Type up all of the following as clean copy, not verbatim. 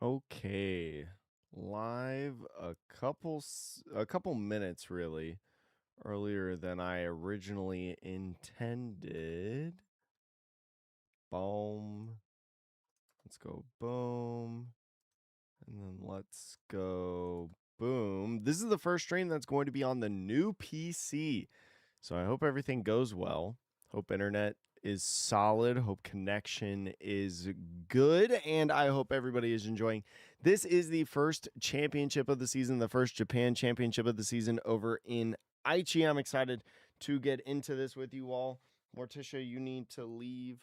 Okay. Live a couple minutes really earlier than I originally intended. Boom. Let's go boom. And then let's go boom. This is the first stream that's going to be on the new PC. So I hope everything goes well. Hope internet is solid. Hope connection is good. And I hope everybody is enjoying. This is the first championship of the season, the first Japan championship of the season over in Aichi. I'm excited to get into this with you all. Morticia, you need to leave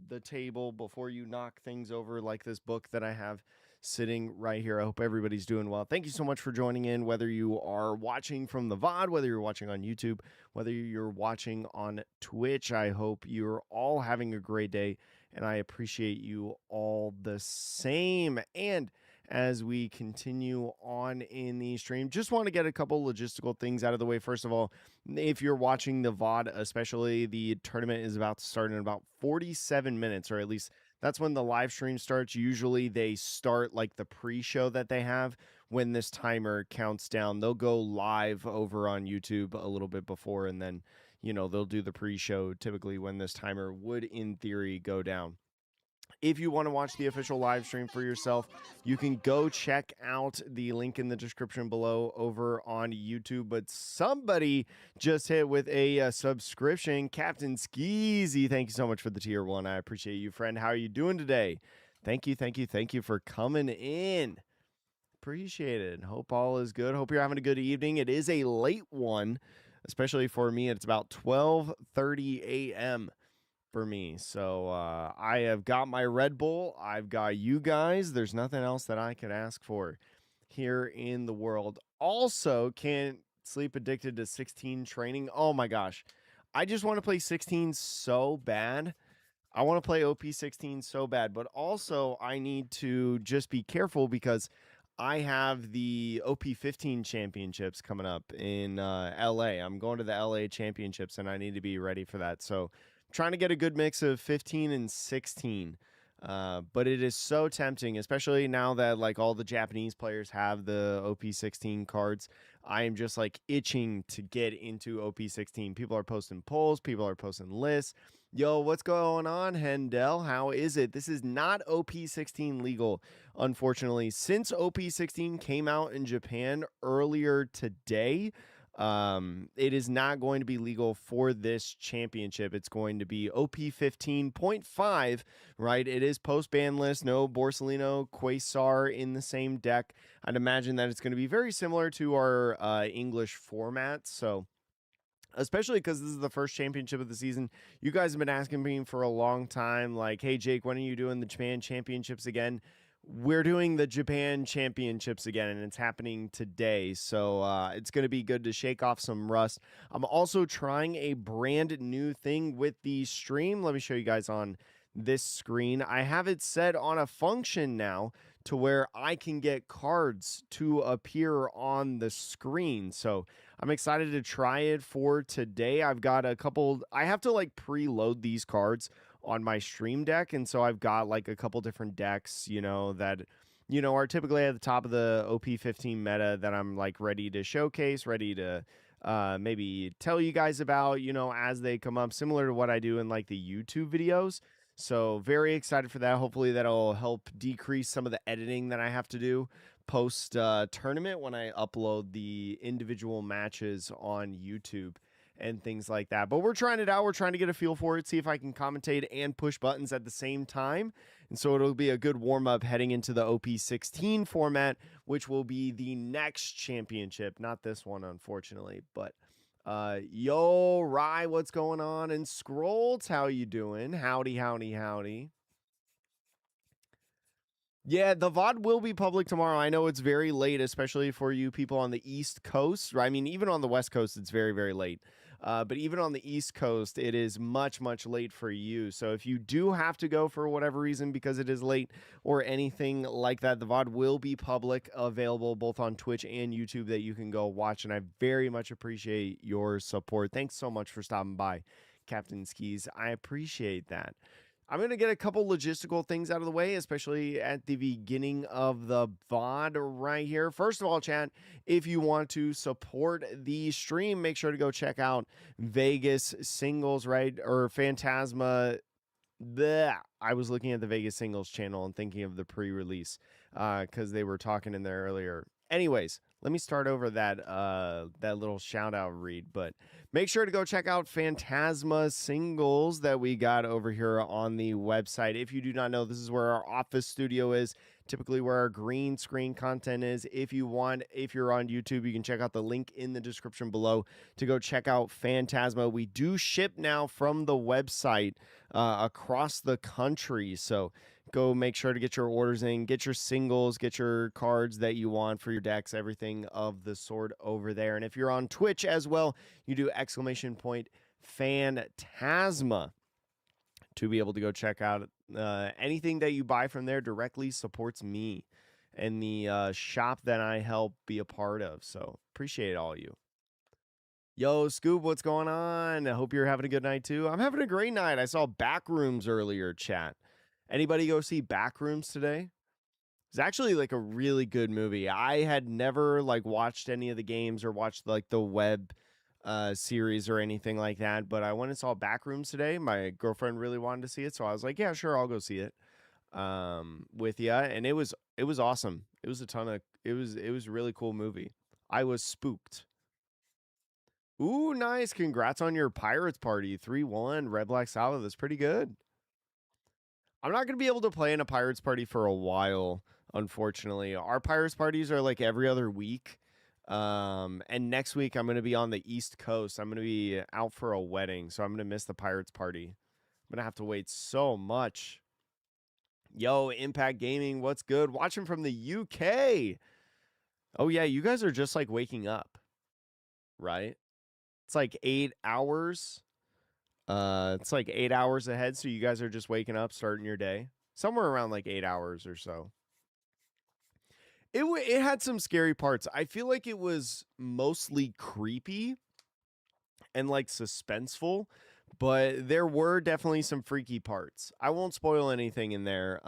the table before you knock things over like this book that I have sitting right here. I hope everybody's doing well. Thank you so much for joining in, whether you are watching from the VOD, whether you're watching on YouTube, whether you're watching on Twitch. I hope you're all having a great day, and I appreciate you all the same. And as we continue on in the stream, just want to get a couple logistical things out of the way. First of all, if you're watching the VOD, especially, the tournament is about to start in about 47 minutes, or at least that's when the live stream starts. Usually they start like the pre-show that they have when this timer counts down. They'll go live over on YouTube a little bit before, and then, they'll do the pre-show typically when this timer would, in theory, go down. If you want to watch the official live stream for yourself, you can go check out the link in the description below over on YouTube. But somebody just hit with a subscription. Captain Skeezy, thank you so much for the tier 1. I appreciate you, friend. How are you doing today? Thank you for coming in. Appreciate it. Hope all is good. Hope you're having a good evening. It is a late one, especially for me. It's about 12:30 a.m. for me. So I have got my Red Bull. I've got you guys. There's nothing else that I could ask for here in the world. Also, can't sleep addicted to 16 training. Oh my gosh. I just want to play 16 so bad. I want to play OP16 so bad, but also I need to just be careful because I have the OP15 championships coming up in LA. I'm going to the LA championships and I need to be ready for that. So trying to get a good mix of 15 and 16. But it is so tempting, especially now that like all the Japanese players have the OP16 cards. I am just like itching to get into OP16. People are posting polls, people are posting lists. Yo, what's going on, Hendel? How is it? This is not OP16 legal, unfortunately. Since OP16 came out in Japan earlier today, it is not going to be legal for this championship. It's going to be OP15.5, right? It is post-ban list, no Borsellino, Quasar in the same deck. I'd imagine that it's going to be very similar to our English format, so especially because this is the first championship of the season. You guys have been asking me for a long time, like, hey, Jake, when are you doing the Japan championships again? We're doing the Japan championships again, and it's happening today. So it's going to be good to shake off some rust. I'm also trying a brand new thing with the stream. Let me show you guys on this screen. I have it set on a function now to where I can get cards to appear on the screen. So I'm excited to try it for today. I've got a couple, I have to like preload these cards on my stream deck, and so I've got like a couple different decks, that are typically at the top of the OP15 meta that I'm like ready to showcase, ready to maybe tell you guys about, as they come up, similar to what I do in like the YouTube videos. So very excited for that. Hopefully that'll help decrease some of the editing that I have to do post tournament when I upload the individual matches on YouTube and things like that. But we're trying it out. We're trying to get a feel for it, see if I can commentate and push buttons at the same time. And so it'll be a good warm up heading into the OP16 format, which will be the next championship. Not this one, unfortunately. But yo, Rye, what's going on? And Scrolls, how you doing? Howdy, howdy, howdy. Yeah, the VOD will be public tomorrow. I know it's very late, especially for you people on the East Coast. I mean, even on the West Coast, it's very, very late. But even on the East Coast, it is much, much late for you. So if you do have to go for whatever reason because it is late or anything like that, the VOD will be public, available both on Twitch and YouTube that you can go watch. And I very much appreciate your support. Thanks so much for stopping by, Captain Skis. I appreciate that. I'm going to get a couple logistical things out of the way, especially at the beginning of the VOD right here. First of all, chat, if you want to support the stream, make sure to go check out Vegas Singles, right? Or Phantasma. Bleh. I was looking at the Vegas Singles channel and thinking of the pre-release because they were talking in there earlier. Anyways, let me start over that little shout out read, but make sure to go check out Phantasma Singles that we got over here on the website. If you do not know, this is where our office studio is, typically where our green screen content is. If you're on YouTube, you can check out the link in the description below to go check out Phantasma. We do ship now from the website across the country, so go make sure to get your orders in, get your singles, get your cards that you want for your decks, everything of the sort over there. And if you're on Twitch as well, you do !Phantasma to be able to go check out anything that you buy from there directly supports me and the shop that I help be a part of. So appreciate all you. Yo, Scoop, what's going on? I hope you're having a good night too. I'm having a great night. I saw Backrooms earlier, chat. Anybody go see Backrooms today? It's actually like a really good movie. I had never like watched any of the games or watched like the web series or anything like that, but I went and saw Backrooms today. My girlfriend really wanted to see it, so I was like, yeah, sure, I'll go see it with ya. And it was awesome. It was it was a really cool movie. I was spooked. Ooh, nice. Congrats on your Pirates party. 3-1 Red Black Salad. That's pretty good. I'm not going to be able to play in a Pirates party for a while, unfortunately. Our Pirates parties are like every other week. And next week I'm going to be on the East Coast. I'm going to be out for a wedding, so I'm going to miss the Pirates party. I'm going to have to wait so much. Yo, Impact Gaming, what's good? Watching from the UK. Oh, yeah, you guys are just like waking up, right? It's like 8 hours. It's like 8 hours ahead, so you guys are just waking up, starting your day. Somewhere around like 8 hours or so. It had some scary parts. I feel like it was mostly creepy and like suspenseful, but there were definitely some freaky parts. I won't spoil anything in there,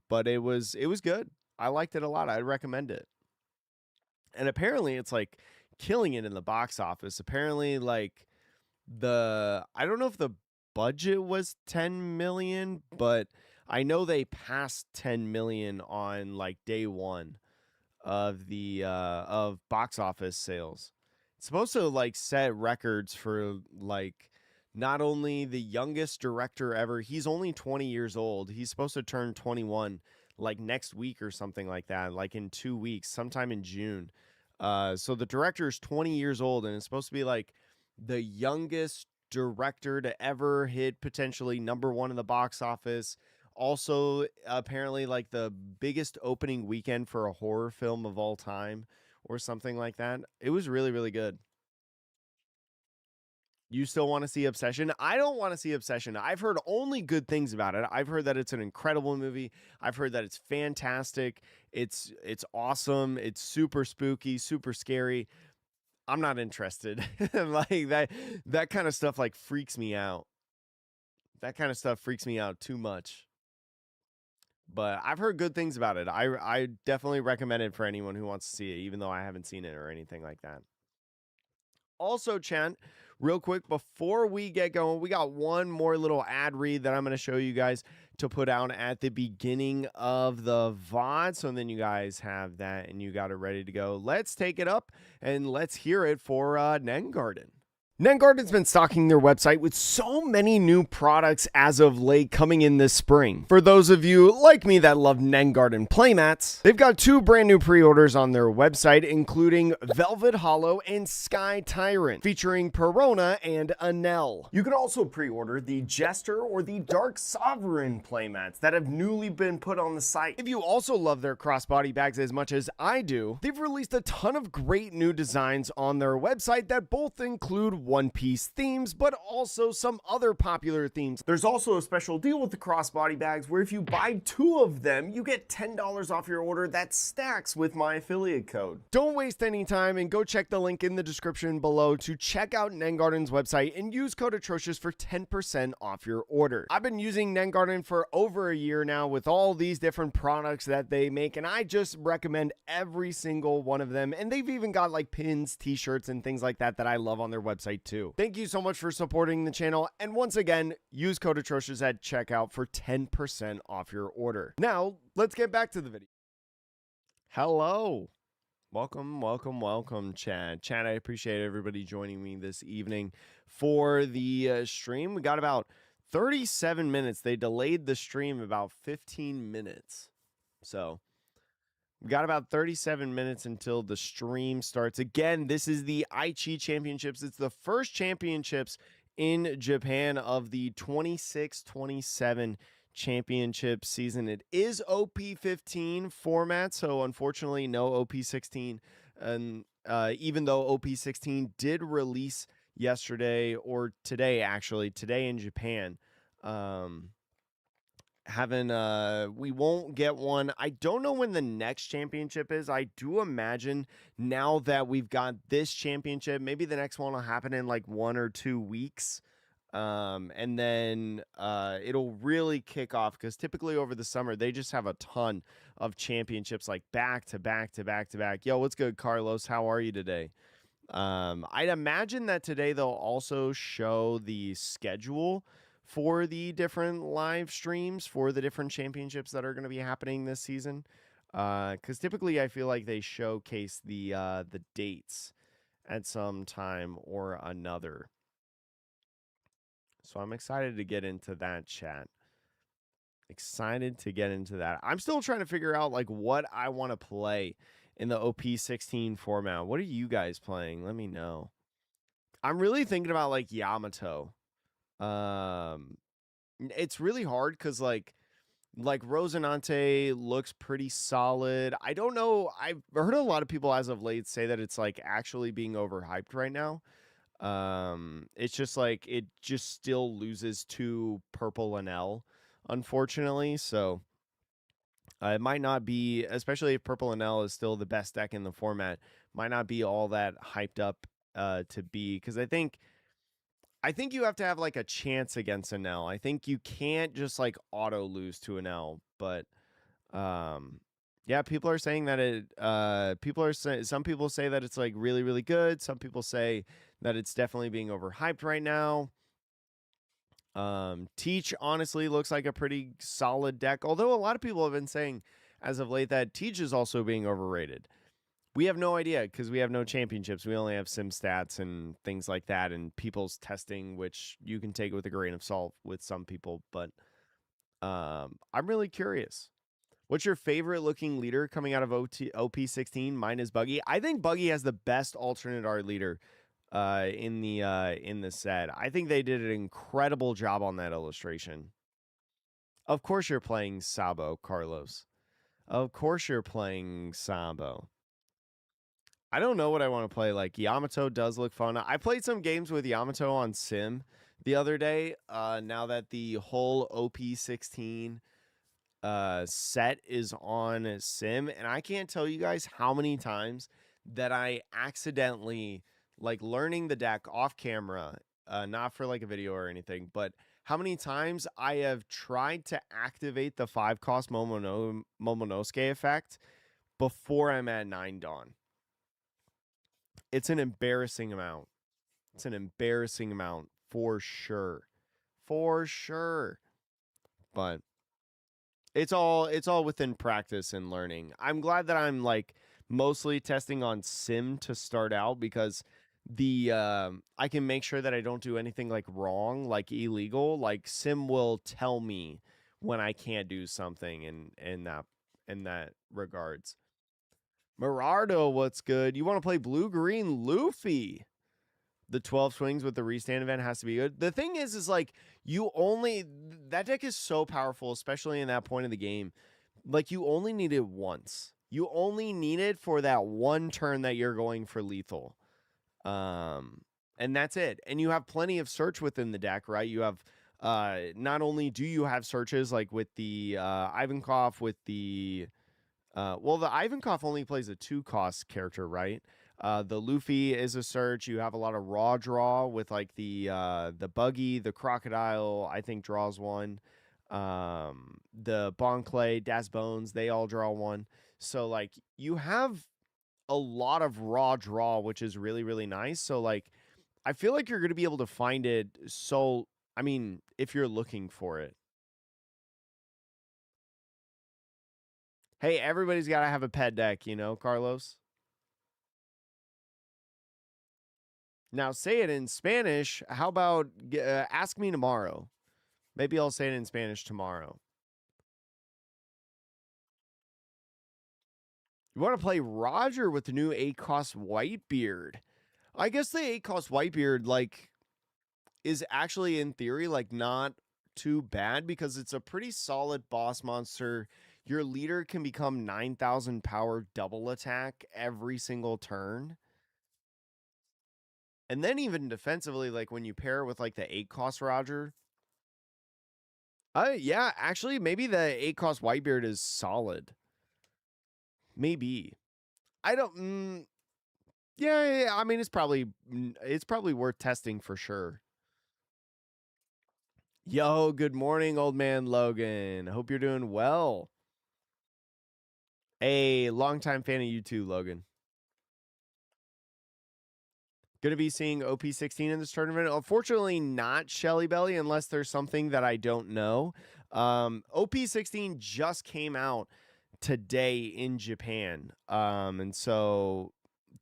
but it was good. I liked it a lot. I'd recommend it. And apparently it's like killing it in the box office. Apparently like I don't know if the budget was 10 million, but I know they passed 10 million on like day one of the of box office sales. It's supposed to like set records for like not only the youngest director ever. He's only 20 years old. He's supposed to turn 21 like next week or something like that, like in 2 weeks, sometime in June. So the director is 20 years old, and it's supposed to be like the youngest director to ever hit potentially #1 in the box office. Also, apparently, like the biggest opening weekend for a horror film of all time or something like that. It was really, really good. You still want to see Obsession? I don't want to see Obsession. I've heard only good things about it. I've heard that it's an incredible movie. I've heard that it's fantastic. It's awesome. It's super spooky, super scary. I'm not interested. Like that kind of stuff like freaks me out. That kind of stuff freaks me out too much. But I've heard good things about it. I definitely recommend it for anyone who wants to see it, even though I haven't seen it or anything like that. Also, Chen, real quick, before we get going, we got one more little ad read that I'm going to show you guys to put out at the beginning of the VOD. So then you guys have that and you got it ready to go. Let's take it up and let's hear it for Nengarden. Nengarden's been stocking their website with so many new products as of late coming in this spring. For those of you like me that love Nengarden playmats, they've got 2 brand new pre-orders on their website, including Velvet Hollow and Sky Tyrant, featuring Perona and Anel. You can also pre-order the Jester or the Dark Sovereign playmats that have newly been put on the site. If you also love their crossbody bags as much as I do, they've released a ton of great new designs on their website that both include One Piece themes, but also some other popular themes. There's also a special deal with the crossbody bags where if you buy 2 of them, you get $10 off your order that stacks with my affiliate code. Don't waste any time and go check the link in the description below to check out Nengarden's website and use code Atrocious for 10% off your order. I've been using Nengarden for over a year now with all these different products that they make, and I just recommend every single one of them. And they've even got like pins, t-shirts, and things like that that I love on their website too. Thank you so much for supporting the channel, and once again, use code Atrocious at checkout for 10% off your order. Now, let's get back to the video. Hello. Welcome, Chad. Chad, I appreciate everybody joining me this evening for the stream. We got about 37 minutes. They delayed the stream about 15 minutes. So we got about 37 minutes until the stream starts. Again, this is the Aichi Championships. It's the first championships in Japan of the 26-27 championship season. It is OP15 format, so unfortunately no OP16. And even though OP16 did release yesterday, or today actually, today in Japan, we won't get one. I don't know when the next championship is. I do imagine now that we've got this championship, maybe the next one will happen in like 1 or 2 weeks. And then it'll really kick off because typically over the summer they just have a ton of championships like back to back to back to back. Yo, what's good, Carlos? How are you today? I'd imagine that today they'll also show the schedule for the different live streams for the different championships that are going to be happening this season. Because typically I feel like they showcase the dates at some time or another. So I'm excited to get into that, chat. Excited to get into that. I'm still trying to figure out like what I want to play in the OP16 format. What are you guys playing? Let me know. I'm really thinking about like Yamato. It's really hard because like Rosinante looks pretty solid. I don't know. I've heard a lot of people as of late say that it's like actually being overhyped right now. It's just like it just still loses to Purple and L, unfortunately. So it might not be, especially if Purple and L is still the best deck in the format, might not be all that hyped up to be, because I think you have to have like a chance against an L. I think you can't just like auto lose to an L. But yeah, people are saying that some people say that it's like really, really good. Some people say that it's definitely being overhyped right now. Teach honestly looks like a pretty solid deck, although a lot of people have been saying as of late that Teach is also being overrated. We have no idea because we have no championships. We only have sim stats and things like that and people's testing, which you can take with a grain of salt with some people. But I'm really curious. What's your favorite looking leader coming out of OP16? Mine is Buggy. I think Buggy has the best alternate art leader in the set. I think they did an incredible job on that illustration. Of course you're playing Sabo, Carlos. Of course you're playing Sabo. I don't know what I want to play. Like, Yamato does look fun. I played some games with Yamato on Sim the other day. Now that the whole OP16 set is on Sim, and I can't tell you guys how many times that I accidentally, like, learning the deck off camera, not for like a video or anything, but how many times I have tried to activate the 5-cost Momonosuke effect before I'm at 9 Dawn. It's an embarrassing amount. It's an embarrassing amount for sure. For sure. But it's all within practice and learning. I'm glad that I'm like mostly testing on Sim to start out, because I can make sure that I don't do anything like wrong, like illegal. Like Sim will tell me when I can't do something in that regards. Merardo, what's good? You want to play blue-green Luffy? The 12 swings with the restand event has to be good. The thing is like, that deck is so powerful, especially in that point of the game. Like, you only need it once. You only need it for that one turn that you're going for lethal. and that's it. And you have plenty of search within the deck, right? You have not only do you have searches like with the Ivankov, with the well, the Ivankov only plays a 2-cost character, right? The Luffy is a search. You have a lot of raw draw with like the buggy, the crocodile. I think draws one. The Bon Clay, Das Bones, they all draw one. So like you have a lot of raw draw, which is really really nice. So like I feel like you're going to be able to find it. So I mean, if you're looking for it. Hey, everybody's got to have a pet deck, you know, Carlos. Now say it in Spanish. How about ask me tomorrow? Maybe I'll say it in Spanish tomorrow. You want to play Roger with the new 8-cost Whitebeard? I guess the 8-cost Whitebeard like is actually in theory like not too bad because it's a pretty solid boss monster. Your leader can become 9,000 power double attack every single turn. And then even defensively, like when you pair with like the 8-cost Roger, yeah, actually, maybe the 8-cost Whitebeard is solid. Maybe. I don't. Yeah. I mean, it's probably worth testing for sure. Yo, good morning, old man Logan. Hope you're doing well. A longtime fan of you too, Logan. Going to be seeing OP16 in this tournament. Unfortunately, not Shelly Belly, unless there's something that I don't know. OP16 just came out today in Japan. And so,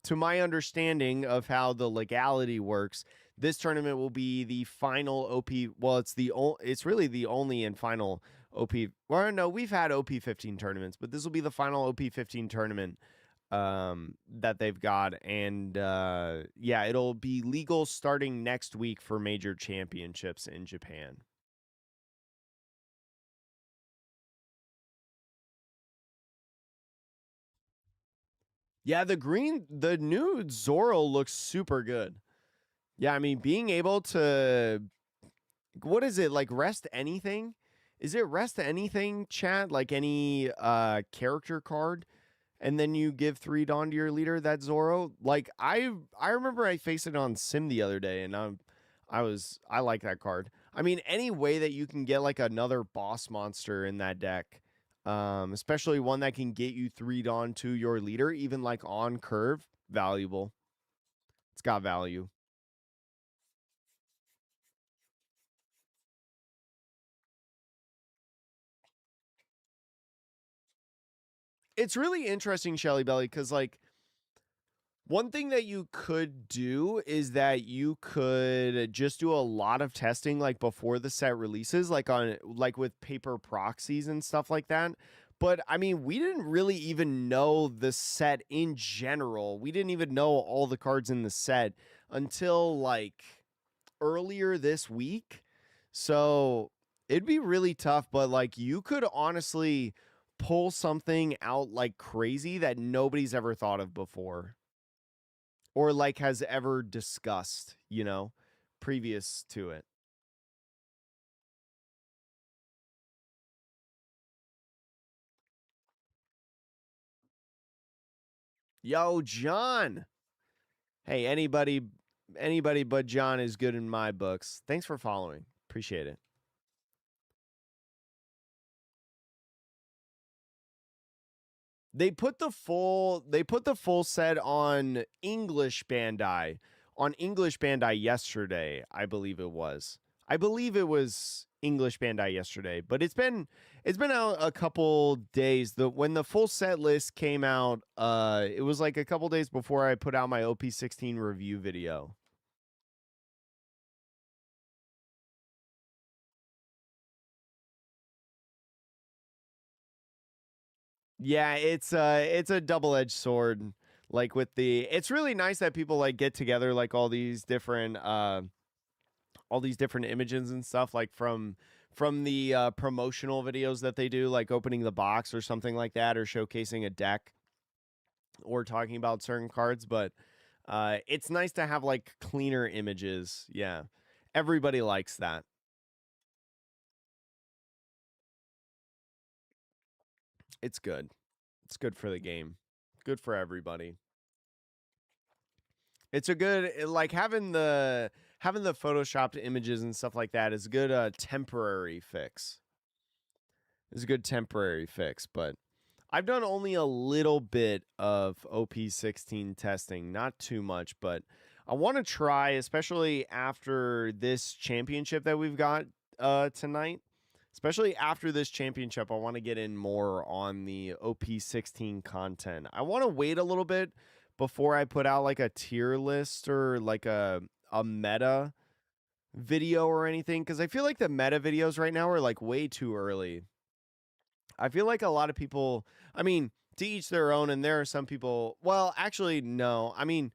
to my understanding of how the legality works, this tournament will be the final OP. Well, it's really the only and final OP. Well, no, we've had OP15 tournaments, but this will be the final OP15 tournament that they've got. And yeah, it'll be legal starting next week for major championships in Japan. Yeah, the new Zoro looks super good. Yeah, I mean, being able to, what is it, like rest anything? Is it rest anything, chat? Like any character card? And then you give 3 Dawn to your leader, that Zoro. Like I remember I faced it on Sim the other day, and I like that card. I mean, any way that you can get like another boss monster in that deck, especially one that can get you 3 Dawn to your leader, even like on curve, valuable. It's got value. It's really interesting, Shelly Belly, because like one thing that you could do is that you could just do a lot of testing like before the set releases, like with paper proxies and stuff like that. But I mean, we didn't really even know the set in general. We didn't even know all the cards in the set until like earlier this week. So it'd be really tough, but like you could honestly pull something out like crazy that nobody's ever thought of before or like has ever discussed, you know, previous to it. Yo, John. Hey, anybody but John is good in my books. Thanks for following. Appreciate it. They put the full set on English Bandai. On English Bandai yesterday, I believe it was. I believe it was English Bandai yesterday, but it's been out a couple days. When the full set list came out, it was like a couple days before I put out my OP16 review video. Yeah, it's a double-edged sword. Like with the it's really nice that people like get together like all these different images and stuff like from the promotional videos that they do, like opening the box or something like that, or showcasing a deck or talking about certain cards. But It's nice to have like cleaner images. Yeah. Everybody likes that. It's good. It's good for the game. Good for everybody. It's a good like having the photoshopped images and stuff like that is a good temporary fix. It's a good temporary fix, but I've done only a little bit of OP16 testing, not too much, but I want to try, especially after this championship that we've got tonight. Especially after this championship, I want to get in more on the OP16 content. I want to wait a little bit before I put out like a tier list or like a meta video or anything, because I feel like the meta videos right now are like way too early. I feel like a lot of people, I mean, to each their own, and there are some people, well, actually no. I mean,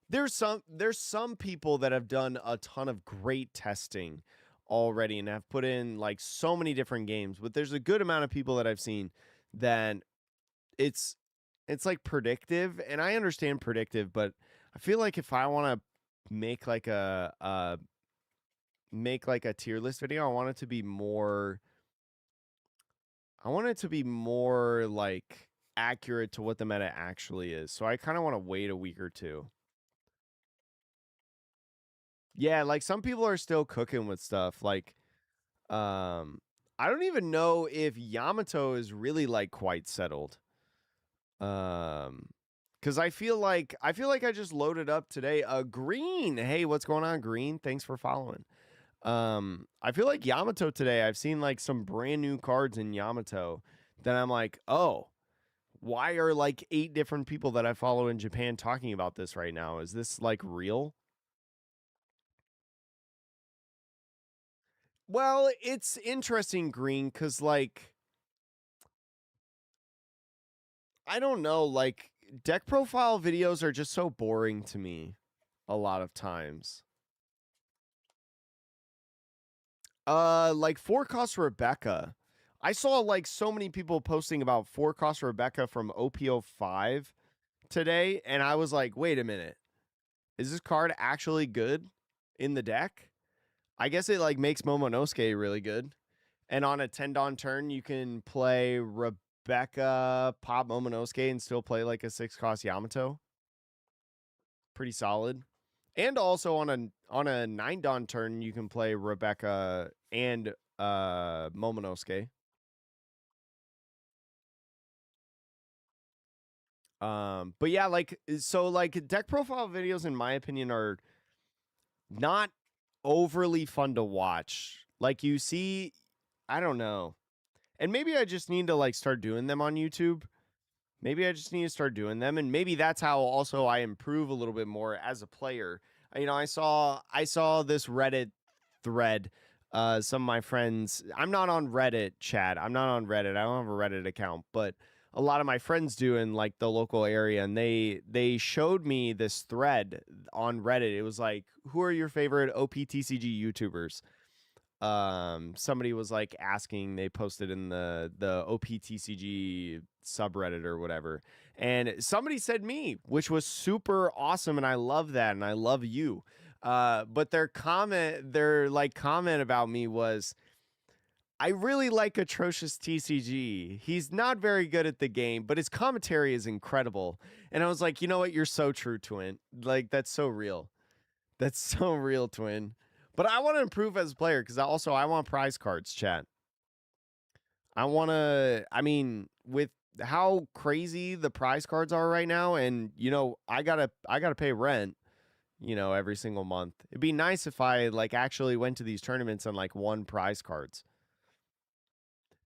there's some people that have done a ton of great testing already and have put in like so many different games, but there's a good amount of people that I've seen that it's it's like predictive, and I understand predictive, but I feel like if I want to make like a tier list video, I want it to be more like accurate to what the meta actually is. So I kind of want to wait a week or two. Yeah, like some people are still cooking with stuff. Like, I don't even know if Yamato is really like quite settled. Um, because I feel like I just loaded up today. Green. Hey, what's going on, Green? Thanks for following. I feel like Yamato today. I've seen like some brand new cards in Yamato that I'm like, oh, why are like 8 different people that I follow in Japan talking about this right now? Is this like real? Well, it's interesting, Green, because like I don't know, like deck profile videos are just so boring to me a lot of times. Like four cost Rebecca. I saw like so many people posting about four cost Rebecca from OP05 today, and I was like, wait a minute. Is this card actually good in the deck? I guess it like makes Momonosuke really good. And on a 10 Don turn, you can play Rebecca, pop Momonosuke, and still play like a 6 cost Yamato. Pretty solid. And also on a 9 Don turn, you can play Rebecca and Momonosuke. But yeah, like so like deck profile videos in my opinion are not overly fun to watch. Like you see, I don't know. And maybe I just need to like start doing them on YouTube. Maybe I just need to start doing them, and maybe that's how also I improve a little bit more as a player. I saw this Reddit thread. Some of my friends. I'm not on Reddit, Chad. I'm not on Reddit. I don't have a Reddit account, but a lot of my friends do in like the local area, and they showed me this thread on Reddit. It was like, who are your favorite OPTCG YouTubers? Somebody was like asking, they posted in the OPTCG subreddit or whatever, and somebody said me, which was super awesome, and I love that, and I love you. But their comment about me was, I really like Atrocious TCG. He's not very good at the game, but his commentary is incredible. And I was like, you know what? You're so true, Twin. Like, that's so real. That's so real, Twin. But I want to improve as a player because I want prize cards, chat. I want to, I mean, with how crazy the prize cards are right now, and I gotta pay rent, every single month. It'd be nice if I like actually went to these tournaments and like won prize cards.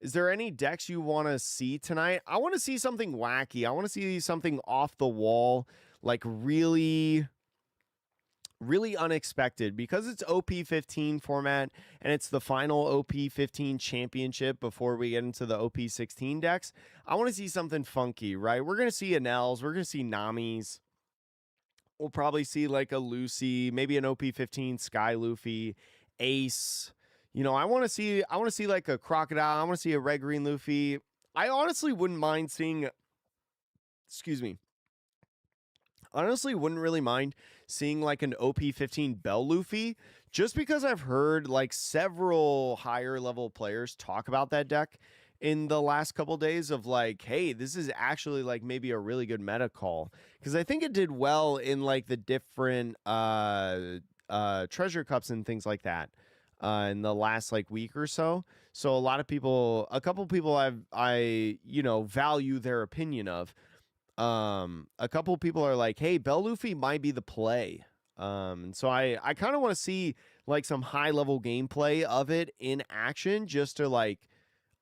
Is there any decks you want to see tonight? I want to see something wacky. I want to see something off the wall, like really really unexpected because it's OP15 format and it's the final OP15 championship before we get into the OP16 decks. I want to see something funky, right? We're going to see Anels, we're going to see Namis. We'll probably see like a Lucy, maybe an OP15 Sky Luffy, Ace. I want to see like a Crocodile, I want to see a Red Green Luffy. I honestly wouldn't mind seeing, excuse me, honestly wouldn't really mind seeing like an OP15 Bell Luffy, just because I've heard like several higher level players talk about that deck in the last couple days of like, hey, this is actually like maybe a really good meta call, because I think it did well in like the different treasure cups and things like that in the last like week or so. So a lot of people, a couple people I value their opinion of, a couple people are like, hey, Bell Luffy might be the play. And so I kind of want to see like some high level gameplay of it in action, just to like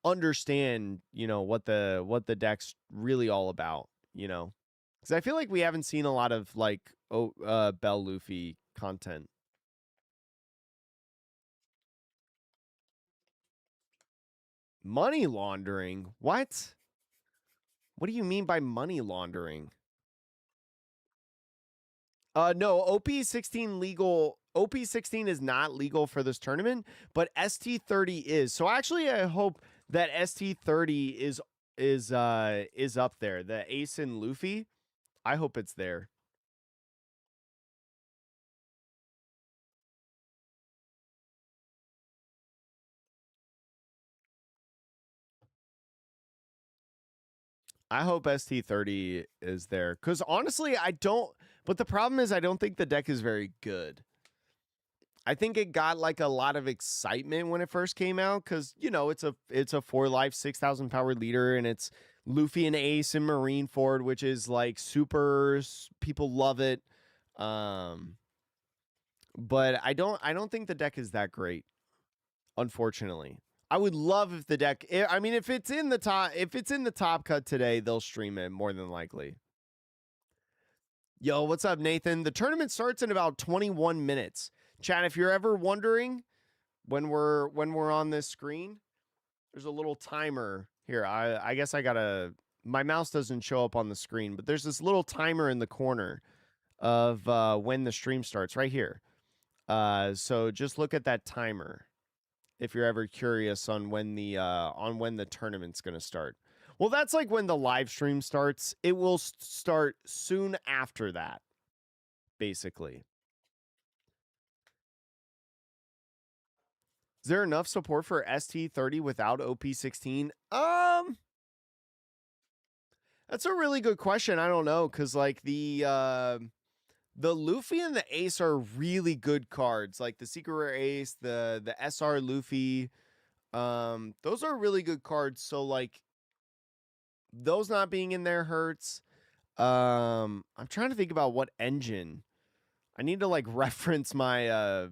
understand, what the deck's really all about, because I feel like we haven't seen a lot of like Bell Luffy content. Money laundering? What? What do you mean by money laundering? No, OP16 legal. OP16 is not legal for this tournament, but ST30 is. So actually, I hope that ST30 is up there. The Ace and Luffy. I hope it's there. I hope ST30 is there, because honestly, I don't. But the problem is, I don't think the deck is very good. I think it got like a lot of excitement when it first came out, because it's a 4 life 6,000 power leader, and it's Luffy and Ace and Marineford, which is like super, people love it. Um, but I don't think the deck is that great, unfortunately. I would love if the deck. I mean, if it's in the top cut today, they'll stream it more than likely. Yo, what's up, Nathan? The tournament starts in about 21 minutes. Chat, if you're ever wondering when we're on this screen, there's a little timer here. I guess I gotta. My mouse doesn't show up on the screen, but there's this little timer in the corner of when the stream starts right here. So just look at that timer if you're ever curious on when the tournament's gonna start. Well, that's like when the live stream starts. It will start soon after that, basically. Is there enough support for ST30 without OP16? That's a really good question. I don't know, because like the Luffy and the Ace are really good cards. Like the Secret Rare Ace, the SR Luffy, those are really good cards. So like those not being in there hurts. I'm trying to think about what engine. I need to like reference my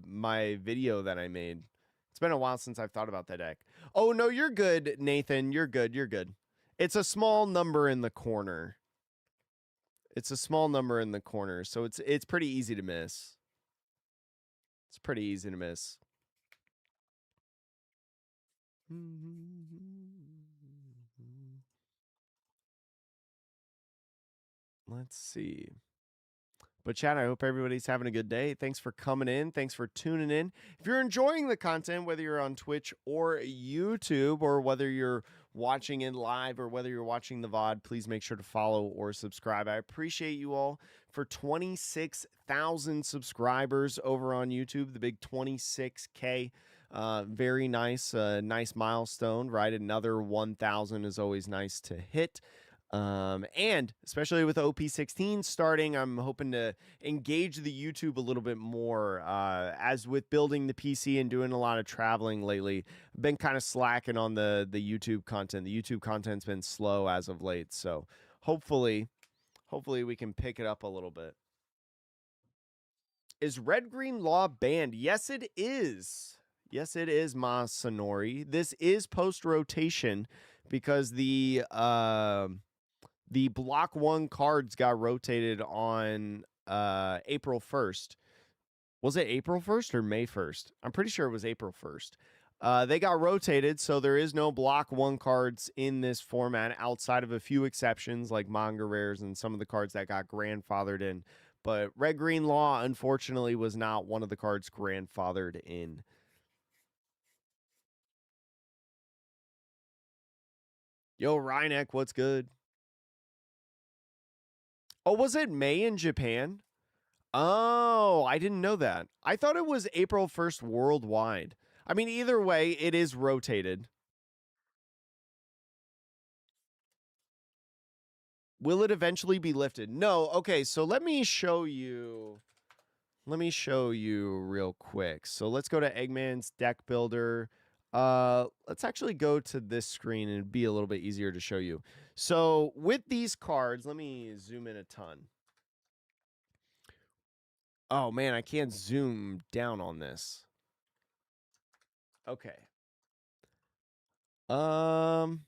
video that I made. It's been a while since I've thought about that deck. Oh no, you're good, Nathan. You're good. You're good. It's a small number in the corner. It's a small number in the corner, so it's pretty easy to miss. It's pretty easy to miss. Let's see. But chat, I hope everybody's having a good day. Thanks for coming in. Thanks for tuning in. If you're enjoying the content, whether you're on Twitch or YouTube, or whether you're watching in live or whether you're watching the VOD, please make sure to follow or subscribe. I appreciate you all for 26,000 subscribers over on YouTube, the big 26K. Very nice, nice milestone, right? Another 1,000 is always nice to hit. And especially with OP16 starting, I'm hoping to engage the YouTube a little bit more. As with building the PC and doing a lot of traveling lately, I've been kind of slacking on the YouTube content. The YouTube content's been slow as of late, so hopefully we can pick it up a little bit. Is Red Green Law banned? Yes, it is. Yes, it is, Ma Sonori. This is post rotation because the block 1 cards got rotated on April 1st. Was it April 1st or May 1st? I'm pretty sure it was April 1st. They got rotated, so there is no block 1 cards in this format outside of a few exceptions like manga rares and some of the cards that got grandfathered in. But Red Green Law, unfortunately, was not one of the cards grandfathered in. Yo, Rhinek, what's good? Oh, was it May in Japan? Oh, I didn't know that. I thought it was April 1st worldwide. I mean, either way, it is rotated. Will it eventually be lifted? No. Okay, so let me show you. Let me show you real quick. So let's go to Eggman's deck builder. Let's actually go to this screen and it'd be a little bit easier to show you. So with these cards, let me zoom in a ton. Oh man, I can't zoom down on this. Okay. Let's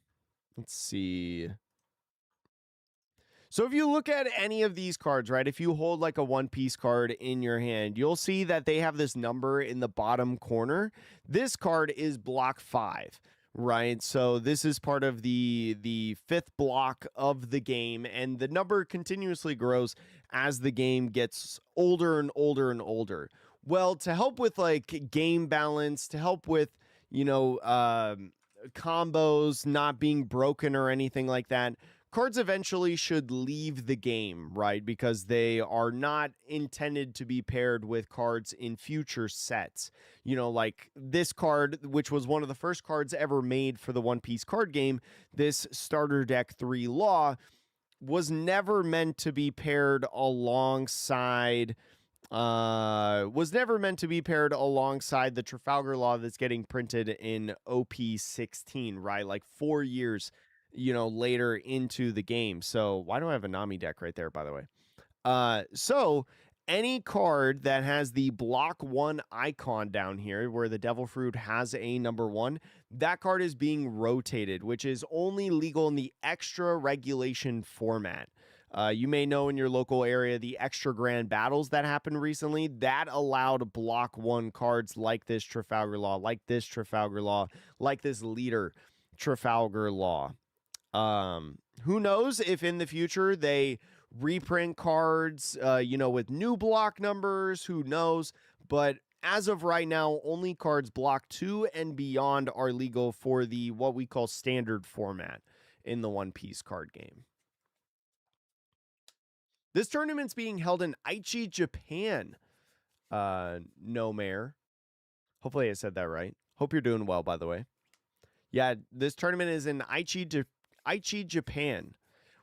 see. So if you look at any of these cards, right, if you hold like a One Piece card in your hand, you'll see that they have this number in the bottom corner. This card is block 5, right? So this is part of the fifth block of the game, and the number continuously grows as the game gets older and older and older. Well, to help with like game balance, to help with, you know, combos not being broken or anything like that, cards eventually should leave the game, right? Because they are not intended to be paired with cards in future sets. You know, like this card, which was one of the first cards ever made for the One Piece card game, this starter deck 3 Law, was never meant to be paired alongside the Trafalgar Law that's getting printed in OP16, right? Like 4 years, you know, later into the game. So why do I have a Nami deck right there, by the way? So any card that has the block 1 icon down here where the Devil Fruit has a number 1, that card is being rotated, which is only legal in the extra regulation format. You may know in your local area the extra grand battles that happened recently that allowed block 1 cards like this Trafalgar Law, like this Trafalgar Law, like this leader Trafalgar Law. Who knows if in the future they reprint cards, you know, with new block numbers, who knows? But as of right now, only cards block 2 and beyond are legal for the what we call standard format in the One Piece card game. This tournament's being held in Aichi, Japan. No mayor. Hopefully I said that right. Hope you're doing well, by the way. Yeah, this tournament is in Aichi, Japan.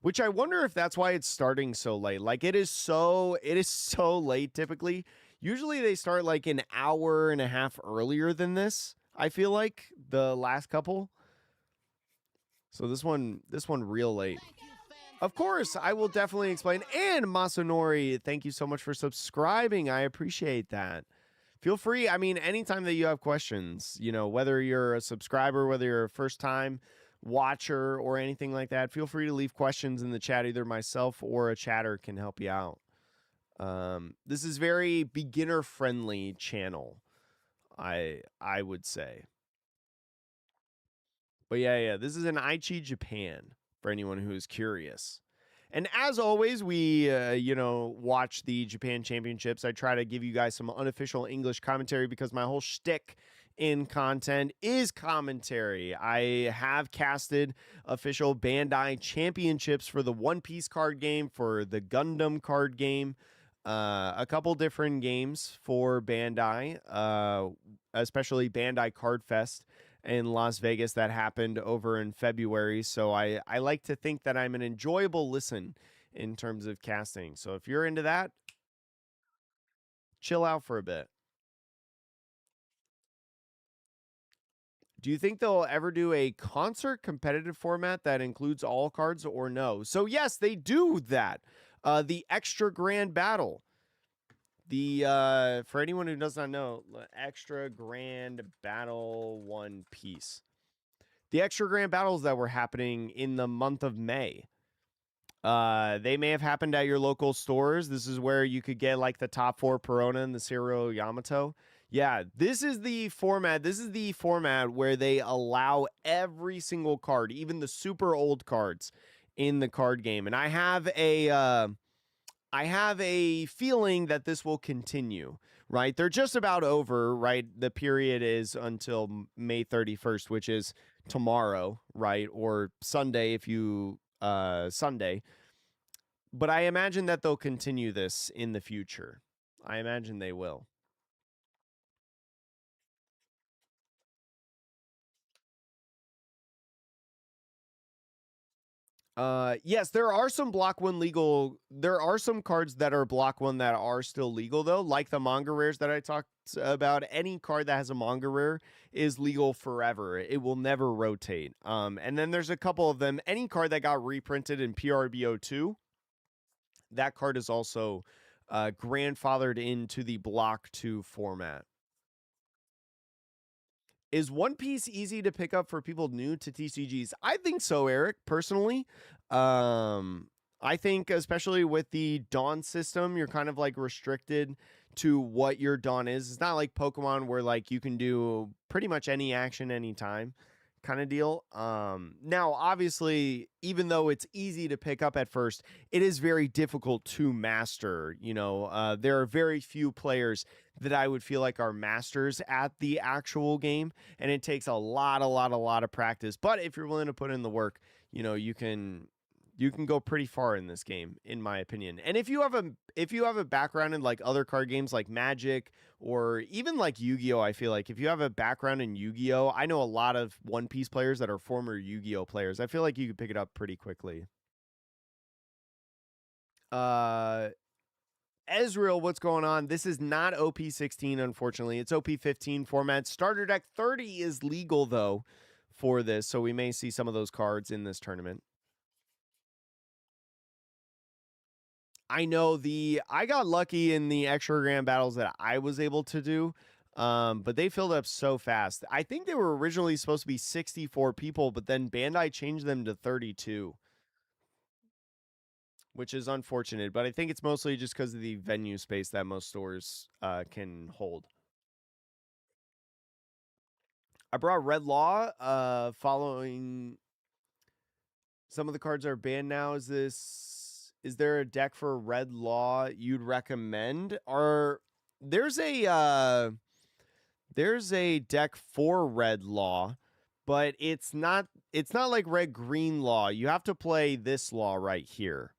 Which I wonder if that's why it's starting so late. Like it is so late typically. Usually they start like an hour and a half earlier than this. I feel like the last couple. So this one real late. Of course, I will definitely explain. And Masanori, thank you so much for subscribing. I appreciate that. Feel free. I mean, anytime that you have questions, you know, whether you're a subscriber, whether you're a first time watcher or anything like that, feel free to leave questions in the chat. Either myself or a chatter can help you out. This is very beginner friendly channel, I would say. But yeah, this is in Aichi, Japan, for anyone who is curious. And as always, we, you know, watch the Japan Championships. I try to give you guys some unofficial English commentary because my whole shtick in content is commentary. I have casted official Bandai Championships for the One Piece card game, for the Gundam card game, a couple different games for Bandai, especially Bandai Card Fest in Las Vegas that happened over in February. So I like to think that I'm an enjoyable listen in terms of casting. So if you're into that, chill out for a bit. Do you think they'll ever do a concert competitive format that includes all cards or no? So yes, they do that. The extra grand battle. The for anyone who does not know, extra grand battle One Piece. The extra grand battles that were happening in the month of May. They may have happened at your local stores. This is where you could get like the top 4 Perona and the Zero Yamato. Yeah, this is the format. This is the format where they allow every single card, even the super old cards, in the card game. And I have a feeling that this will continue, right? They're just about over, right? The period is until May 31st, which is tomorrow, right? Or Sunday if you Sunday. But I imagine that they'll continue this in the future. I imagine they will. Yes, there are some block one legal. There are some cards that are block one that are still legal though, like the manga rares that I talked about. Any card that has a manga rare is legal forever. It will never rotate. And then there's a couple of them. Any card that got reprinted in PRBO2, that card is also grandfathered into the block 2 format. Is One Piece easy to pick up for people new to TCGs? I think so, Eric, personally. Um, I think especially with the Dawn system, you're kind of like restricted to what your Dawn is. It's not like Pokemon where like you can do pretty much any action anytime kind of deal. Now obviously, even though it's easy to pick up at first, it is very difficult to master. There are very few players that I would feel like are masters at the actual game, and it takes a lot of practice. But if you're willing to put in the work, you can go pretty far in this game, in my opinion. And if you have a background in like other card games like Magic or even like Yu-Gi-Oh, I feel like if you have a background in Yu-Gi-Oh, I know a lot of One Piece players that are former Yu-Gi-Oh players. I feel like you could pick it up pretty quickly. Uh Ezreal, what's going on? This is not OP16, unfortunately. It's OP15 format. Starter deck 30 is legal, though, for this, so we may see some of those cards in this tournament. I know I got lucky in the extra grand battles that I was able to do, but they filled up so fast. I think they were originally supposed to be 64 people, but then Bandai changed them to 32. Which is unfortunate, but I think it's mostly just because of the venue space that most stores can hold. I brought Red Law. Following some of the cards are banned now. Is there a deck for Red Law you'd recommend? There's a deck for Red Law, but it's not like Red Green Law. You have to play this law right here.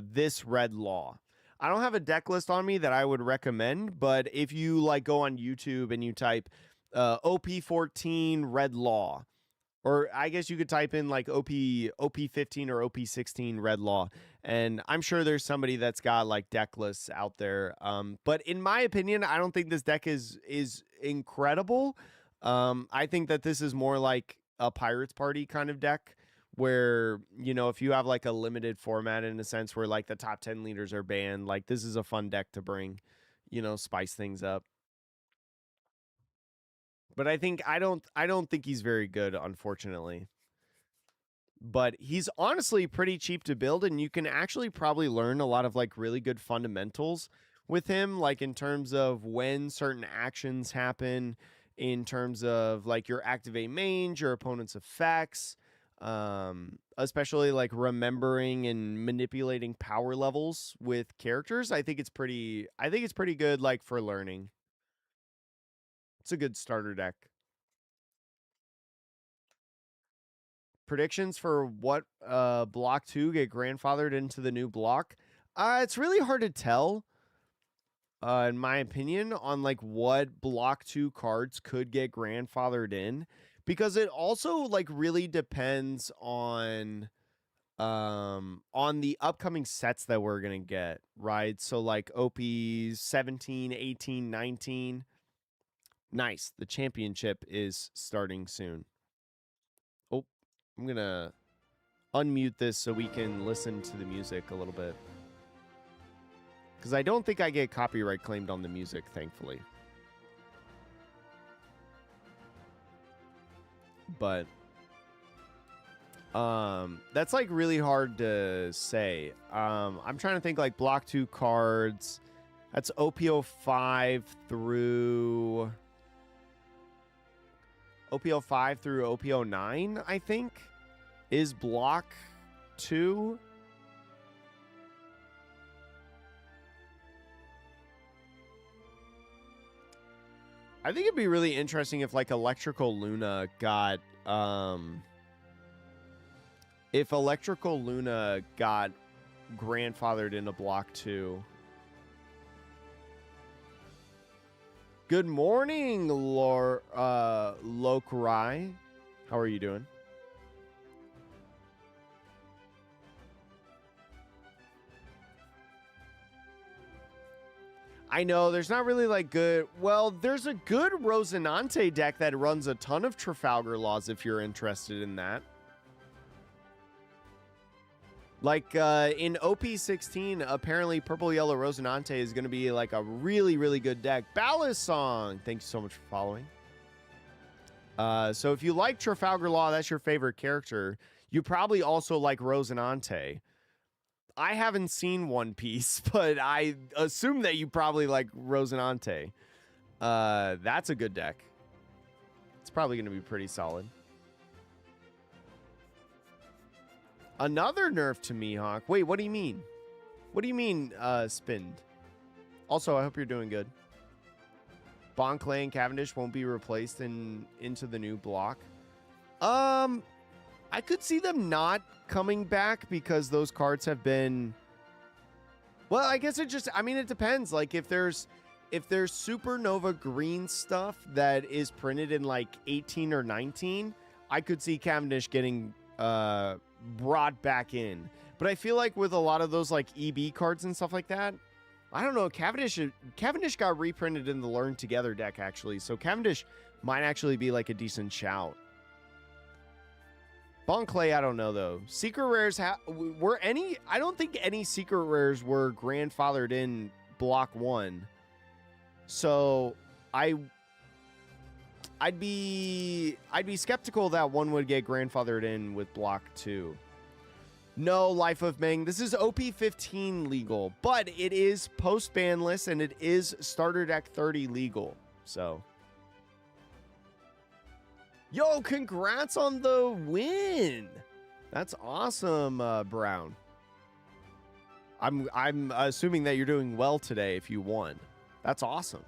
This Red Law. I don't have a deck list on me that I would recommend, but if you like go on YouTube and you type OP14 Red Law, or I guess you could type in like OP15 or OP16 Red Law, and I'm sure there's somebody that's got like deck lists out there. But in my opinion, I don't think this deck is incredible. I think that this is more like a Pirates Party kind of deck where, if you have like a limited format in a sense where like the top 10 leaders are banned, like this is a fun deck to bring, spice things up. But I don't think he's very good, unfortunately. But he's honestly pretty cheap to build, and you can actually probably learn a lot of like really good fundamentals with him, like in terms of when certain actions happen, in terms of like your activate mange, your opponent's effects, especially like remembering and manipulating power levels with characters. I think it's pretty good like for learning. It's a good starter deck. Predictions for what block 2 get grandfathered into the new block? It's really hard to tell, in my opinion, on like what block 2 cards could get grandfathered in, because it also like really depends on the upcoming sets that we're gonna get, right? So like OPs 17, 18, 19. Nice. The championship is starting soon. Oh, I'm gonna unmute this so we can listen to the music a little bit, because I don't think I get copyright claimed on the music, thankfully. But that's like really hard to say. I'm trying to think like block 2 cards. That's OP05 through OP09, I think, is block 2. I think it'd be really interesting if like Electrical Luna got grandfathered into block 2. Good morning, Lokrai. How are you doing? I know there's not really like good. Well, there's a good Rosinante deck that runs a ton of Trafalgar Laws if you're interested in that. Like in OP15, apparently Purple Yellow Rosinante is going to be like a really, really good deck. Ballast Song, thank you so much for following. So if you like Trafalgar Law, that's your favorite character. You probably also like Rosinante. I haven't seen One Piece, but I assume that you probably like Rosinante. That's a good deck. It's probably going to be pretty solid. Another nerf to Mihawk. Wait, what do you mean? What do you mean, spinned? Also, I hope you're doing good. Bon Clay and Cavendish won't be replaced into the new block. I could see them not coming back because those cards have been... Well, I guess it just... I mean, it depends. Like, if there's Supernova Green stuff that is printed in, like, 18 or 19, I could see Cavendish getting brought back in. But I feel like with a lot of those, like, EB cards and stuff like that, I don't know. Cavendish got reprinted in the Learn Together deck, actually. So Cavendish might actually be, like, a decent shout. Bon Clay, I don't know, though. Secret Rares were any... I don't think any Secret Rares were grandfathered in Block 1. So, I'd be skeptical that one would get grandfathered in with Block 2. No, Life of Meng. This is OP15 legal, but it is post-ban list, and it is Starter Deck 30 legal. So... Yo, congrats on the win. That's awesome, Brown. I'm assuming that you're doing well today if you won. That's awesome.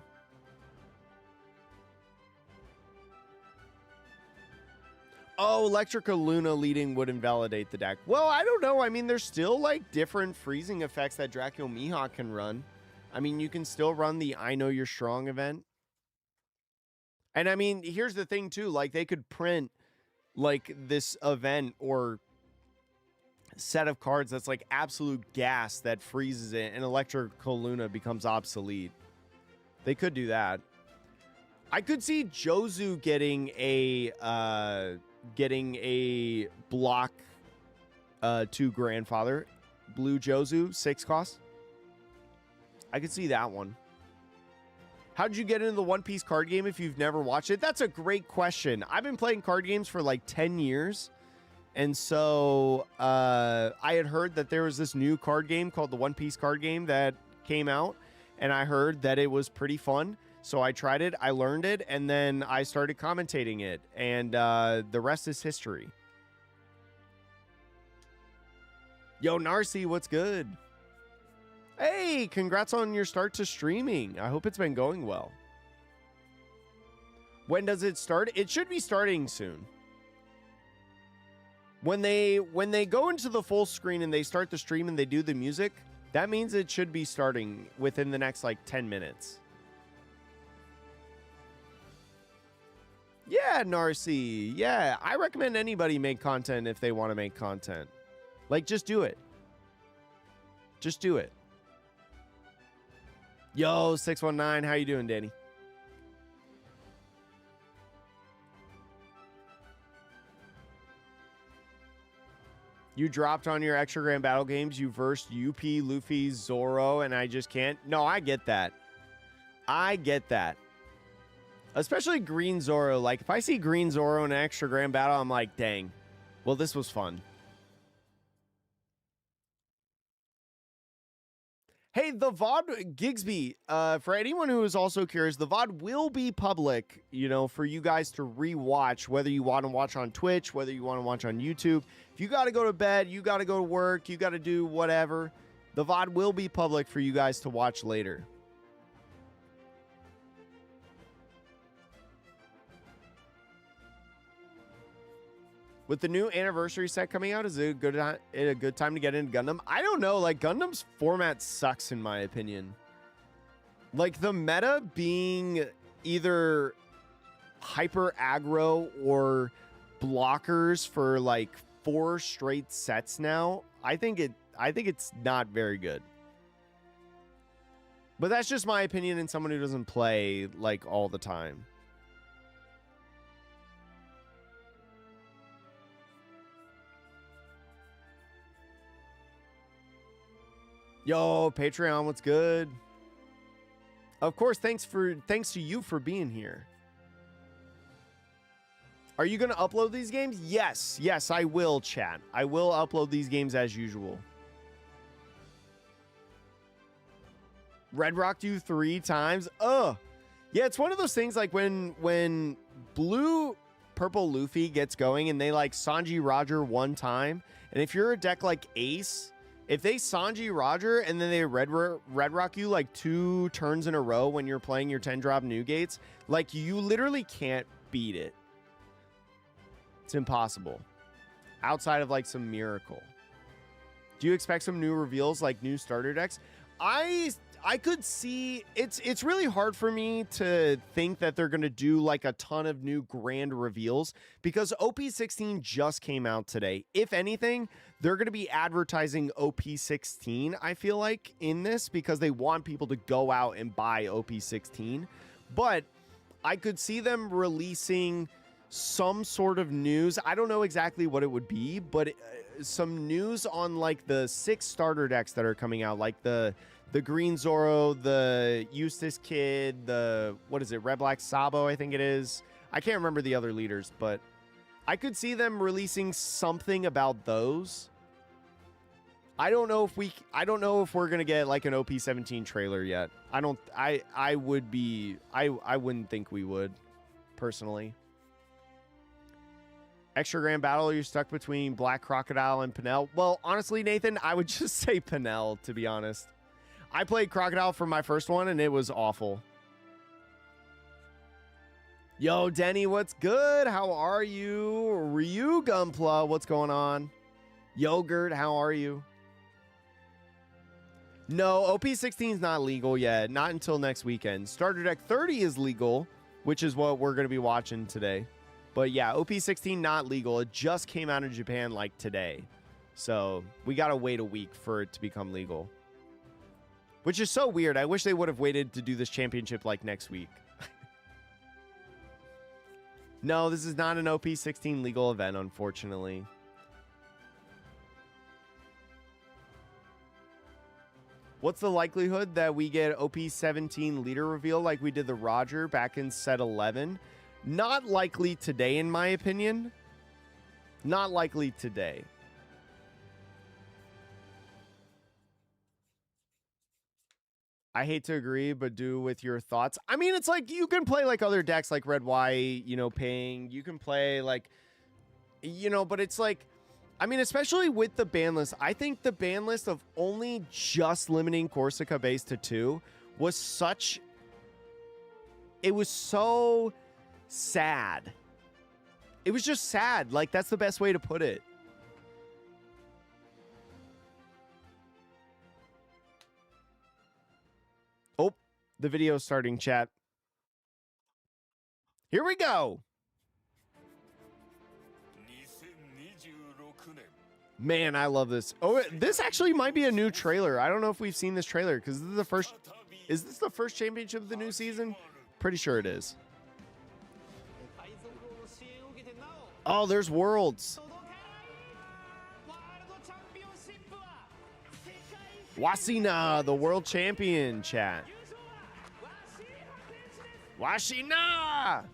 Oh, Electrica Luna leading would invalidate the deck. Well, I don't know. I mean, there's still like different freezing effects that Dracula Mihawk can run. I mean, you can still run the I Know You're Strong event. And I mean, here's the thing too, like they could print like this event or set of cards that's like absolute gas that freezes it and Electrical Luna becomes obsolete. They could do that. I could see Jozu getting a block 2 grandfather. Blue Jozu, 6 cost. I could see that one. How did you get into the One Piece card game if you've never watched it? That's a great question. I've been playing card games for like 10 years. And so I had heard that there was this new card game called the One Piece card game that came out. And I heard that it was pretty fun. So I tried it, I learned it, and then I started commentating it. And the rest is history. Yo, Narcy, what's good? Hey, congrats on your start to streaming. I hope it's been going well. When does it start? It should be starting soon. When they go into the full screen and they start the stream and they do the music, that means it should be starting within the next like 10 minutes. Yeah, Narcy. Yeah, I recommend anybody make content if they want to make content. Like, just do it. Just do it. Yo, 619, how you doing, Danny? You dropped on your extra grand battle games. You versed UP, Luffy, Zoro, and I just can't. No, I get that. I get that. Especially Green Zoro. Like, if I see Green Zoro in an extra grand battle, I'm like, dang. Well, this was fun. Hey, the VOD, Gigsby, for anyone who is also curious, the VOD will be public, you know, for you guys to rewatch, whether you want to watch on Twitch, whether you want to watch on YouTube. If you got to go to bed, you got to go to work, you got to do whatever, the VOD will be public for you guys to watch later. With the new anniversary set coming out, is it a good time to get into Gundam? I don't know. Like, Gundam's format sucks, in my opinion. Like, the meta being either hyper aggro or blockers for, like, 4 straight sets now, I think it's not very good. But that's just my opinion and someone who doesn't play, like, all the time. Yo, Patreon, what's good? Of course, thanks to you for being here. Are you going to upload these games? Yes, I will, chat. I will upload these games as usual. Red rocked you 3 times? Ugh. Yeah, it's one of those things like when blue purple Luffy gets going and they like Sanji Roger 1 time, and if you're a deck like Ace, if they Sanji Roger and then they red rock you like 2 turns in a row when you're playing your 10 drop new gates, like you literally can't beat it. It's impossible. Outside of like some miracle. Do you expect some new reveals like new starter decks? I could see it's really hard for me to think that they're going to do like a ton of new grand reveals because OP16 just came out today. If anything, they're going to be advertising OP16, I feel like, in this because they want people to go out and buy OP16. But I could see them releasing some sort of news. I don't know exactly what it would be, but some news on like the 6 starter decks that are coming out, like the Green Zoro, the Eustace Kid, the, what is it, Red Black Sabo, I think it is. I can't remember the other leaders, but I could see them releasing something about those. I don't know if we're going to get like an OP17 trailer yet. I wouldn't think we would, personally. Extra Grand Battle, you're stuck between Black Crocodile and Pinel. Well, honestly, Nathan, I would just say Pinel, to be honest. I played Crocodile for my first one, and it was awful. Yo, Denny, what's good? How are you? Ryu Gunpla, what's going on? Yogurt, how are you? No, OP16 is not legal yet. Not until next weekend. Starter Deck 30 is legal, which is what we're going to be watching today. But yeah, OP16 not legal. It just came out in Japan like today. So we got to wait a week for it to become legal. Which is so weird. I wish they would have waited to do this championship like next week. No, this is not an OP16 legal event, unfortunately. What's the likelihood that we get OP17 leader reveal like we did the Roger back in set 11? Not likely today, in my opinion. Not likely today. I hate to agree, but do with your thoughts. I mean, it's like you can play like other decks like Red White, you know, Ping. You can play like, you know, but it's like, I mean, especially with the ban list, I think the ban list of only just limiting Corsica base to 2 was such, it was so sad. It was just sad. Like, that's the best way to put it. Oh, the video's starting, chat. Here we go. Man, I love this. Oh, this actually might be a new trailer. I don't know if we've seen this trailer because this is the first. Is this the first championship of the new season? Pretty sure it is. Oh, there's Worlds. Wasina, the world champion, chat. Washina!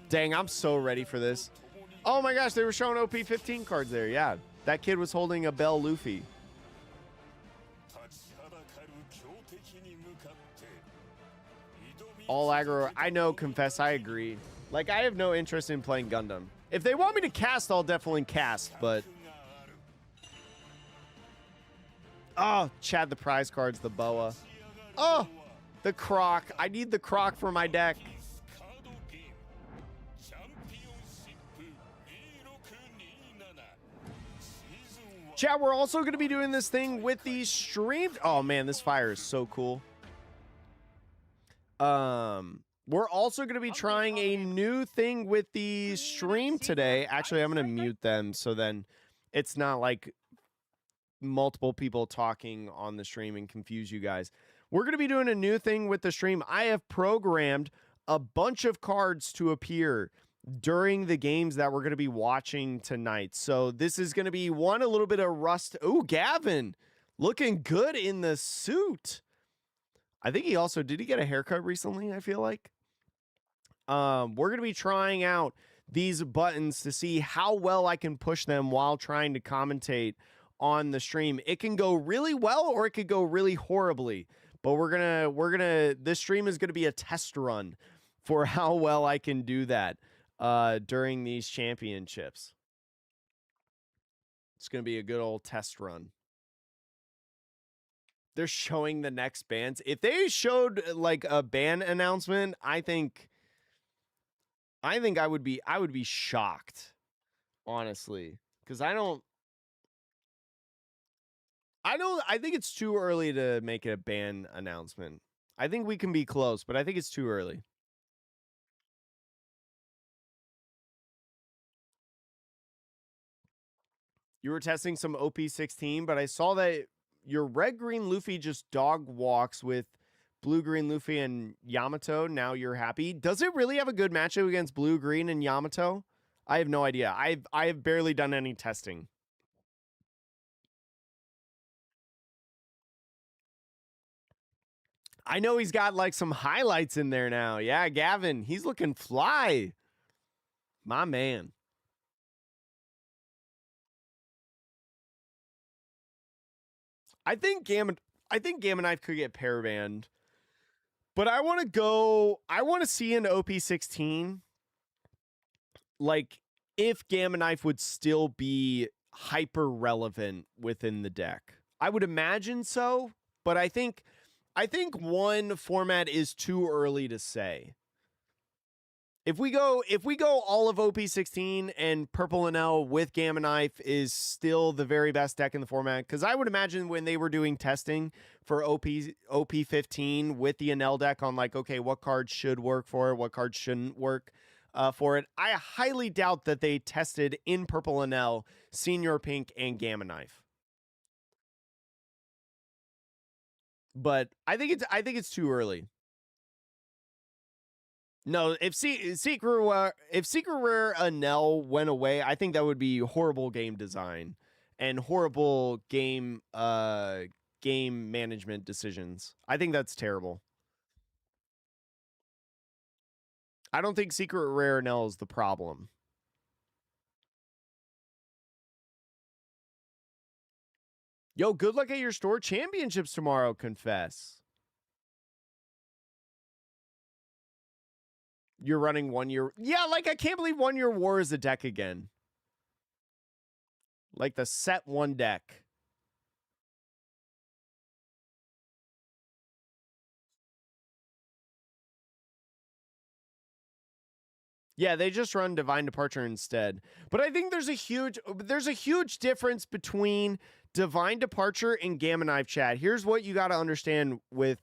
Dang, I'm so ready for this. Oh my gosh, they were showing OP15 cards there. Yeah, that kid was holding a Bell Luffy. All aggro. I know, confess, I agree. Like, I have no interest in playing Gundam. If they want me to cast, I'll definitely cast, but... Oh, Chad, the prize cards, the boa. Oh, The Croc. I need the Croc for my deck. Chat, we're also going to be doing this thing with the stream. Oh, man, this fire is so cool. We're also going to be trying a new thing with the stream today. Actually, I'm going to mute them so then it's not like multiple people talking on the stream and confuse you guys. We're going to be doing a new thing with the stream. I have programmed a bunch of cards to appear during the games that we're going to be watching tonight. So this is going to be a little bit of rust. Oh, Gavin looking good in the suit. I think did he get a haircut recently? I feel like. We're going to be trying out these buttons to see how well I can push them while trying to commentate on the stream. It can go really well or it could go really horribly, but this stream is going to be a test run for how well I can do that during these championships. It's going to be a good old test run. They're showing the next bans. If they showed like a ban announcement, I think I would be shocked, honestly, because I think it's too early to make a ban announcement. I think we can be close, but I think it's too early. You were testing some OP16, but I saw that your red-green Luffy just dog walks with blue-green Luffy and Yamato. Now you're happy. Does it really have a good matchup against blue-green and Yamato? I have no idea. I've barely done any testing. I know he's got like some highlights in there now. Yeah, Gavin, he's looking fly. My man. I think Gamma Knife could get pair banned. But I want to see an OP16 like if Gamma Knife would still be hyper relevant within the deck. I would imagine so, but I think one format is too early to say. If we go all of OP16 and Purple NL with Gamma Knife is still the very best deck in the format, because I would imagine when they were doing testing for OP15 with the NL deck on like, okay, what cards should work for it, what cards shouldn't work for it, I highly doubt that they tested in Purple NL, Senior Pink, and Gamma Knife. But I think it's too early. No, if Secret Rare Anel went away, I think that would be horrible game design and horrible game management decisions. I think that's terrible. I don't think Secret Rare Anel is the problem. Yo, good luck at your store championships tomorrow, Confess. You're running 1 year. Yeah, like I can't believe 1 Year War is a deck again. Like the set one deck. Yeah, they just run Divine Departure instead. But I think there's a huge difference between Divine Departure and Gamma Knife, chat. Here's what you got to understand with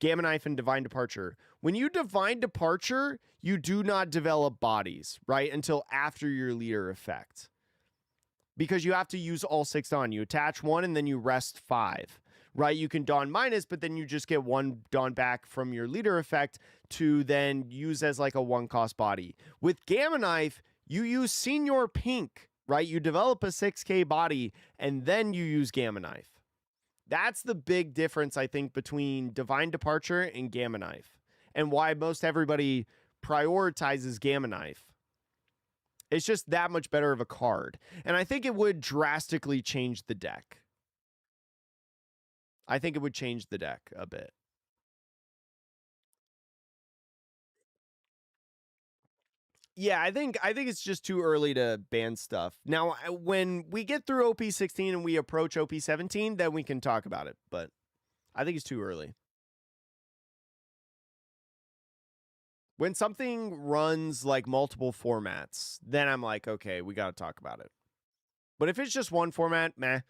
Gamma Knife and Divine Departure. When you Divine Departure, you do not develop bodies, right? Until after your leader effect. Because you have to use all 6 Dawn. You attach 1 and then you rest 5. Right? You can Dawn minus, but then you just get 1 Dawn back from your leader effect to then use as like a 1-cost body. With Gamma Knife, you use Senior Pink, right? You develop a 6K body and then you use Gamma Knife. That's the big difference, I think, between Divine Departure and Gamma Knife, and why most everybody prioritizes Gamma Knife. It's just that much better of a card. And I think it would drastically change the deck. I think it would change the deck a bit. Yeah, I think it's just too early to ban stuff. Now, when we get through OP16 and we approach OP17, then we can talk about it. But I think it's too early. When something runs like multiple formats, then I'm like, okay, we got to talk about it. But if it's just one format, meh.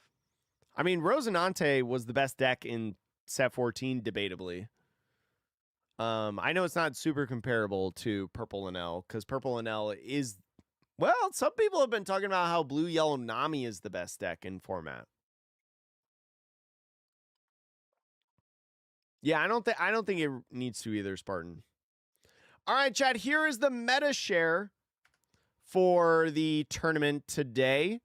I mean, Rosinante was the best deck in set 14, debatably. I know it's not super comparable to Purple and L, because Purple and L is, well, some people have been talking about how Blue Yellow Nami is the best deck in format. Yeah, I don't think it needs to either, Spartan. All right, Chad, here is the meta share for the tournament today.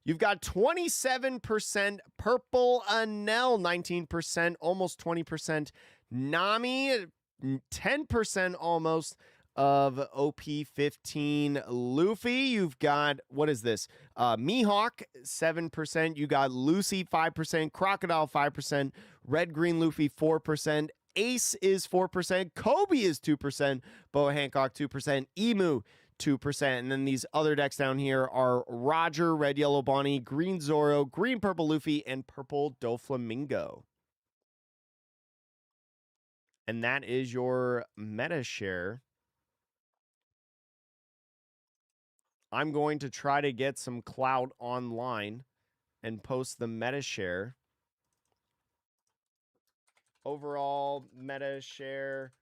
You've got 27% Purple Anel, 19%, almost 20% Nami, 10% almost of OP15 Luffy. You've got, what is this? Mihawk, 7%. You got Lucy, 5%. Crocodile, 5%. Red Green Luffy, 4%. Ace is 4%. Kobe is 2%. Boa Hancock, 2%. Emu, 2%. And then these other decks down here are Roger, Red Yellow Bonnie, Green Zoro, Green Purple Luffy, and Purple Doflamingo. And that is your meta share. I'm going to try to get some clout online and post the meta share. Overall meta share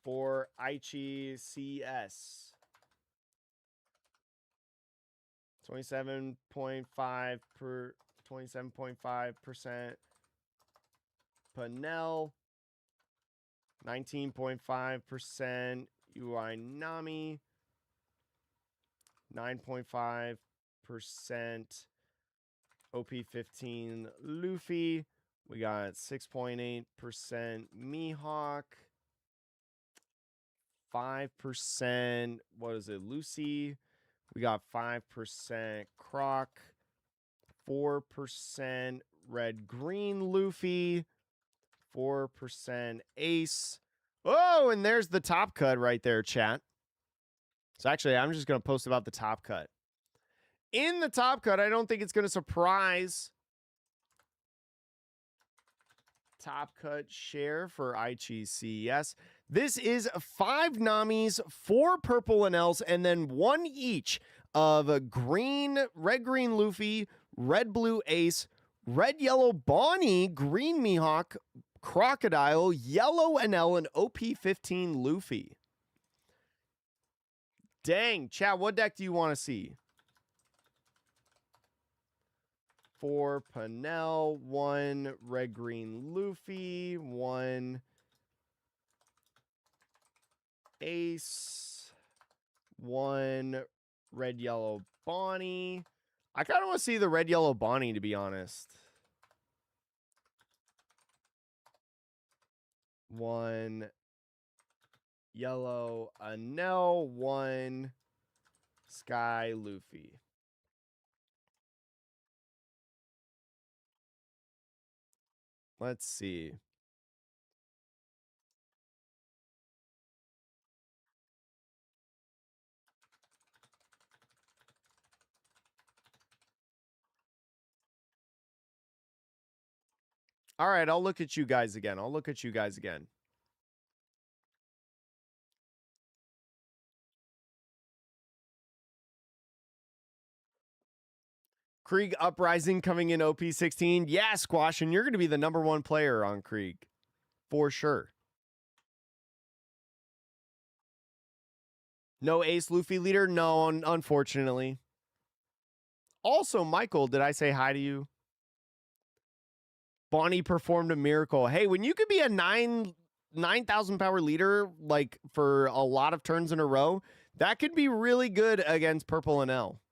for Aichi CS. 27.5% Panel. 19.5% UI Nami. 9.5% OP15 Luffy. We got 6.8% Mihawk. 5%, what is it, Lucy? We got 5% Croc. 4% Red Green Luffy. 4% Ace. Oh, and there's the top cut right there, chat. So actually, I'm just going to post about the top cut. In the top cut, I don't think it's going to surprise. Top cut share for Aichi CS. This is 5 Namis, 4 Purple and Ls, and then 1 each of green, Red Green Luffy, Red Blue Ace, Red Yellow Bonnie, Green Mihawk, Crocodile, Yellow Anel, and OP15 Luffy. Dang, chat, what deck do you want to see? 4 Panel, 1 Red Green Luffy, 1 Ace, 1 Red Yellow Bonnie. I kind of want to see the Red Yellow Bonnie, to be honest. 1 Yellow Anel, 1 Sky Luffy. Let's see. All right, I'll look at you guys again. Krieg Uprising coming in OP16. Yeah, Squash, and you're going to be the #1 player on Krieg. For sure. No Ace Luffy leader? No, unfortunately. Also, Michael, did I say hi to you? Bonnie performed a miracle. Hey, when you could be a 9,000 power leader, like for a lot of turns in a row, that could be really good against Purple and L.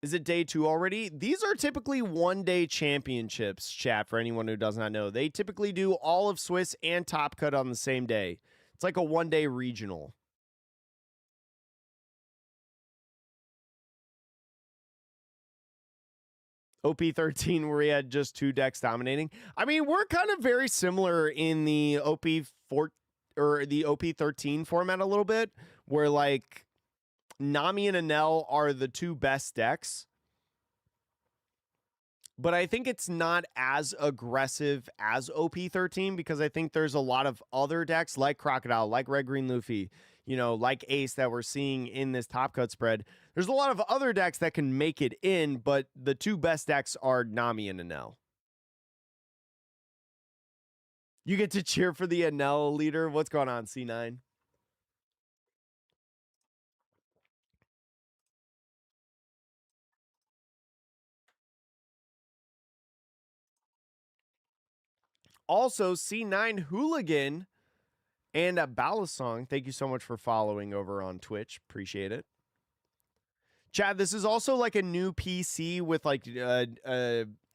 Is it day 2 already? These are typically 1-day championships, chat, for anyone who does not know. They typically do all of Swiss and Top Cut on the same day. It's like a 1-day regional. OP13, where he had just 2 decks dominating. I mean, we're kind of very similar in the OP4 or the OP13 format a little bit, where like Nami and Anel are the 2 best decks. but I think it's not as aggressive as OP13 because I think there's a lot of other decks like Crocodile, like Red Green Luffy, you know, like Ace that we're seeing in this top cut spread. There's a lot of other decks that can make it in, but the two best decks are Nami and Enel. You get to cheer for the Enel leader. What's going on, C9? Also, C9 Hooligan and Balasong, thank you so much for following over on Twitch. Appreciate it. Chad, this is also like a new PC with like,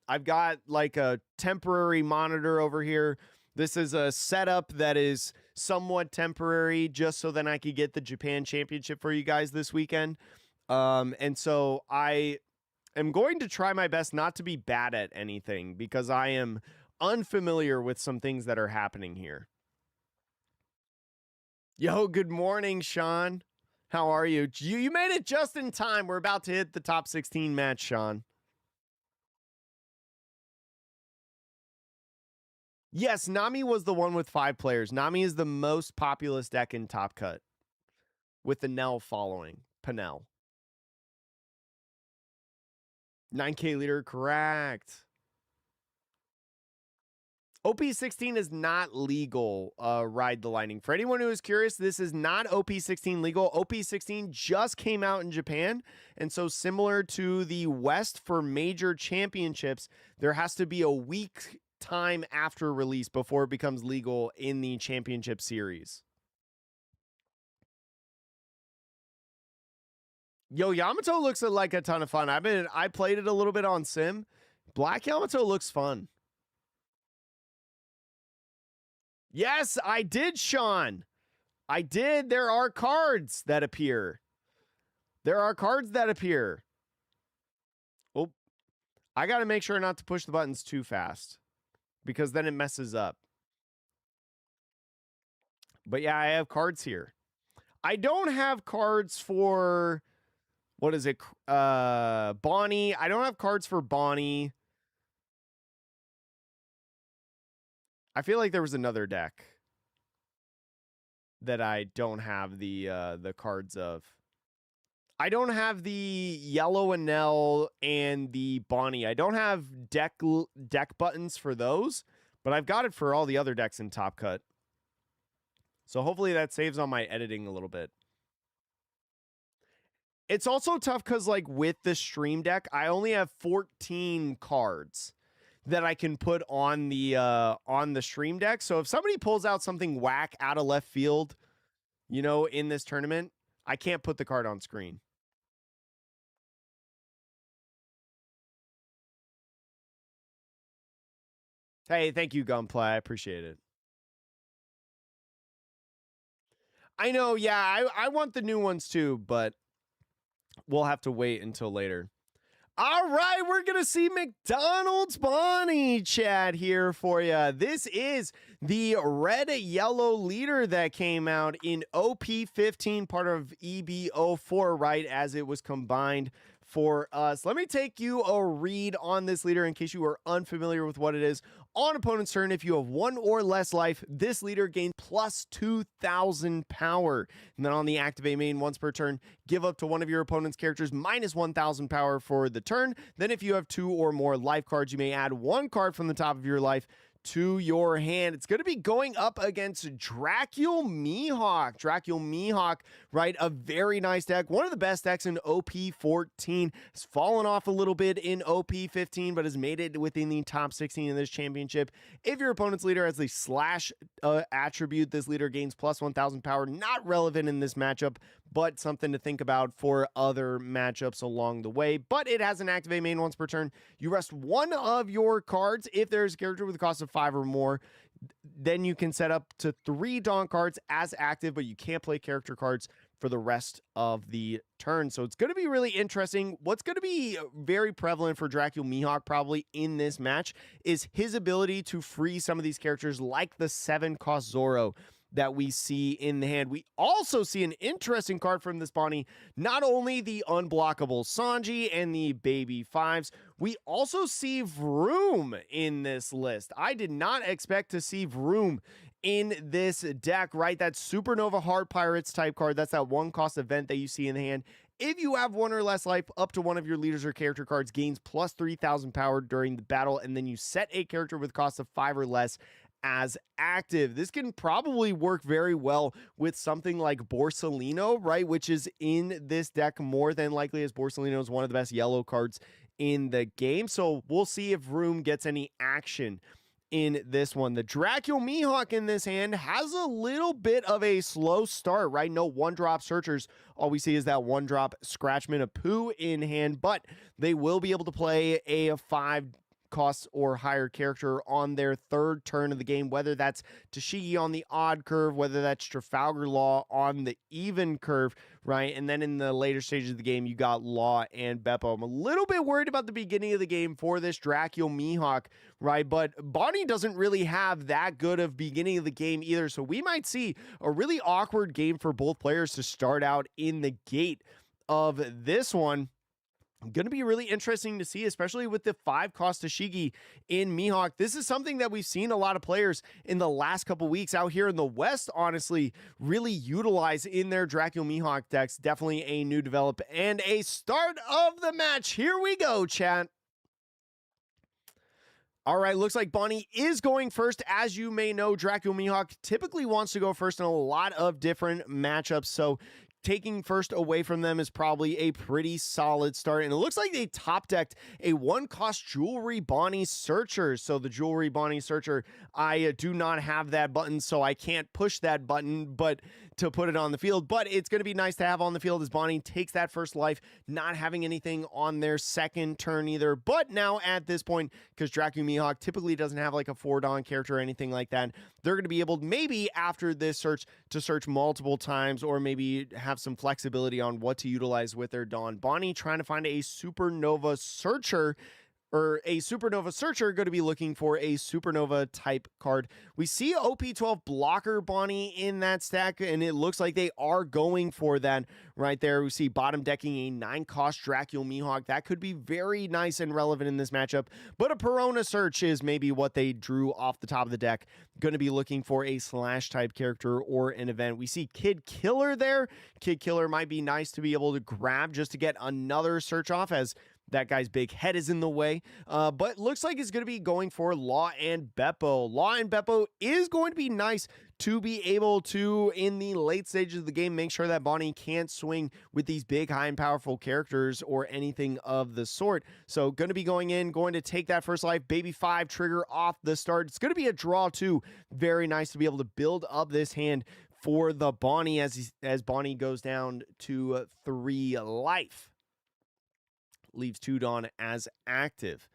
I've got like a temporary monitor over here. This is a setup that is somewhat temporary just so then I could get the Japan Championship for you guys this weekend. And so I am going to try my best not to be bad at anything because I am unfamiliar with some things that are happening here. Yo, good morning, Sean. How are you? You made it just in time. We're about to hit the top 16 match, Sean. Yes, Nami was the one with 5 players. Nami is the most populous deck in Top Cut with the Nell following. Panel. 9K leader, correct. OP16 is not legal, Ride the Lightning. For anyone who is curious, this is not OP16 legal. OP16 just came out in Japan, and so similar to the West for major championships, there has to be a week time after release before it becomes legal in the championship series. Yo, Yamato looks like a ton of fun. I played it a little bit on Sim. Black Yamato looks fun. Yes, I did, Sean. I did. There are cards that appear. There are cards that appear. Oh, I got to make sure not to push the buttons too fast because then it messes up. But yeah, I have cards here. I don't have cards for, what is it? Bonnie. I don't have cards for Bonnie. I feel like there was another deck that I don't have the cards of. I don't have the yellow Enel and the Bonnie. I don't have deck buttons for those, but I've got it for all the other decks in Top Cut. So hopefully that saves on my editing a little bit. It's also tough because like with the stream deck, I only have 14 cards that I can put on the stream deck. So if somebody pulls out something whack out of left field, you know, in this tournament, I can't put the card on screen. Hey, thank you, Gunplay. I appreciate it. I know, yeah, I want the new ones too, but we'll have to wait until later. All right, we're going to see McDonald's Bonnie chat here for you. This is the red-yellow leader that came out in OP15, part of EB04, right, as it was combined for us. Let me take you a read on this leader in case you are unfamiliar with what it is. On opponent's turn, if you have 1 or less life, this leader gains plus 2,000 power. And then on the activate main, once per turn, give up to one of your opponent's characters minus 1,000 power for the turn. Then if you have 2 or more life cards, you may add 1 card from the top of your life to your hand. It's going to be going up against Dracul Mihawk. Dracul Mihawk, right? A very nice deck. One of the best decks in OP14. Has fallen off a little bit in OP15, but has made it within the top 16 in this championship. If your opponent's leader has the slash attribute, this leader gains plus 1,000 power. Not relevant in this matchup, but something to think about for other matchups along the way. But it has an activate main once per turn. You rest 1 of your cards. If there's a character with a cost of 5 or more, then you can set up to 3 Dawn cards as active, but you can't play character cards for the rest of the turn. So it's going to be really interesting. What's going to be very prevalent for Dracul Mihawk probably in this match is his ability to free some of these characters like the 7 cost Zoro. that we see in the hand. We also see an interesting card from this Bonnie, not only the unblockable Sanji and the baby fives, we also see Vroom in this list. I did not expect to see Vroom in this deck, right? That Supernova Heart Pirates type card. That's that 1-cost event that you see in the hand. If you have 1 or less life, up to one of your leaders or character cards gains plus 3,000 power during the battle, and then you set a character with cost of 5 or less as active. This can probably work very well with something like Borsalino, right? Which is in this deck more than likely, as Borsalino is one of the best yellow cards in the game. So we'll see if Vroom gets any action in this one. The Dracul Mihawk in this hand has a little bit of a slow start, right? No 1-drop searchers. All we see is that 1-drop Scratchman of Pooh in hand, but they will be able to play a 5 costs or higher character on their 3rd turn of the game, whether that's Tashigi on the odd curve, whether that's Trafalgar Law on the even curve, right? And then in the later stages of the game, you got Law and Beppo. I'm a little bit worried about the beginning of the game for this Dracul Mihawk, right? But Bonnie doesn't really have that good of beginning of the game either, so we might see a really awkward game for both players to start out in the gate of this one. Going to be really interesting to see, especially with the 5-cost Tashigi in Mihawk. This is something that we've seen a lot of players in the last couple weeks out here in the West, honestly, really utilize in their Dracul Mihawk decks. Definitely a new develop and a start of the match. Here we go, chat. All right, looks like Bonnie is going first. As you may know, Dracul Mihawk typically wants to go first in a lot of different matchups, so taking first away from them is probably a pretty solid start. And it looks like they top decked a 1-cost Jewelry Bonnie Searcher. So the Jewelry Bonnie Searcher, I do not have that button, so I can't push that button but to put it on the field. But it's going to be nice to have on the field as Bonnie takes that first life, not having anything on their 2nd turn either. But now at this point, because Dracul Mihawk typically doesn't have like a 4-Dawn character or anything like that, they're going to be able, maybe after this search, to search multiple times, or maybe have some flexibility on what to utilize with their Dawn. Bonnie trying to find a Supernova Searcher, or a Supernova Searcher, going to be looking for a Supernova type card. We see OP12 blocker Bonnie in that stack, and it looks like they are going for that right there. We see bottom decking a 9-cost Dracul Mihawk. That could be very nice and relevant in this matchup, but a Perona Search is maybe what they drew off the top of the deck. Going to be looking for a Slash type character or an event. We see Kid Killer there. Kid Killer might be nice to be able to grab just to get another search off, as that guy's big head is in the way, but looks like it's going to be going for Law and Beppo. Law and Beppo is going to be nice to be able to, in the late stages of the game, make sure that Bonnie can't swing with these big, high, and powerful characters or anything of the sort. So going to be going in, going to take that first life, baby 5 trigger off the start. It's going to be a draw too. Very nice to be able to build up this hand for the Bonnie as Bonnie goes down to 3 life. Leaves 2 Dawn as active.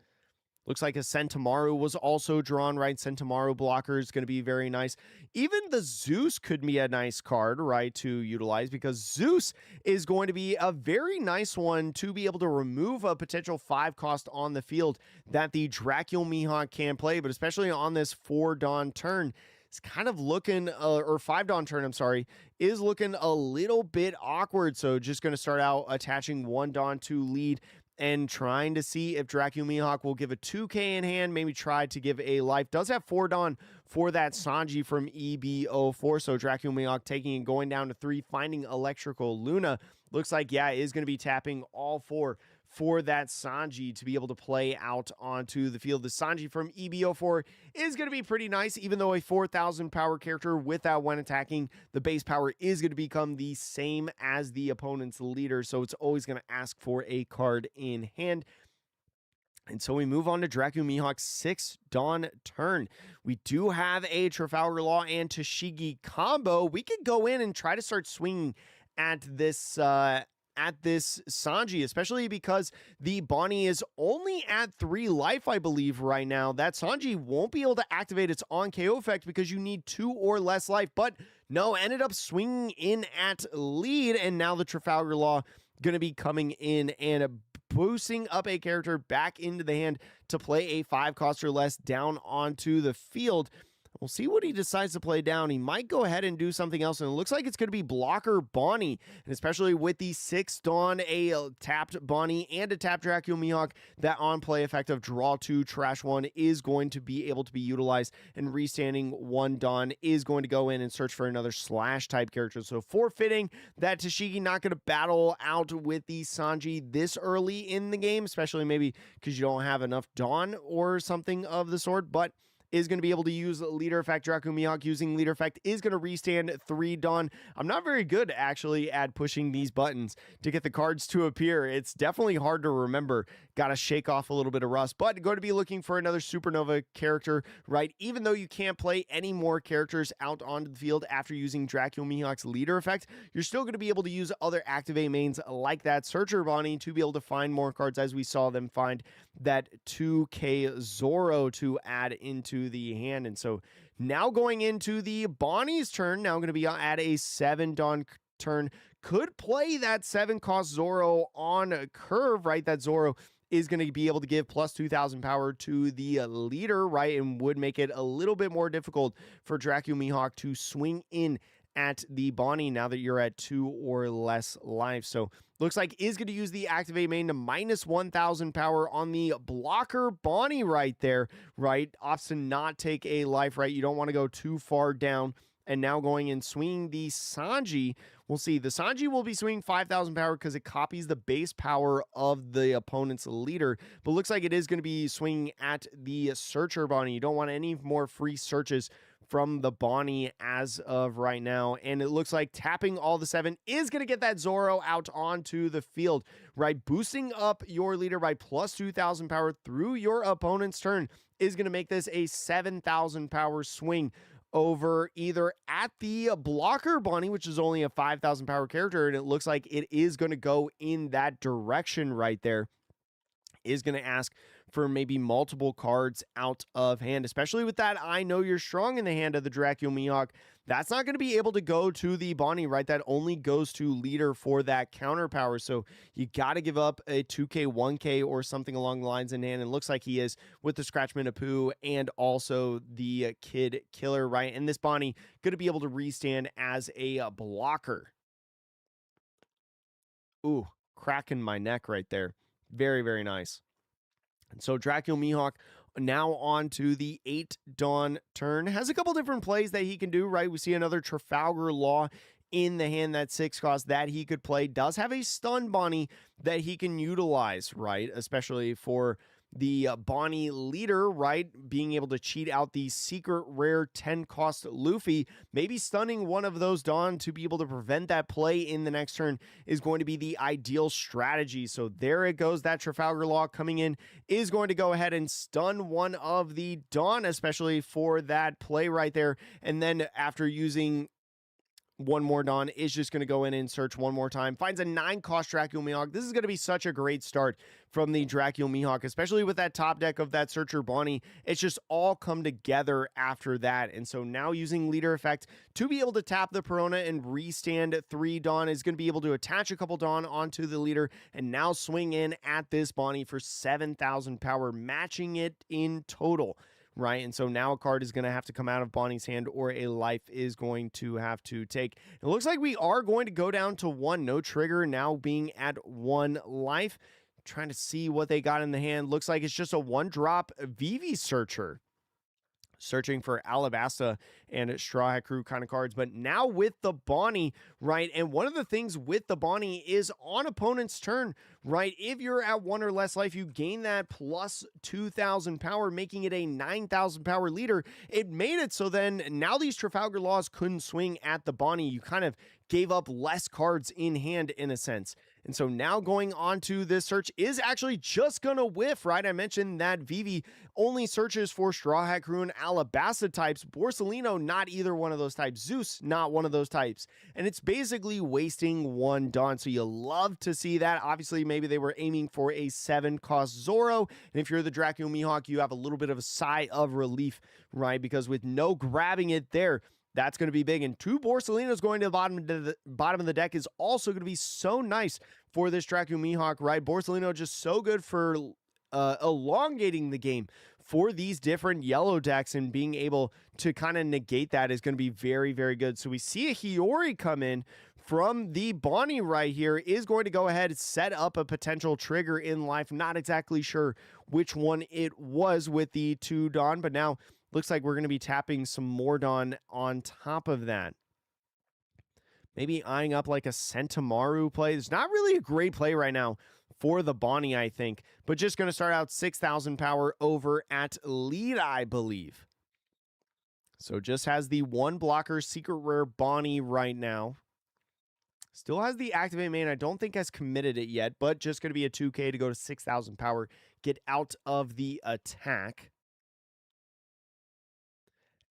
Looks like a Sentamaru was also drawn, right? Sentamaru blocker is going to be very nice. Even the Zeus could be a nice card, right, to utilize, because Zeus is going to be a very nice one to be able to remove a potential 5-cost on the field that the Dracul Mihawk can play, but especially on this 4-Dawn turn, it's kind of looking, or 5-Dawn turn, I'm sorry, is looking a little bit awkward. So just going to start out attaching 1 Dawn to lead and trying to see if Dracul Mihawk will give a 2K in hand, maybe try to give a life. Does have 4 Dawn for that Sanji from EB04, so Dracul Mihawk taking and going down to 3, finding Electrical Luna. Looks like, yeah, is going to be tapping all 4 for that Sanji to be able to play out onto the field. The Sanji from EB04 is going to be pretty nice, even though a 4,000 power character with that when attacking, the base power is going to become the same as the opponent's leader, so it's always going to ask for a card in hand. And so we move on to Dracul Mihawk's 6 Dawn turn. We do have a Trafalgar Law and Tashigi combo. We could go in and try to start swinging at this Sanji, especially because the Bonnie is only at 3 life, I believe, right now. That Sanji won't be able to activate its on-KO effect because you need 2 or less life, but no, ended up swinging in at lead, and now the Trafalgar Law going to be coming in and boosting up a character back into the hand to play a 5-cost or less down onto the field. We'll see what he decides to play down. He might go ahead and do something else, and it looks like it's going to be Blocker Bonnie, and especially with the 6 Dawn, a tapped Bonnie, and a tapped Dracula Mihawk, that on-play effect of draw 2, trash 1 is going to be able to be utilized, and restanding 1 Dawn is going to go in and search for another Slash-type character. So forfeiting that Tashigi not going to battle out with the Sanji this early in the game, especially maybe because you don't have enough Dawn or something of the sort, but is going to be able to use leader effect. Draku Mihawk using leader effect is going to restand 3 Dawn. I'm not very good actually at pushing these buttons to get the cards to appear. It's definitely hard to remember. Got to shake off a little bit of rust, but going to be looking for another Supernova character, right? Even though you can't play any more characters out onto the field after using Dracula Mihawk's leader effect, you're still going to be able to use other activate mains like that Searcher Bonnie to be able to find more cards, as we saw them find that 2K Zoro to add into the hand. And so now going into the Bonnie's turn, now going to be at a 7 Dawn turn, could play that 7 cost Zoro on curve, right? That Zoro is going to be able to give plus 2,000 power to the leader, right? And would make it a little bit more difficult for Dracula Mihawk to swing in at the Bonnie now that you're at 2 or less life. So looks like is going to use the activate main to minus 1,000 power on the Blocker Bonnie right there, right? Opts to not take a life, right? You don't want to go too far down. And now going and swinging the Sanji. We'll see. The Sanji will be swinging 5,000 power because it copies the base power of the opponent's leader. But looks like it is going to be swinging at the Searcher Bonnie. You don't want any more free searches from the Bonnie as of right now. And it looks like tapping all the 7 is going to get that Zoro out onto the field, right? Boosting up your leader by plus 2,000 power through your opponent's turn is going to make this a 7,000 power swing over either at the Blocker Bonnie, which is only a 5,000 power character, and it looks like it is going to go in that direction right there. Is going to ask for maybe multiple cards out of hand, especially with that I Know You're Strong in the hand of the Dracula Mihawk. That's not going to be able to go to the Bonnie, right? That only goes to leader for that counter power. So you got to give up a 2K, 1K or something along the lines in hand. And it looks like he is with the Scratchman Apu and also the Kid Killer, right? And this Bonnie going to be able to restand as a blocker. Ooh, cracking my neck right there. Very, very nice. And so Dracula Mihawk now on to the 8 Dawn turn. Has a couple different plays that he can do, right? We see another Trafalgar Law in the hand, that 6 cost that he could play. Does have a stun Bonnie that he can utilize, right? Especially for the Bonnie leader, right? Being able to cheat out the secret rare 10 cost Luffy, maybe stunning one of those Dawn to be able to prevent that play in the next turn is going to be the ideal strategy. So there it goes. That Trafalgar Law coming in is going to go ahead and stun one of the Dawn, especially for that play right there. And then after using one more Dawn, is just going to go in and search one more time. Finds a 9 cost Dracula Mihawk. This is going to be such a great start from the Dracula Mihawk, especially with that top deck of that Searcher Bonnie. It's just all come together after that. And so now using leader effect to be able to tap the Perona and restand 3 Dawn is going to be able to attach a couple Dawn onto the leader and now swing in at this Bonnie for 7,000 power, matching it in total. Right, and so now a card is going to have to come out of Bonnie's hand or a life is going to have to take. It looks like we are going to go down to 1. No trigger, now being at 1 life. Trying to see what they got in the hand. Looks like it's just a 1-drop Vivi Searcher. Searching for Alabasta and Straw Hat Crew kind of cards, but now with the Bonnie, right? And one of the things with the Bonnie is on opponent's turn, right? If you're at 1 or less life, you gain that plus 2,000 power, making it a 9,000 power leader. It made it so then now these Trafalgar Laws couldn't swing at the Bonnie. You kind of gave up less cards in hand in a sense. And so now going on to this search is actually just going to whiff, right? I mentioned that Vivi only searches for Straw Hat Crew and Alabasta types. Borsalino, not either one of those types. Zeus, not one of those types. And it's basically wasting 1 Dawn. So you love to see that. Obviously, maybe they were aiming for a 7 cost Zoro. And if you're the Dracula Mihawk, you have a little bit of a sigh of relief, right? Because with no grabbing it there, that's going to be big. And 2 Borsalinos going to the bottom of the deck is also going to be so nice for this Dracula Mihawk, right? Borsalino just so good for elongating the game for these different yellow decks, and being able to kind of negate that is going to be very, very good. So we see a Hiyori come in from the Bonnie right here, is going to go ahead and set up a potential trigger in life. Not exactly sure which one it was with the 2 Dawn, but now looks like we're going to be tapping some more Dawn on top of that. Maybe eyeing up like a Sentimaru play. It's not really a great play right now for the Bonnie, I think, but just going to start out 6,000 power over at lead, I believe. So just has the 1 blocker secret rare Bonnie right now. Still has the activate main. I don't think has committed it yet, but just going to be a 2K to go to 6,000 power, get out of the attack.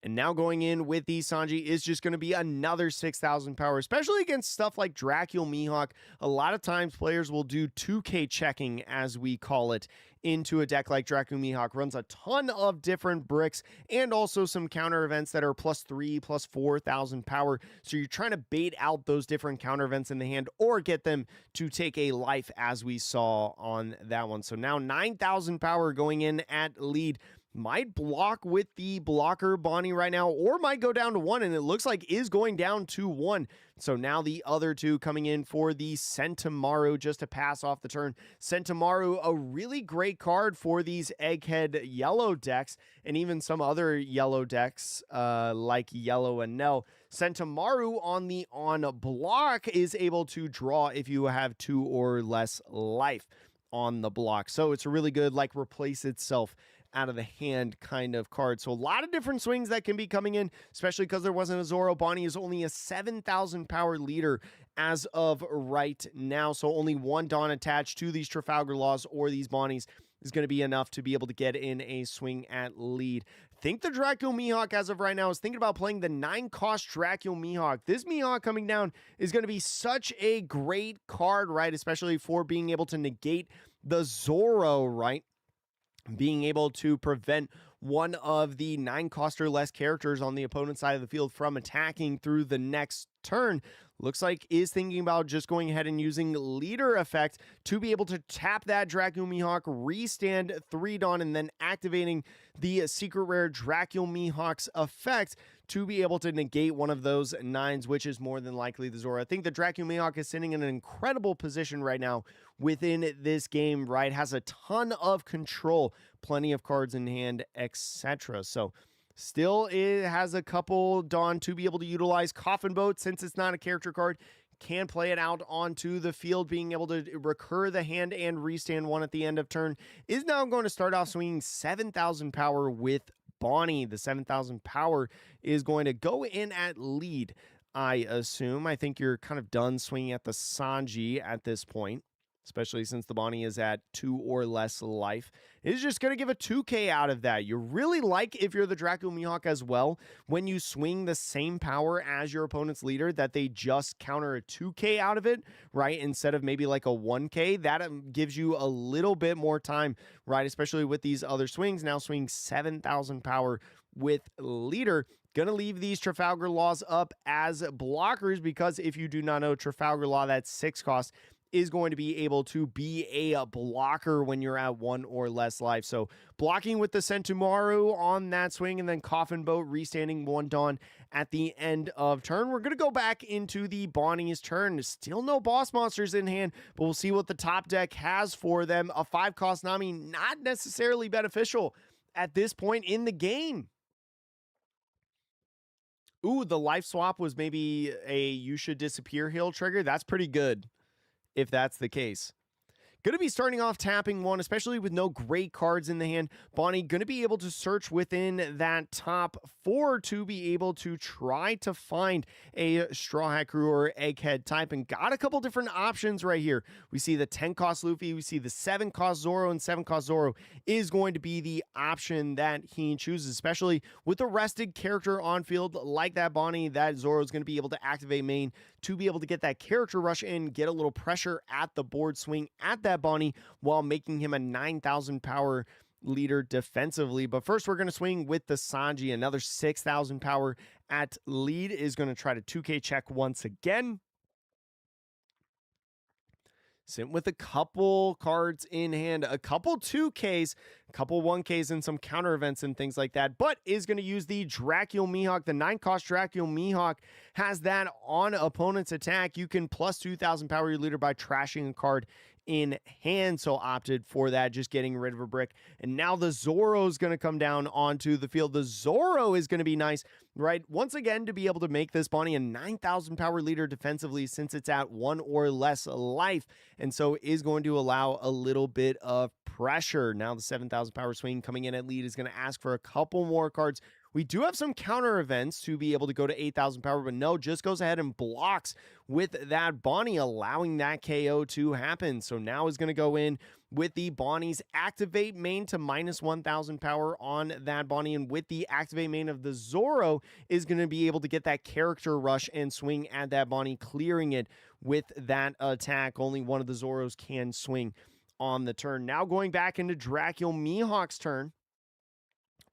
And now going in with the Sanji is just going to be another 6,000 power, especially against stuff like Dracule Mihawk. A lot of times players will do 2K checking, as we call it, into a deck like Dracule Mihawk. Runs a ton of different bricks and also some counter events that are +3, +4,000 power. So you're trying to bait out those different counter events in the hand or get them to take a life, as we saw on that one. So now 9,000 power going in at lead. Might block with the blocker Bonnie right now, or might go down to 1, and it looks like is going down to 1. So now the other 2 coming in for the Sentimaru just to pass off the turn. Sentimaru, a really great card for these Egghead yellow decks, and even some other yellow decks like Yellow and Nell. Sentimaru on block is able to draw if you have 2 or less life on the block. So it's a really good, like, replace itself out of the hand kind of card. So a lot of different swings that can be coming in, especially because there wasn't a Zoro. Bonnie is only a 7,000 power leader as of right now. So only 1 Dawn attached to these Trafalgar Laws or these Bonnies is going to be enough to be able to get in a swing at lead. Think the Dracule Mihawk as of right now is thinking about playing the 9-cost Dracule Mihawk. This Mihawk coming down is going to be such a great card, right? Especially for being able to negate the Zoro, right? Being able to prevent one of the 9-cost or less characters on the opponent's side of the field from attacking through the next turn. Looks like is thinking about just going ahead and using leader effect to be able to tap that Dracule Mihawk, restand 3 Dawn, and then activating the secret rare Dracule Mihawk's effect to be able to negate one of those 9s, which is more than likely the Zoro. I think the Dracule Mihawk is sitting in an incredible position right now within this game, right? Has a ton of control, plenty of cards in hand, etc. So still it has a couple Dawn to be able to utilize. Coffin Boat, since it's not a character card, can play it out onto the field, being able to recur the hand and restand 1 at the end of turn. Is now going to start off swinging 7,000 power with Bonnie. The 7,000 power is going to go in at lead, I assume. I think you're kind of done swinging at the Sanji at this point, especially since the Bonnie is at 2 or less life. It's just going to give a 2K out of that. You really like, if you're the Dracule Mihawk as well, when you swing the same power as your opponent's leader, that they just counter a 2K out of it, right? Instead of maybe like a 1K. That gives you a little bit more time, right? Especially with these other swings. Now swing 7,000 power with leader. Gonna leave these Trafalgar Laws up as blockers, because if you do not know, Trafalgar Law, that's 6 cost, is going to be able to be a blocker when you're at 1 or less life. So blocking with the Sentimaru on that swing, and then Coffin Boat restanding 1 Dawn at the end of turn. We're going to go back into the Bonnie's turn. Still no boss monsters in hand, but we'll see what the top deck has for them. A 5-cost Nami, not necessarily beneficial at this point in the game. Ooh, the life swap was maybe a you should disappear heal trigger. That's pretty good if that's the case. Going to be starting off tapping 1, especially with no great cards in the hand. Bonnie going to be able to search within that top 4 to be able to try to find a Straw Hat Crew or Egghead type, and got a couple different options right here. We see the 10-cost Luffy, we see the 7-cost Zoro, and 7-cost Zoro is going to be the option that he chooses, especially with a rested character on field like that Bonnie. That Zoro is going to be able to activate main to be able to get that character rush in, get a little pressure at the board, swing at that Bonnie while making him a 9,000 power leader defensively. But first, we're going to swing with the Sanji. Another 6,000 power at lead is going to try to 2K check once again. Sit with a couple cards in hand, a couple 2Ks couple 1Ks and some counter events and things like that, but is going to use the Dracul Mihawk. The 9-cost Dracul Mihawk has that on opponent's attack. You can plus 2,000 power your leader by trashing a card in hand, so opted for that, just getting rid of a brick. And now the Zoro is going to come down onto the field. The Zoro is going to be nice, right? Once again, to be able to make this Bonnie a 9,000 power leader defensively, since it's at 1 or less life, and so is going to allow a little bit of pressure. Now the 7,000 power swing coming in at lead is going to ask for a couple more cards. We do have some counter events to be able to go to 8,000 power, but no, just goes ahead and blocks with that Bonnie, allowing that KO to happen. So now is going to go in with the Bonnie's activate main to minus 1,000 power on that Bonnie, and with the activate main of the Zoro is going to be able to get that character rush and swing at that Bonnie, clearing it with that attack. Only one of the Zoros can swing on the turn. Now going back into Dracul Mihawk's turn,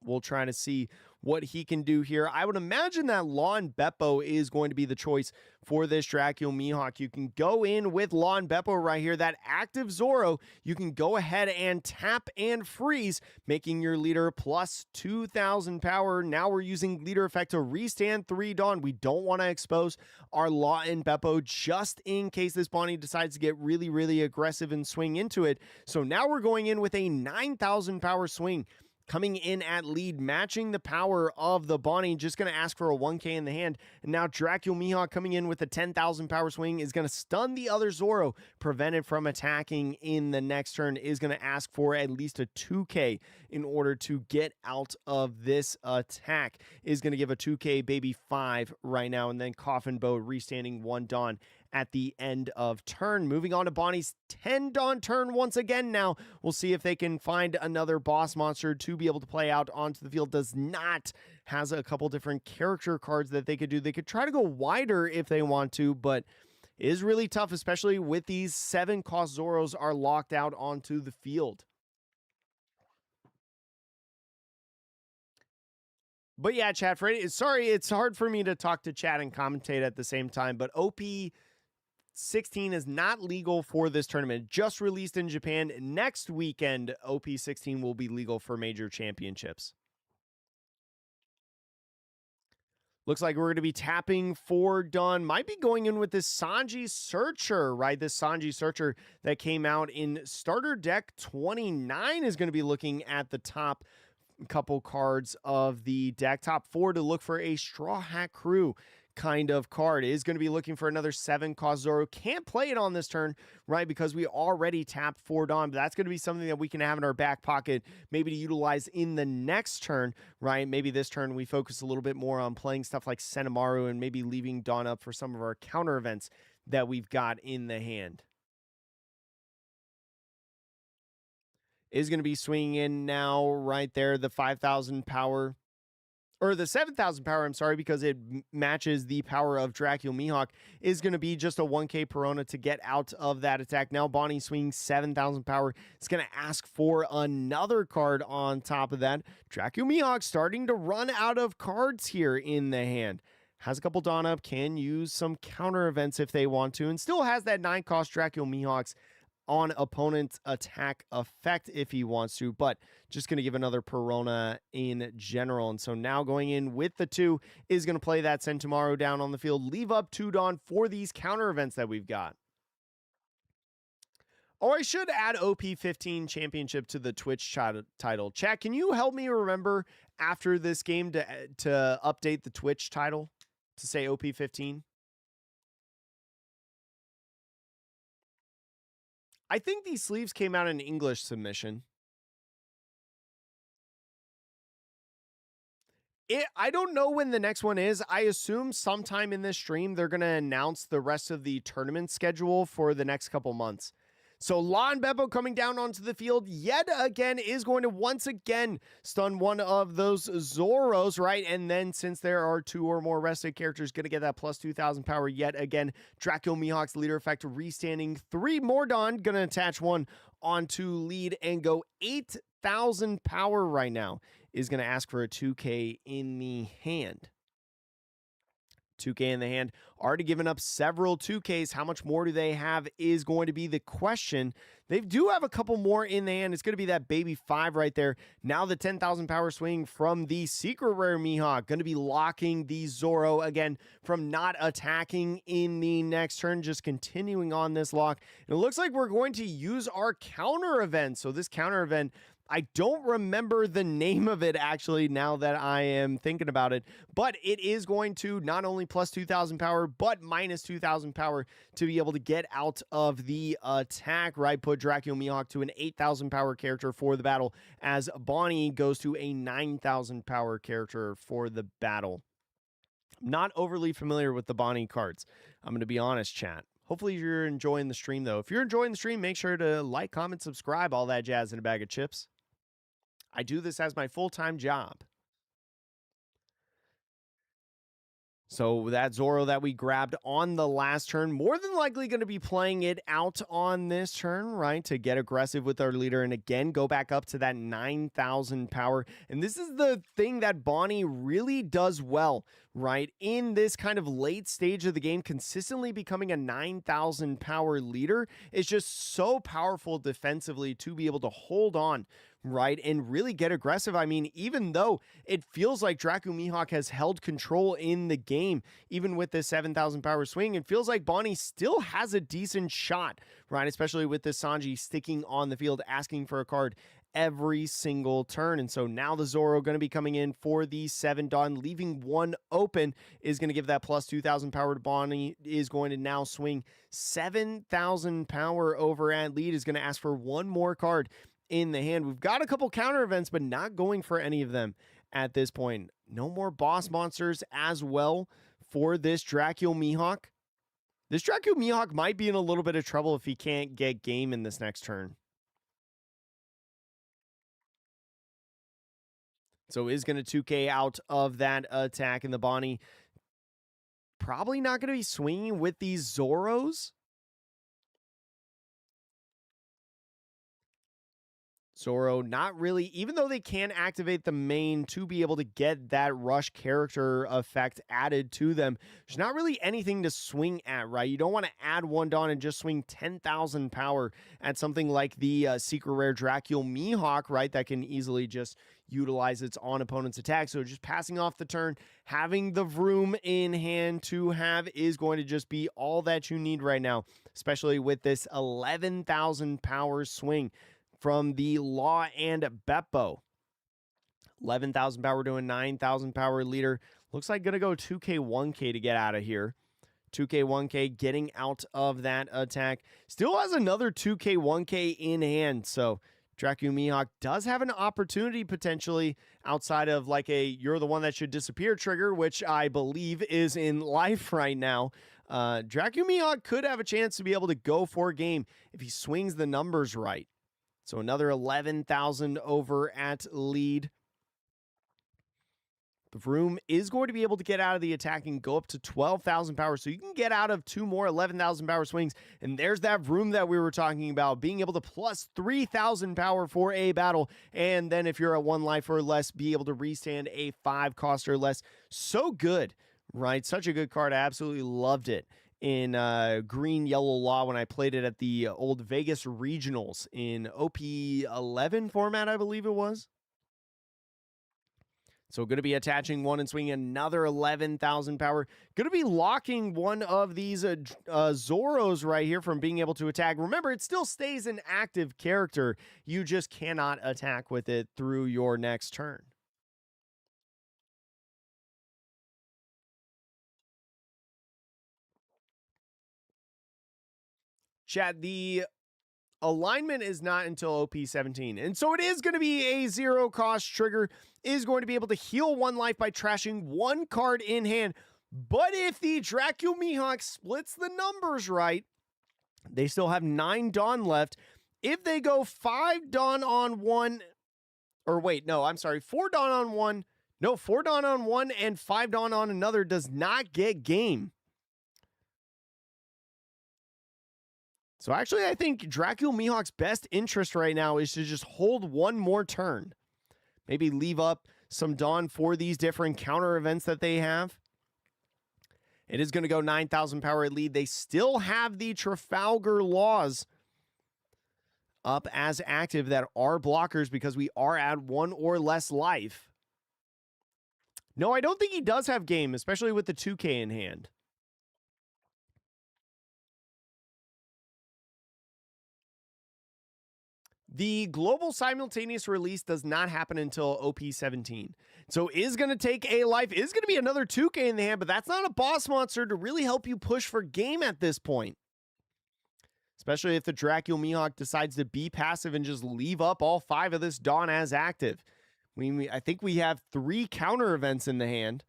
we'll try to see what he can do here. I would imagine that Law and Beppo is going to be the choice for this Dracul Mihawk. You can go in with Law and Beppo right here. That active Zoro, you can go ahead and tap and freeze, making your leader plus 2,000 power. Now we're using leader effect to restand 3 Dawn. We don't want to expose our Law and Beppo just in case this Bonnie decides to get really, really aggressive and swing into it. So now we're going in with a 9,000 power swing, coming in at lead, matching the power of the Bonnie, just going to ask for a 1K in the hand. And now Dracul Mihawk coming in with a 10,000 power swing is going to stun the other Zoro, prevent it from attacking in the next turn, is going to ask for at least a 2K in order to get out of this attack, is going to give a 2K baby 5 right now, and then Coffin Bow restanding 1 Dawn at the end of turn. Moving on to Bonnie's 10 Dawn turn once again now. We'll see if they can find another boss monster to be able to play out onto the field. Does not. Has a couple different character cards that they could do. They could try to go wider if they want to, but it is really tough, especially with these 7-cost Zoros are locked out onto the field. But yeah, chat, Freddy, sorry, it's hard for me to talk to chat and commentate at the same time, but OP15 is not legal for this tournament. Just released in Japan. Next weekend, OP16 will be legal for major championships. Looks like we're going to be tapping for Dawn. Might be going in with this Sanji Searcher, right? This Sanji Searcher that came out in starter deck 29 is going to be looking at the top couple cards of the deck. Top 4 to look for a Straw Hat Crew kind of card. Is going to be looking for another 7-cost Zoro. Can't play it on this turn, right? Because we already tapped for Dawn, but that's going to be something that we can have in our back pocket, maybe to utilize in the next turn, right? Maybe this turn we focus a little bit more on playing stuff like Senamaru and maybe leaving Dawn up for some of our counter events that we've got in the hand. Is going to be swinging in now right there, the 5,000 power, or the 7,000 power, I'm sorry, because it matches the power of Dracul Mihawk, is going to be just a 1K Perona to get out of that attack. Now Bonnie swinging 7,000 power. It's going to ask for another card on top of that. Dracul Mihawk starting to run out of cards here in the hand. Has a couple Dawn up, can use some counter events if they want to, and still has that 9-cost Dracul Mihawk's on opponent's attack effect if he wants to, but just going to give another Perona in general. And so now going in with the 2 is going to play that Sentomaru down on the field, leave up 2 Dawn for these counter events that we've got. Oh, I should add OP15 championship to the Twitch title. Chat, can you help me remember after this game to update the Twitch title to say OP15? I think these sleeves came out in English submission. I don't know when the next one is. I assume sometime in this stream, they're going to announce the rest of the tournament schedule for the next couple months. So Law and Beppo coming down onto the field yet again is going to once again stun one of those Zoros, right? And then since there are 2 or more rested characters, going to get that plus 2,000 power yet again. Dracul Mihawk's leader effect restanding 3 more Dawn, going to attach 1 onto lead and go 8,000 power right now. Is going to ask for a 2K in the hand. 2K in the hand. Already given up several 2Ks. How much more do they have is going to be the question They do have a couple more in the hand. It's going to be that baby 5 right there. Now the 10,000 power swing from the secret rare Mihawk. Going to be locking the Zoro again from not attacking in the next turn. Just continuing on this lock. And it looks like we're going to use our counter event. So this counter event, I don't remember the name of it actually now that I am thinking about it, but it is going to not only plus 2,000 power, but minus 2,000 power to be able to get out of the attack, right? Put Dracula Mihawk to an 8,000 power character for the battle, as Bonnie goes to a 9,000 power character for the battle. Not overly familiar with the Bonnie cards, I'm going to be honest, chat. Hopefully you're enjoying the stream, though. If you're enjoying the stream, make sure to like, comment, subscribe, all that jazz in a bag of chips. I do this as my full-time job. So that Zoro that we grabbed on the last turn, more than likely going to be playing it out on this turn, right? To get aggressive with our leader and again, go back up to that 9,000 power. And this is the thing that Bonnie really does well, right? In this kind of late stage of the game, consistently becoming a 9,000 power leader is just so powerful defensively to be able to hold on, right, and really get aggressive. I mean, even though it feels like Dracu Mihawk has held control in the game, even with this 7,000 power swing, it feels like Bonnie still has a decent shot, right, especially with this Sanji sticking on the field, asking for a card every single turn. And so now the Zoro going to be coming in for the 7 Dawn, leaving 1 open, is going to give that plus 2,000 power to Bonnie, is going to now swing 7,000 power over at lead, is going to ask for 1 more card in the hand. We've got a couple counter events, but not going for any of them at this point. No more boss monsters as well for this Dracula Mihawk. This Dracula Mihawk might be in a little bit of trouble if he can't get game in this next turn. So is going to 2K out of that attack, and the Bonnie probably not going to be swinging with these Zoros. Zoro, not really, even though they can activate the main to be able to get that rush character effect added to them, there's not really anything to swing at, right? You don't want to add 1 Dawn and just swing 10,000 power at something like the secret rare Dracula Mihawk, right? That can easily just utilize its on opponent's attack. So just passing off the turn, having the Vroom in hand to have is going to just be all that you need right now, especially with this 11,000 power swing from the Law and Beppo. 11,000 power to a 9,000 power leader. Looks like going to go 2K, 1K to get out of here. 2K, 1K getting out of that attack. Still has another 2K, 1K in hand. So Dracula Mihawk does have an opportunity potentially outside of like a you're the one that should disappear trigger, which I believe is in life right now. Dracula Mihawk could have a chance to be able to go for a game if he swings the numbers right. So another 11,000 over at lead. The Vroom is going to be able to get out of the attack and go up to 12,000 power. So you can get out of 2 more 11,000 power swings. And there's that Vroom that we were talking about, being able to plus 3,000 power for a battle. And then if you're at 1 life or less, be able to restand a 5 cost or less. So good, right? Such a good card. I absolutely loved it in green, yellow law when I played it at the old Vegas regionals in OP15 format, I believe it was. So going to be attaching 1 and swinging another 11,000 power. Going to be locking one of these Zoros right here from being able to attack. Remember, it still stays an active character. You just cannot attack with it through your next turn. Chat, the alignment is not until OP17. And so it is going to be a 0 cost trigger. Is going to be able to heal 1 life by trashing 1 card in hand. But if the Dracula Mihawk splits the numbers right, they still have 9 Dawn left. If they go 5 Dawn on 1, or wait, no, I'm sorry, 4 Dawn on 1. No, 4 Dawn on 1 and 5 Dawn on another does not get game. So actually, I think Dracula Mihawk's best interest right now is to just hold 1 more turn. Maybe leave up some Dawn for these different counter events that they have. It is going to go 9,000 power at lead. They still have the Trafalgar Laws up as active that are blockers because we are at 1 or less life. No, I don't think he does have game, especially with the 2K in hand. The global simultaneous release does not happen until OP17. So is going to take a life, is going to be another 2K in the hand, but that's not a boss monster to really help you push for game at this point. Especially if the Dracula Mihawk decides to be passive and just leave up all 5 of this Dawn as active. I think we have 3 counter events in the hand.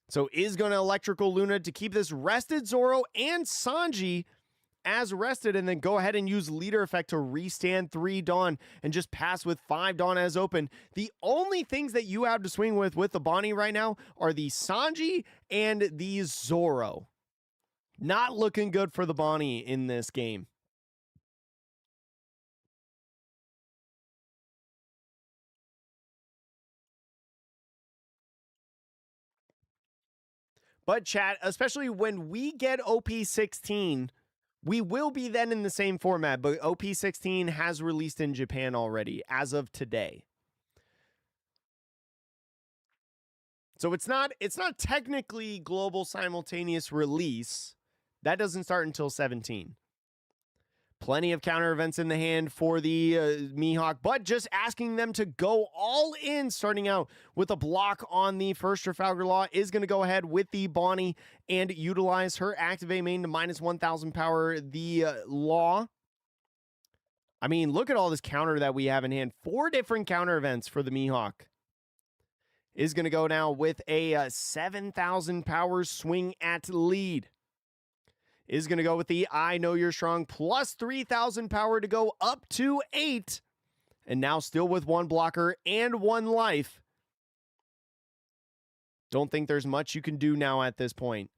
So is going to Electrical Luna to keep this rested Zoro and Sanji as rested, and then go ahead and use leader effect to restand 3 Dawn and just pass with 5 Dawn as open. The only things that you have to swing with the Bonnie right now are the Sanji and the Zoro. Not looking good for the Bonnie in this game. But chat, especially when we get OP16, we will be then in the same format, but OP16 has released in Japan already as of today. So it's not technically global simultaneous release. That doesn't start until 17. Plenty of counter events in the hand for the Mihawk, but just asking them to go all in, starting out with a block on the first Trafalgar Law, is going to go ahead with the Bonnie and utilize her activate main to minus 1,000 power the Law. I mean, look at all this counter that we have in hand. 4 different counter events for the Mihawk. Is going to go now with a 7,000 power swing at lead. Is going to go with the I Know You're Strong plus 3,000 power to go up to 8. And now still with 1 blocker and 1 life. Don't think there's much you can do now at this point.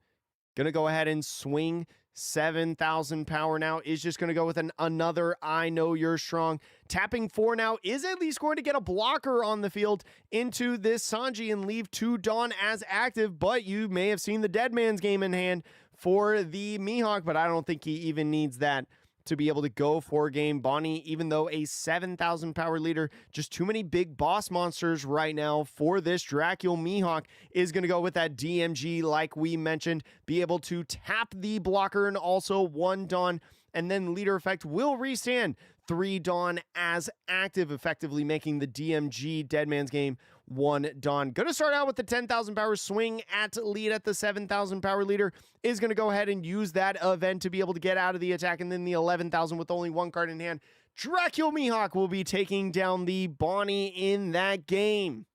Going to go ahead and swing 7,000 power now. Is just going to go with another I Know You're Strong. Tapping 4 now is at least going to get a blocker on the field into this Sanji and leave 2 Dawn as active. But you may have seen the Dead Man's Game in hand for the Mihawk, but I don't think he even needs that to be able to go for game. Bonnie, even though a 7,000 power leader, just too many big boss monsters right now for this Dracula Mihawk, is going to go with that DMG like we mentioned, be able to tap the blocker and also 1 Dawn, and then leader effect will restand 3 Dawn as active, effectively making the DMG Dead Man's Game 1 Dawn. Going to start out with the 10,000 power swing at lead at the 7,000 power leader. Is going to go ahead and use that event to be able to get out of the attack, and then the 11,000 with only 1 card in hand. Dracula Mihawk will be taking down the Bonnie in that game.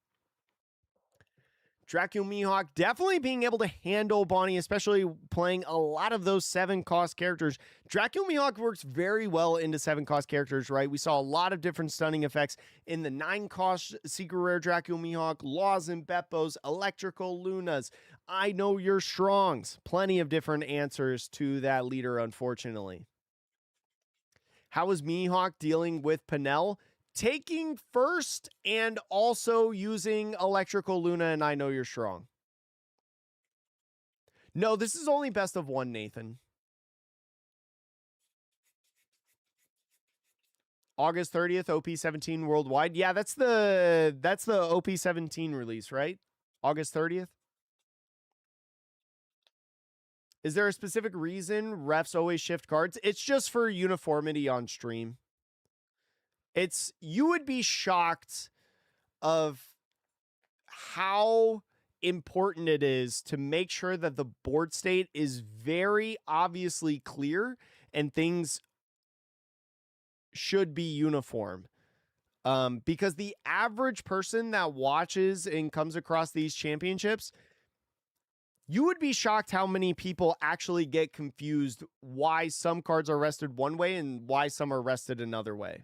Dracula Mihawk definitely being able to handle Bonnie, especially playing a lot of those 7-cost characters. Dracula Mihawk works very well into 7-cost characters, right? We saw a lot of different stunning effects in the 9-cost Secret Rare Dracula Mihawk, Laws and Beppos, Electrical Lunas, I Know You're Strongs. Plenty of different answers to that leader, unfortunately. How is Mihawk dealing with Penel? Taking first and also using Electrical Luna and I Know You're Strong. No, this is only best of 1, Nathan. August 30th, OP17 worldwide. Yeah, that's the OP17 release, right? August 30th. Is there a specific reason refs always shift cards? It's just for uniformity on stream. You would be shocked of how important it is to make sure that the board state is very obviously clear and things should be uniform. Because the average person that watches and comes across these championships, you would be shocked how many people actually get confused why some cards are rested one way and why some are rested another way.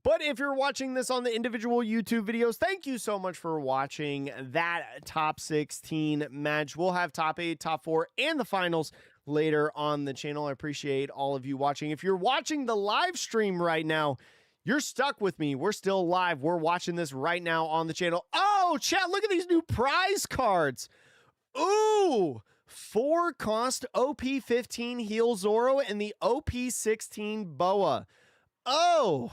But if you're watching this on the individual YouTube videos, thank you so much for watching that top 16 match. We'll have top 8, top 4, and the finals later on the channel. I appreciate all of you watching. If you're watching the live stream right now, you're stuck with me. We're still live. We're watching this right now on the channel. Oh, chat, look at these new prize cards. Ooh, 4-cost OP15 Heal Zoro and the OP16 Boa. Oh,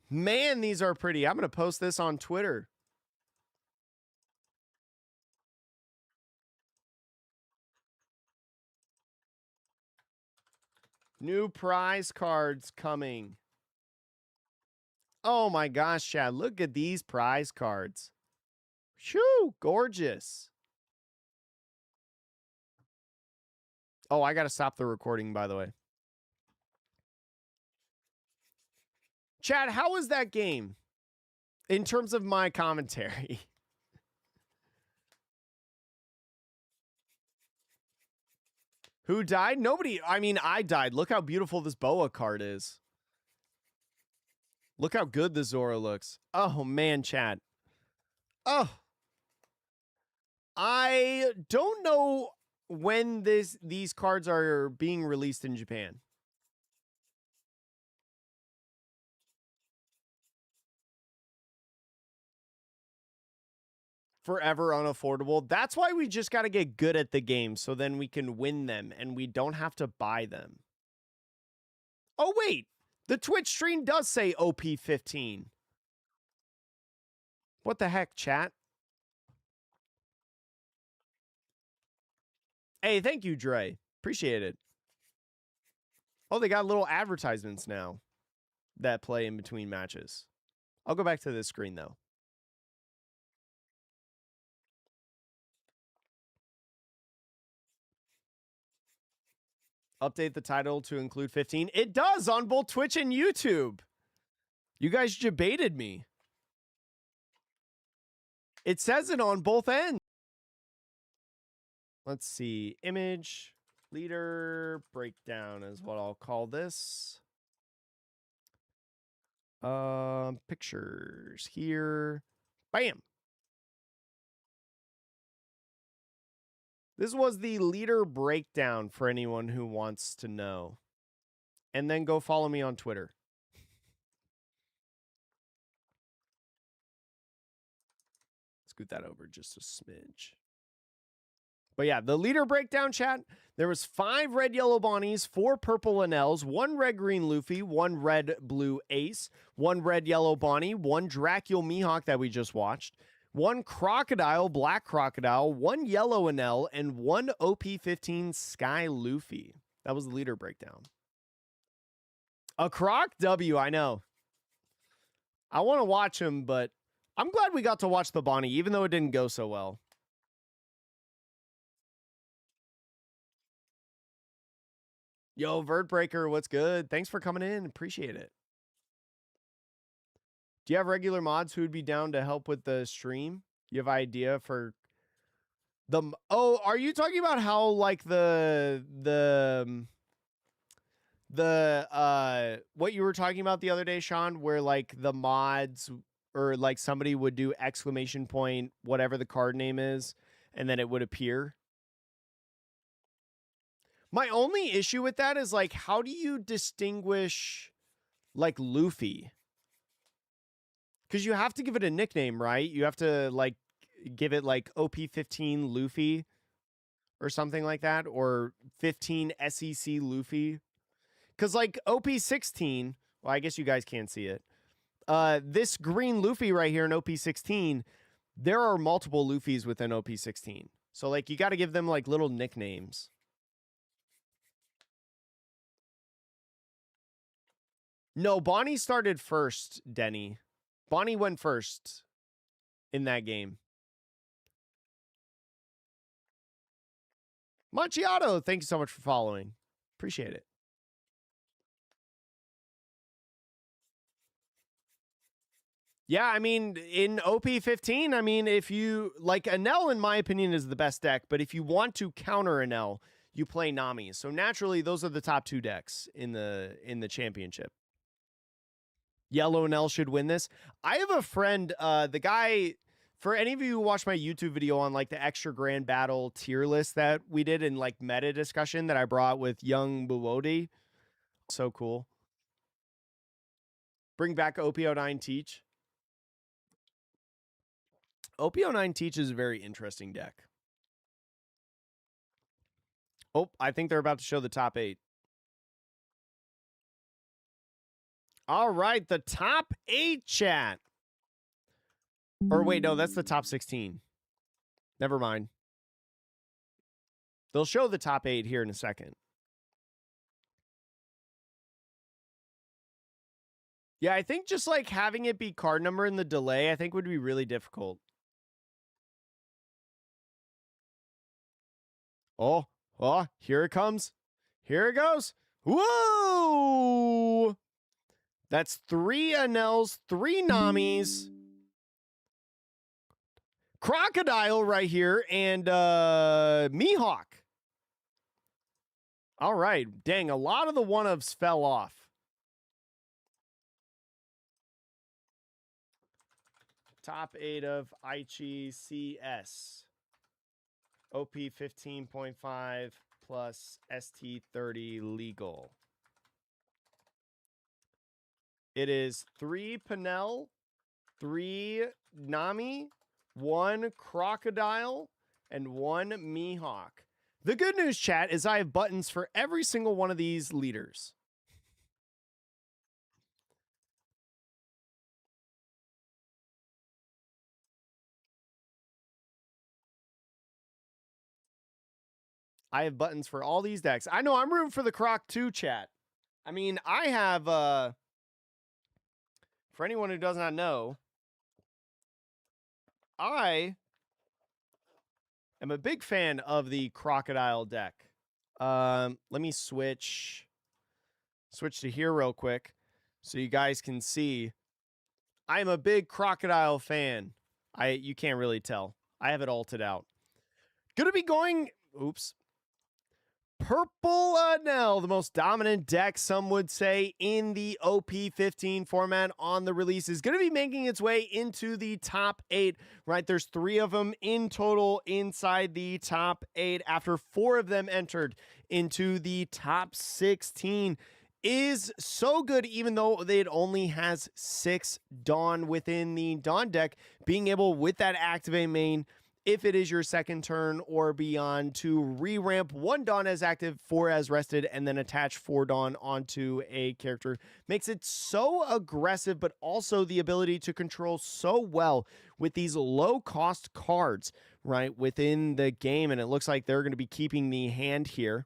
man, these are pretty. I'm going to post this on Twitter. New prize cards coming. Oh my gosh, Chad, look at these prize cards. Shoo, gorgeous. Oh, I got to stop the recording, by the way. Chad, how was that game in terms of my commentary? Who died? Nobody. I mean, I died. Look how beautiful this Boa card is. Look how good the Zoro looks. Oh, man, Chad. Oh. I don't know when these cards are being released in Japan. Forever unaffordable. That's why we just got to get good at the game so then we can win them and we don't have to buy them. Oh, wait. The Twitch stream does say OP15. What the heck, chat? Hey, thank you, Dre. Appreciate it. Oh, they got little advertisements now that play in between matches. I'll go back to this screen, though. Update the title to include 15. It does on both Twitch and YouTube. You guys debated me. It says it on both ends. Let's see. Image, leader, breakdown is what I'll call this. Pictures here. Bam. This was the leader breakdown for anyone who wants to know. And then go follow me on Twitter. Scoot that over just a smidge. But yeah, the leader breakdown, chat. There was 5 red yellow Bonnies, 4 purple Linnells, 1 red green Luffy, 1 red blue Ace, 1 red yellow Bonnie, 1 Dracula Mihawk that we just watched, 1 crocodile, black crocodile, 1 yellow Enel, and 1 OP15 Sky Luffy. That was the leader breakdown. A Croc W, I know. I want to watch him, but I'm glad we got to watch the Bonnie, even though it didn't go so well. Yo, Vertbreaker, what's good? Thanks for coming in. Appreciate it. Do you have regular mods who would be down to help with the stream? You have an idea for the... Oh, are you talking about how, like, what you were talking about the other day, Sean, where, like, the mods or, like, somebody would do exclamation point, whatever the card name is, and then it would appear? My only issue with that is, like, how do you distinguish, like, Luffy? Because you have to give it a nickname, right? You have to, like, give it, like, OP15 Luffy or something like that, or 15 SEC Luffy. Because, like, OP16, well, I guess you guys can't see it. This green Luffy right here in OP16, there are multiple Luffys within OP16. So, like, you got to give them, like, little nicknames. No, Bonnie started first, Denny. Bonnie went first in that game. Macchiato, thank you so much for following. Appreciate it. Yeah, I mean, in OP15, I mean, if you, like, Enel, in my opinion, is the best deck, but if you want to counter Enel, you play Nami. So naturally, those are the top 2 decks in the championship. Yellow Enel should win this. I have a friend, the guy, for any of you who watched my YouTube video on, like, the extra grand battle tier list that we did in, like, meta discussion that I brought with young Buwodi. So cool. Bring back OP09 Teach. OP09 Teach is a very interesting deck. Oh, I think they're about to show the top 8. All right, the top 8, chat. Or wait, no, that's the top 16. Never mind. They'll show the top 8 here in a second. Yeah, I think just like having it be card number in the delay, I think would be really difficult. Oh, here it comes. Here it goes. Whoa! That's 3 Anels, 3 Namis, Crocodile right here, and Mihawk. All right. Dang, a lot of the one-ofs fell off. Top 8 of Aichi CS. OP15.5 plus ST30 legal. It is 3 Panel, 3 Nami, 1 Crocodile, and 1 Mihawk. The good news, chat, is I have buttons for every single one of these leaders. I have buttons for all these decks. I know I'm rooting for the Croc too, chat. I mean, I have, for anyone who does not know, I am a big fan of the Crocodile deck. Let me switch to here real quick so you guys can see. I am a big Crocodile fan. You can't really tell. I have it alted out. Gonna be going, oops. Purple Anel, the most dominant deck, some would say, in the OP15 format on the release, is going to be making its way into the top 8, right? There's 3 of them in total inside the top 8 after 4 of them entered into the top 16. Is so good, even though it only has 6 Dawn within the Dawn deck, being able, with that activate main, if it is your second turn or beyond, to re-ramp 1 Dawn as active, 4 as rested, and then attach 4 Dawn onto a character. Makes it so aggressive, but also the ability to control so well with these low-cost cards, right, within the game. And it looks like they're going to be keeping the hand here.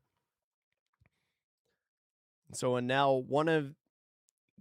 So Anel, one of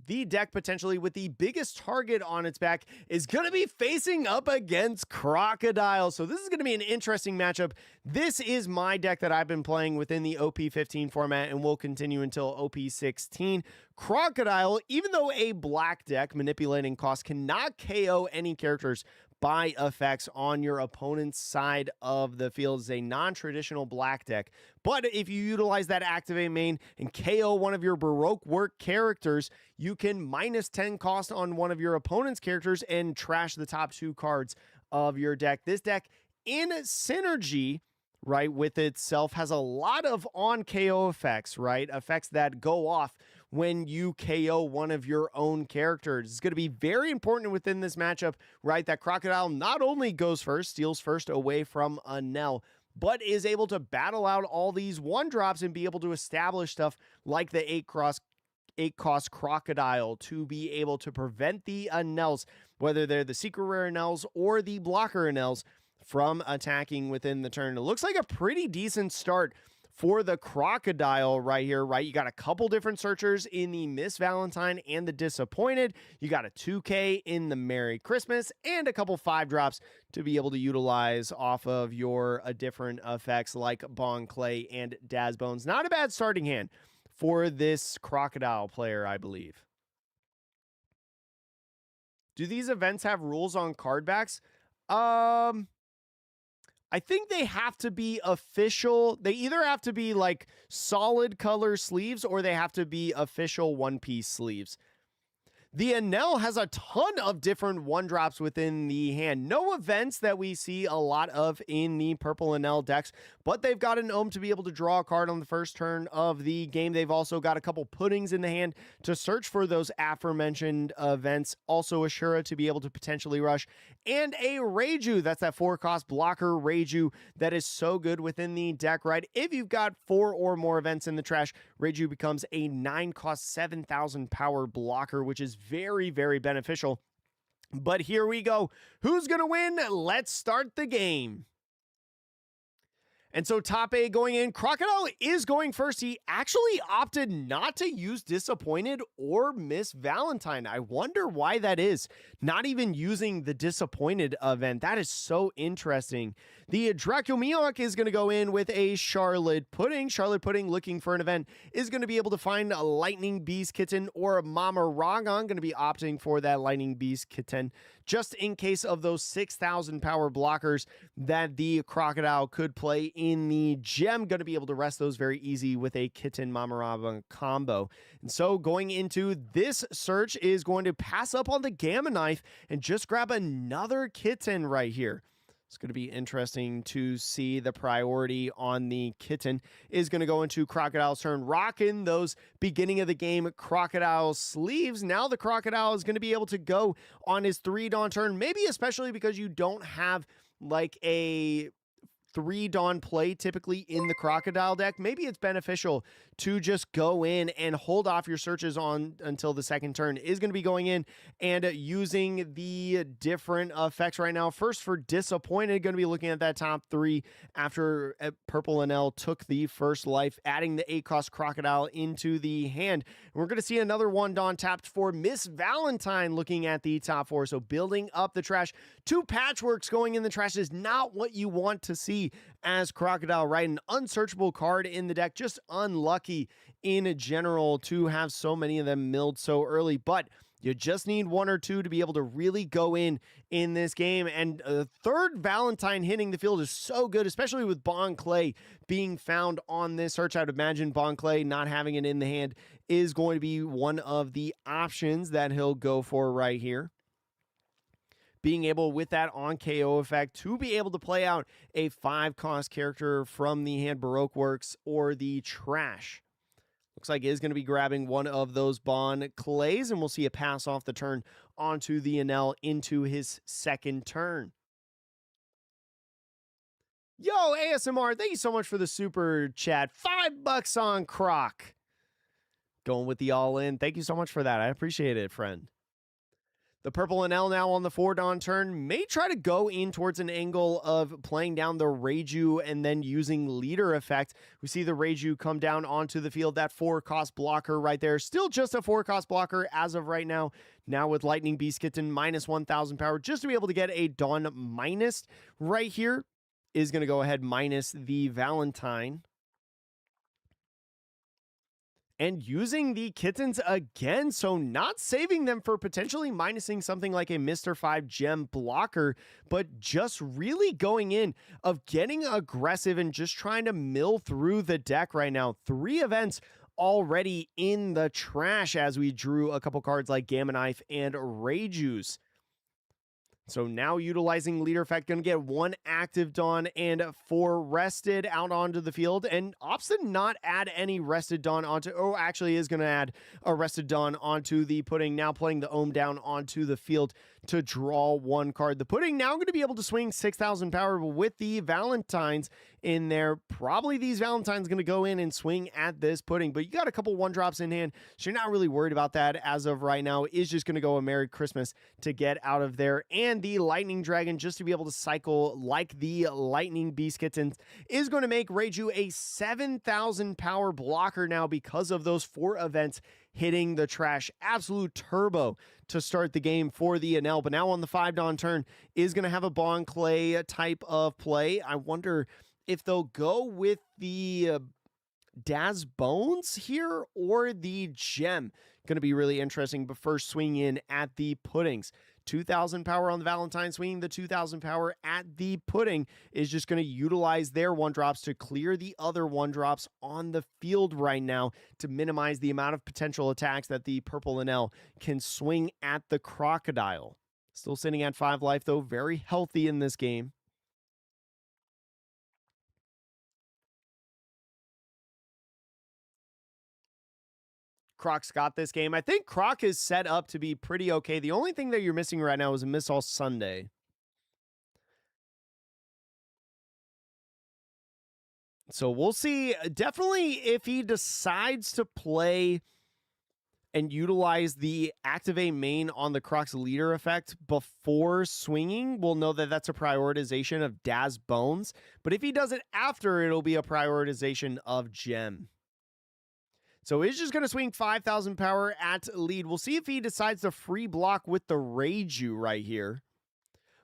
the deck potentially with the biggest target on its back, is going to be facing up against Crocodile. So this is going to be an interesting matchup. This is my deck that I've been playing within the OP15 format and will continue until OP16. Crocodile, even though a black deck, manipulating cost, cannot KO any characters by effects on your opponent's side of the field, is a non-traditional black deck. But if you utilize that activate main and KO one of your Baroque work characters, you can minus 10 cost on one of your opponent's characters and trash the top 2 cards of your deck. This deck, in synergy, right, with itself, has a lot of on KO effects, right? Effects that go off when you KO one of your own characters. It's going to be very important within this matchup, right? That Crocodile not only goes first, steals first away from Anel, but is able to battle out all these 1-drops and be able to establish stuff like the 8-cost Crocodile to be able to prevent the Anels, whether they're the secret rare Anels or the blocker Anels, from attacking within the turn. It looks like a pretty decent start for the Crocodile right here, right? You got a couple different searchers in the Miss Valentine and the Disappointed. You got a 2K in the Merry Christmas and a couple 5-drops to be able to utilize off of your different effects like Bong Clay and Daz Bones. Not a bad starting hand for this Crocodile player, I believe. Do these events have rules on card backs? I think they have to be official. They either have to be like solid color sleeves or they have to be official one-piece sleeves. The Enel has a ton of different one-drops within the hand. No events that we see a lot of in the purple Enel decks, but they've got an Ohm to be able to draw a card on the first turn of the game. They've also got a couple puddings in the hand to search for those aforementioned events. Also a Shura to be able to potentially rush, and a Reiju. That's that 4-cost blocker Reiju that is so good within the deck, right? If you've got 4 or more events in the trash, Reiju becomes a 9-cost 7,000 power blocker, which is very, very beneficial. But here we go. Who's going to win? Let's start the game. And so top A going in, Crocodile is going first. He actually opted not to use Disappointed or Miss Valentine. I wonder why that is. Not even using the Disappointed event. That is so interesting. The Dracomioc is going to go in with a Charlotte Pudding. Charlotte Pudding, looking for an event, is going to be able to find a Lightning Beast Kitten or a Mama Ragon. Going to be opting for that Lightning Beast Kitten, just in case of those 6,000 power blockers that the Crocodile could play in the gem. Going to be able to rest those very easy with a Kitten Mama Ragon combo. And so going into this search is going to pass up on the Gamma Knife and just grab another Kitten right here. It's going to be interesting to see. The priority on the Kitten is going to go into Crocodile's turn, rocking those beginning of the game Crocodile sleeves. Now the Crocodile is going to be able to go on his 3 Dawn turn, maybe especially because you don't have like a 3 Dawn play typically in the Crocodile deck. Maybe it's beneficial to just go in and hold off your searches on until the second turn. Is going to be going in and using the different effects right now. First, for Disappointed, going to be looking at that top 3 after Purple Enel took the first life, adding the 8-cost Crocodile into the hand. And we're going to see another 1 Dawn tapped for Miss Valentine, looking at the top 4. So building up the trash. 2 Patchworks going in the trash is not what you want to see as Crocodile, right? An unsearchable card in the deck, just unlucky in general to have so many of them milled so early, but you just need 1 or 2 to be able to really go in this game. And a third Valentine hitting the field is so good, especially with Bon Clay being found on this search. I'd imagine Bon Clay not having it in the hand is going to be one of the options that he'll go for right here. Being able, with that on KO effect, to be able to play out a 5-cost character from the hand, Baroque Works or the trash. Looks like is going to be grabbing one of those Bon Clays, and we'll see a pass off the turn onto the Enel into his second turn. Yo, ASMR, thank you so much for the super chat. $5 on Croc. Going with the all-in. Thank you so much for that. I appreciate it, friend. The purple Enel now on the 4 Dawn turn may try to go in towards an angle of playing down the Reiju and then using leader effect. We see the Reiju come down onto the field, that 4-cost blocker right there. Still just a 4-cost blocker as of right now. Now with Lightning Beast Kitten minus 1,000 power, just to be able to get a Dawn minus right here, is going to go ahead minus the Valentine. And using the Kittens again, so not saving them for potentially minusing something like a Mr. 5 gem blocker, but just really going in of getting aggressive and just trying to mill through the deck right now. 3 events already in the trash as we drew a couple cards like Gamma Knife and Reijus. So now utilizing leader effect, going to get 1 active Dawn and 4 rested out onto the field, and opts to not add any rested Dawn onto, oh, actually is going to add a rested Dawn onto the Pudding, now playing the Ohm down onto the field to draw 1 card. The Pudding now going to be able to swing 6,000 power with the Valentines in there. Probably these Valentines going to go in and swing at this Pudding, but you got a couple 1-drops in hand, so you're not really worried about that as of right now. Is just going to go a Merry Christmas to get out of there. And the Lightning Dragon, just to be able to cycle like the Lightning Beast Kittens, is going to make Reiju a 7,000 power blocker now because of those 4 events hitting the trash. Absolute turbo to start the game for the Enel. But now on the 5 Dawn turn is going to have a Bon Clay type of play. I wonder if they'll go with the Daz Bones here or the Gem. Going to be really interesting, but first swing in at the Puddings. 2,000 power on the Valentine swinging the 2,000 power at the pudding is just going to utilize their 1-drops to clear the other 1-drops on the field right now to minimize the amount of potential attacks that the purple NL can swing at the Crocodile. Still sitting at 5 life, though, very healthy in this game. Croc's got this game. I think Croc is set up to be pretty okay. The only thing that you're missing right now is a Miss All Sunday. So we'll see. Definitely if he decides to play and utilize the activate main on the Croc's leader effect before swinging, we'll know that that's a prioritization of Daz Bones. But if he does it after, it'll be a prioritization of Gem. So he's just going to swing 5,000 power at lead. We'll see if he decides to free block with the Reiju right here.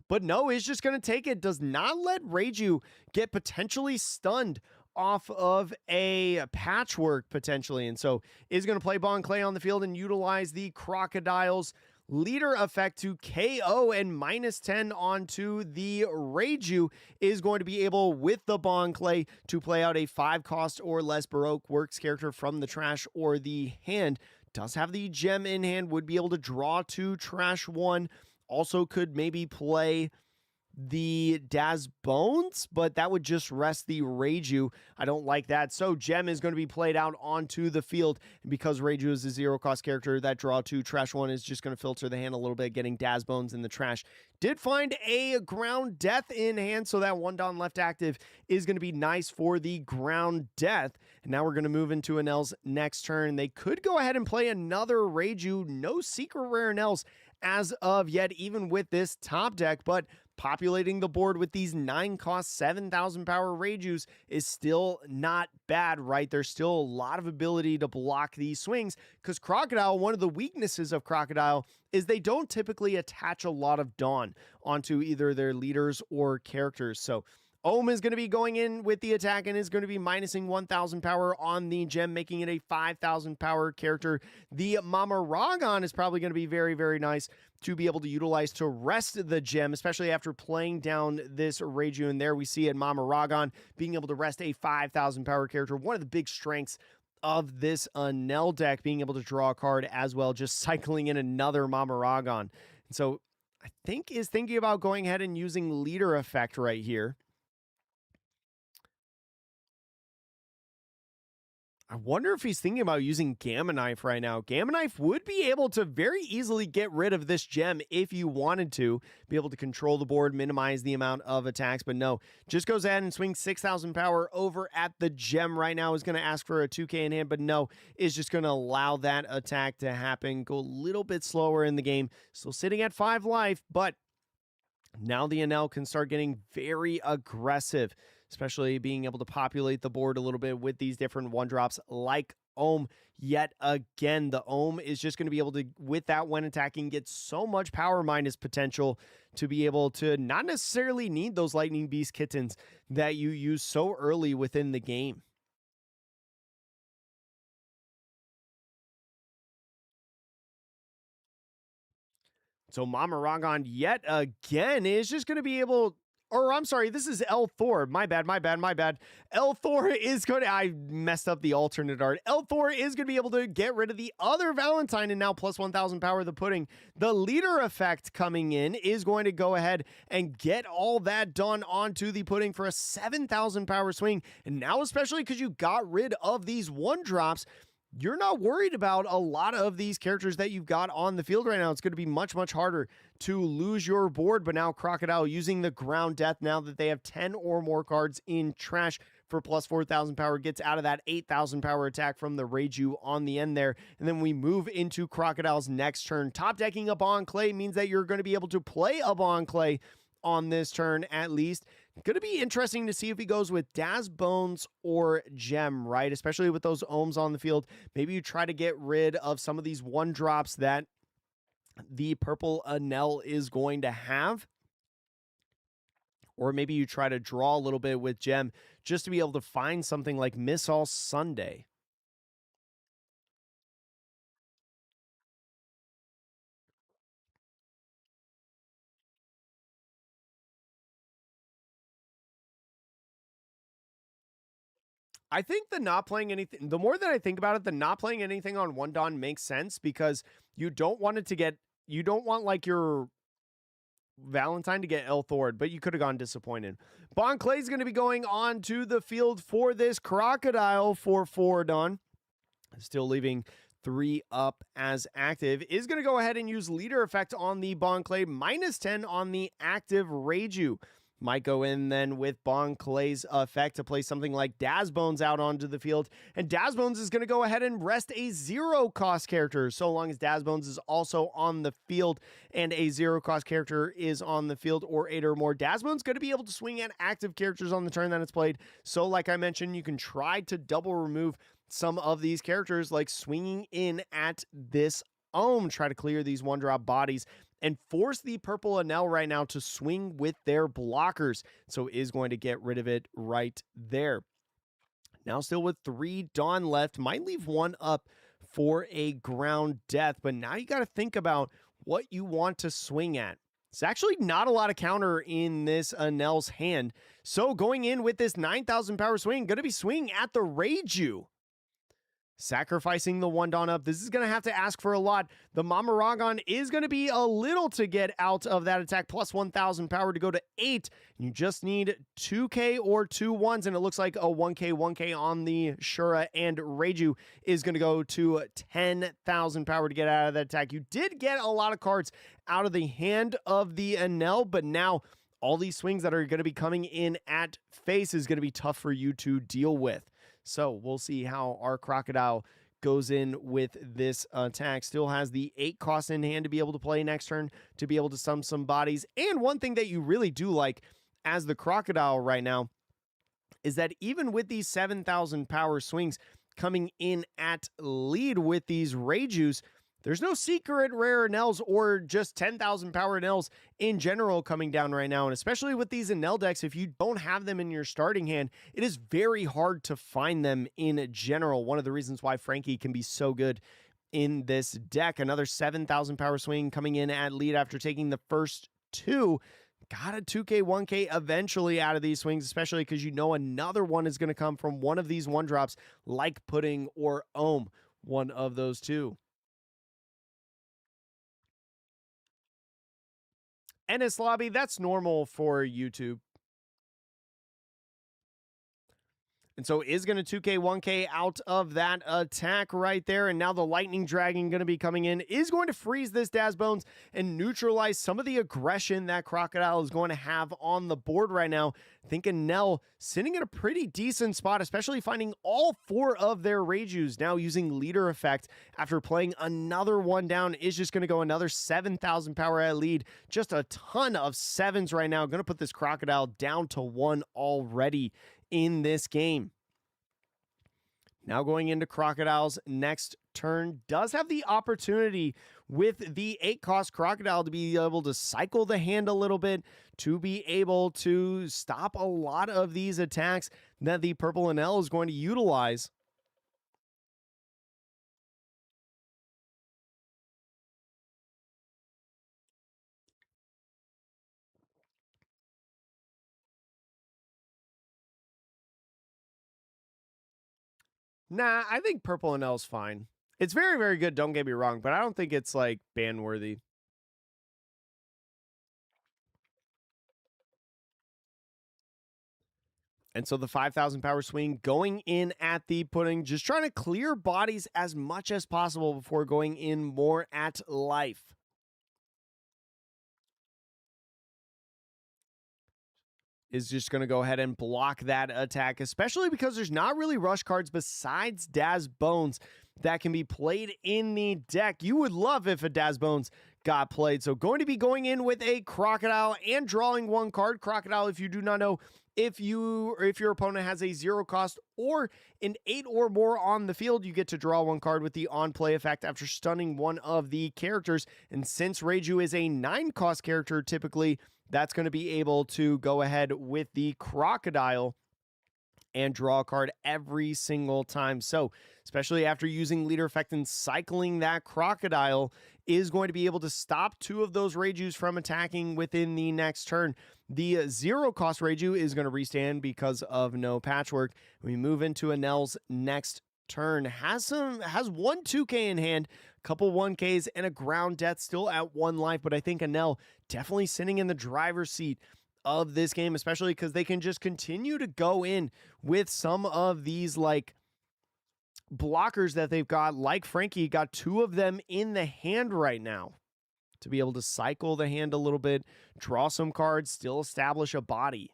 But no, he's just going to take it. Does not let Reiju get potentially stunned off of a patchwork potentially. And so is going to play Bon Clay on the field and utilize the Crocodile's leader effect to KO and -10 onto the Reiju. Is going to be able, with the Bon Clay, to play out a 5-cost or less Baroque Works character from the trash or the hand. Does have the gem in hand, would be able to draw 2, trash 1. Also could maybe play the Daz Bones, but that would just rest the Reiju. I don't like that. So Gem is going to be played out onto the field. And because Reiju is a 0-cost character, that draw 2, trash 1 is just going to filter the hand a little bit, getting Daz Bones in the trash. Did find a Ground Death in hand, so that 1 Don left active is going to be nice for the Ground Death. And now we're going to move into Anel's next turn. They could go ahead and play another Reiju. No secret rare Anels as of yet, even with this top deck, but populating the board with these 9-cost, 7,000 power Reijus is still not bad, right? There's still a lot of ability to block these swings because Crocodile, one of the weaknesses of Crocodile is they don't typically attach a lot of Dawn onto either their leaders or characters. So Ohm is going to be going in with the attack and is going to be minusing 1,000 power on the gem, making it a 5,000 power character. The Mamaragon is probably going to be very, very nice to be able to utilize to rest the gem, especially after playing down this Reiju. And there we see it, Mamaragon being able to rest a 5,000 power character. One of the big strengths of this Anel deck, being able to draw a card as well, just cycling in another Mamaragon. And so I think is thinking about going ahead and using leader effect right here. I wonder if he's thinking about using Gamma Knife right now. Gamma Knife would be able to very easily get rid of this gem if you wanted to, be able to control the board, minimize the amount of attacks, but no, just goes ahead and swings 6,000 power over at the gem right now. Is going to ask for a 2K in hand, but no, is just going to allow that attack to happen, go a little bit slower in the game. Still sitting at 5 life, but now the Anel can start getting very aggressive, especially being able to populate the board a little bit with these different 1-drops like Ohm. Yet again, the Ohm is just going to be able to, with that when attacking, get so much power minus potential to be able to not necessarily need those Lightning Beast kittens that you use so early within the game. So Mamaragon yet again is just going to be able, or I'm sorry, this is El Thor. My bad. El Thor is going to, I messed up the alternate art. El Thor is going to be able to get rid of the other Valentine and now plus 1,000 power the pudding. The leader effect coming in is going to go ahead and get all that done onto the pudding for a 7,000 power swing. And now, especially because you got rid of these 1-drops, you're not worried about a lot of these characters that you've got on the field right now. It's going to be much, much harder to lose your board. But now Crocodile using the Ground Death, now that they have 10 or more cards in trash for plus 4,000 power, gets out of that 8,000 power attack from the Reiju on the end there. And then we move into Crocodile's next turn. Top decking a Bon Clay means that you're going to be able to play a Bon Clay on this turn at least. Going to be interesting to see if he goes with Daz Bones or Gem, right? Especially with those Ohms on the field. Maybe you try to get rid of some of these 1-drops that the purple Anel is going to have. Or maybe you try to draw a little bit with Gem just to be able to find something like Miss All Sunday. I think the not playing anything, the more that I think about it, the not playing anything on one Don makes sense because you don't want it to get, you don't want like your Valentine to get L-Thord, but you could have gone disappointed. Bon Clay is going to be going on to the field for this Crocodile for 4 Don. Still leaving 3 up as active. Is going to go ahead and use leader effect on the Bon Clay, -10 on the active Reiju. Might go in then with Bon Clay's effect to play something like Dazbones out onto the field. And Dazbones is going to go ahead and rest a 0-cost character. So long as Dazbones is also on the field and a 0-cost character is on the field or 8 or more, Dazbones going to be able to swing at active characters on the turn that it's played. So like I mentioned, you can try to double remove some of these characters, like swinging in at this Ohm, try to clear these 1-drop bodies and force the purple Enel right now to swing with their blockers. So is going to get rid of it right there. Now still with 3 Dawn left, might leave 1 up for a ground death, but now you got to think about what you want to swing at. It's actually not a lot of counter in this Enel's hand. So going in with this 9,000 power swing, going to be swinging at the Reiju. Sacrificing the 1 Dawn up. This is going to have to ask for a lot. The Mamaragon is going to be a little to get out of that attack, plus 1,000 power to go to 8. You just need 2k or 2 1s, and it looks like a 1k on the Shura, and Reiju is going to go to 10,000 power to get out of that attack. You did get a lot of cards out of the hand of the Enel, but now all these swings that are going to be coming in at face is going to be tough for you to deal with. So we'll see how our Crocodile goes in with this attack. Still has the 8 cost in hand to be able to play next turn, to be able to sum some bodies. And one thing that you really do like as the Crocodile right now is that even with these 7,000 power swings coming in at lead with these Reijus, there's no secret rare Enels or just 10,000 power Enels in general coming down right now. And especially with these Enel decks, if you don't have them in your starting hand, it is very hard to find them in general. One of the reasons why Frankie can be so good in this deck. Another 7,000 power swing coming in at lead after taking the first 2. Got a 2k, 1k eventually out of these swings, especially because you know another one is going to come from one of these 1-drops like Pudding or Ohm, one of those 2. NS Lobby, that's normal for YouTube. And so is going to 2k, 1k out of that attack right there. And now the Lightning Dragon going to be coming in, is going to freeze this Dazbones and neutralize some of the aggression that Crocodile is going to have on the board right now. I think Enel sitting in a pretty decent spot, especially finding all 4 of their Reijus. Now using leader effect after playing another 1 down is just going to go another 7,000 power at lead. Just a ton of 7s right now. Going to put this Crocodile down to 1 already in this game. Now going into Crocodile's next turn, does have the opportunity with the 8-cost Crocodile to be able to cycle the hand a little bit, to be able to stop a lot of these attacks that the purple Enel is going to utilize. Nah, I think purple Enel's fine. It's very, very good, don't get me wrong, but I don't think it's like ban-worthy. And so the 5,000 power swing going in at the Pudding, just trying to clear bodies as much as possible before going in more at life. Is just going to go ahead and block that attack, especially because there's not really rush cards besides Dazbones that can be played in the deck. You would love if a Dazbones got played. So going to be going in with a Crocodile and drawing 1 card. Crocodile, if you do not know, if your opponent has a 0 cost or an 8 or more on the field, you get to draw 1 card with the on play effect after stunning one of the characters. And since Reiju is a 9 cost character, typically that's going to be able to go ahead with the Crocodile and draw a card every single time. So, especially after using leader effect and cycling that Crocodile, is going to be able to stop 2 of those Reijus from attacking within the next turn. The 0 cost Reiju is going to restand because of no patchwork. We move into Anel's next turn. Has 1 2K in hand, a couple 1Ks, and a ground death still at 1 life, but I think Anel definitely sitting in the driver's seat of this game, especially because they can just continue to go in with some of these like blockers that they've got, like Frankie got 2 of them in the hand right now to be able to cycle the hand a little bit, draw some cards, still establish a body.